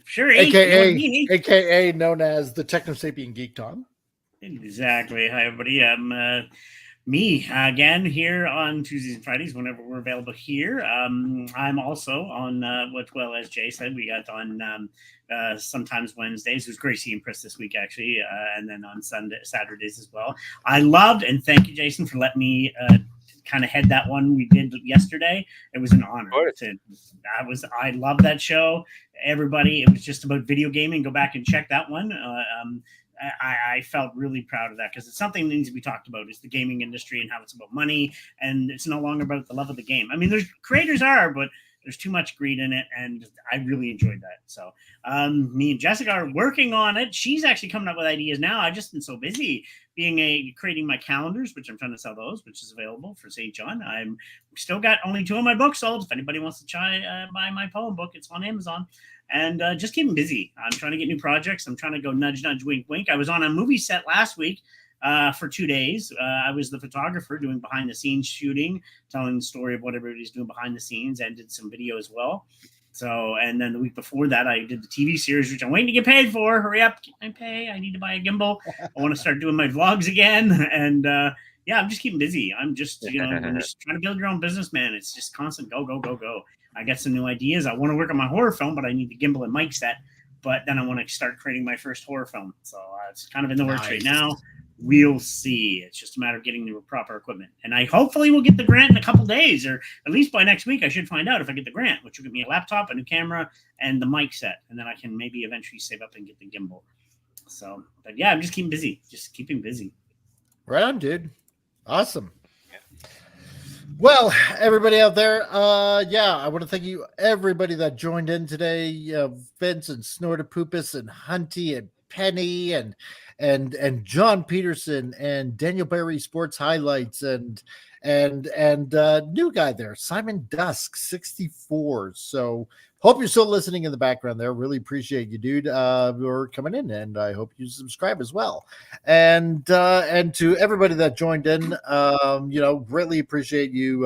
Sure, aka known as the Technosapien Geek Tom. Exactly. Hi, everybody. I'm me again here on Tuesdays and Fridays whenever we're available here. I'm also on as Jay said, we got on sometimes Wednesdays. It was great seeing Chris this week, actually, and then on Saturdays as well. I loved, and thank you, Jason, for letting me kind of head that one we did yesterday. It was an honor. I love that show. Everybody, it was just about video gaming. Go back and check that one. I felt really proud of that, because it's something that needs to be talked about. It's the gaming industry and how it's about money, and it's no longer about the love of the game. I mean, there's creators are, but there's too much greed in it, and I really enjoyed that. So me and Jessica are working on it. She's actually coming up with ideas now. I've just been so busy creating my calendars, which I'm trying to sell those, which is available for St. John. I'm still got only 2 of my books sold. If anybody wants to buy my poem book, it's on Amazon. And just keeping busy. I'm trying to get new projects. I'm trying to go nudge, nudge, wink, wink. I was on a movie set last week for 2 days. I was the photographer doing behind the scenes shooting, telling the story of what everybody's doing behind the scenes, and did some video as well. So, and then the week before that, I did the TV series, which I'm waiting to get paid for. Hurry up, get my pay. I need to buy a gimbal. I want to start doing my vlogs again. And yeah, I'm just keeping busy. I'm just, I'm just trying to build your own business, man. It's just constant go, go, go, go. I got some new ideas. I want to work on my horror film, but I need the gimbal and mic set. But then I want to start creating my first horror film. So it's kind of in the works right now. We'll see. It's just a matter of getting the proper equipment. And I hopefully will get the grant in a couple days, or at least by next week. I should find out if I get the grant, which will give me a laptop, a new camera, and the mic set. And then I can maybe eventually save up and get the gimbal. So, but yeah, I'm just keeping busy. Just keeping busy. Right on, dude. Awesome. Well, everybody out there, yeah, I want to thank you, everybody that joined in today. Vince and Snortapoopus and Hunty and Penny and John Peterson and Daniel Barry Sports Highlights and and new guy there, Simon Dusk 64. So hope you're still listening in the background there. Really appreciate you, dude, for coming in, and I hope you subscribe as well. And to everybody that joined in, greatly appreciate you,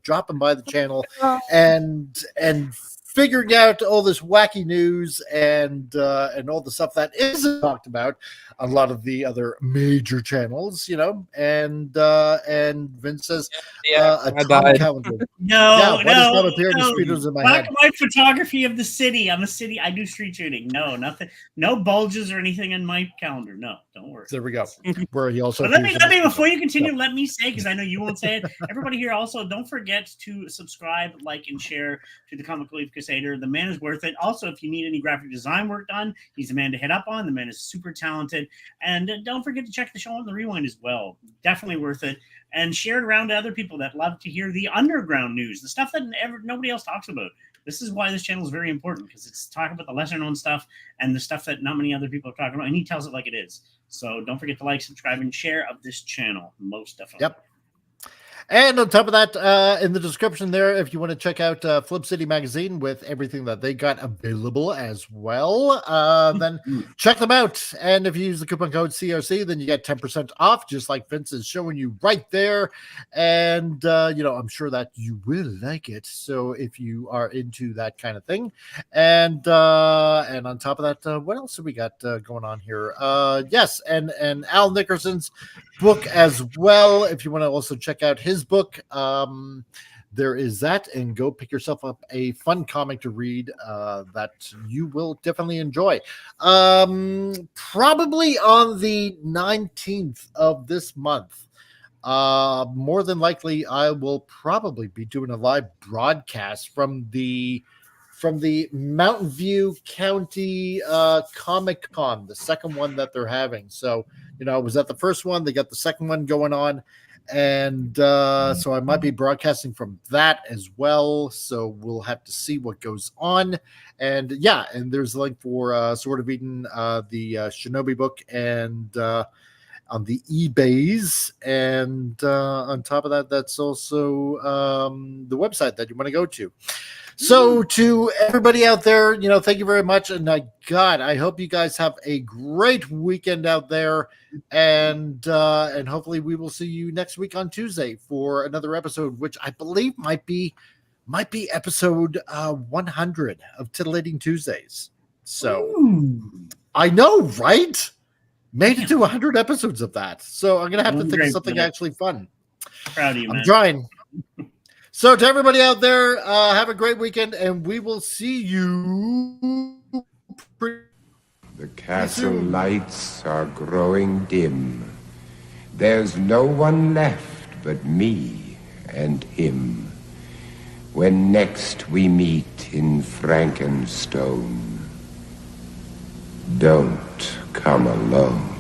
dropping by the channel and figuring out all this wacky news and all the stuff that isn't talked about on a lot of the other major channels, and Vince says a time calendar. No. In my Black head. and white photography of the city. I'm a city. I do street shooting. No, nothing. No bulges or anything in my calendar. No, don't worry. There we go. Where he also. But let me before you continue, let me say, because I know you won't say it. Everybody here also, don't forget to subscribe, like, and share to the Comic Relief Crusader. The man is worth it. Also, if you need any graphic design work done, he's the man to hit up on. The man is super talented. And don't forget to check the show on the Rewind as well. Definitely worth it. And share it around to other people that love to hear the underground news, the stuff that nobody else talks about. This is why this channel is very important, because it's talking about the lesser known stuff and the stuff that not many other people are talking about. And he tells it like it is. So don't forget to like, subscribe, and share of this channel. Most definitely. Yep. And on top of that, in the description there, if you want to check out Flip City Magazine with everything that they got available as well, then check them out. And if you use the coupon code CRC, then you get 10% off, just like Vince is showing you right there. And, I'm sure that you will like it. So if you are into that kind of thing. And on top of that, what else have we got going on here? Yes, and Al Nickerson's book as well. If you want to also check out his book, there is that, and go pick yourself up a fun comic to read that you will definitely enjoy. Probably on the 19th of this month, more than likely I will probably be doing a live broadcast from the Mountain View County Comic Con, the second one that they're having. So I was at the first one, they got the second one going on, and so I might be broadcasting from that as well. So we'll have to see what goes on. And and there's a link for Sword of Eden, the Shinobi book, and on the eBays. And on top of that, that's also the website that you want to go to. So to everybody out there, thank you very much. And I hope you guys have a great weekend out there. And hopefully we will see you next week on Tuesday for another episode, which I believe might be episode 100 of Titillating Tuesdays. So I know, right? Made it to 100 episodes of that. So I'm going to have to think of something actually fun. Proud of you, man. I'm trying. So to everybody out there, have a great weekend, and we will see you The castle lights are growing dim. There's no one left but me and him. When next we meet in Frankenstone, don't come alone.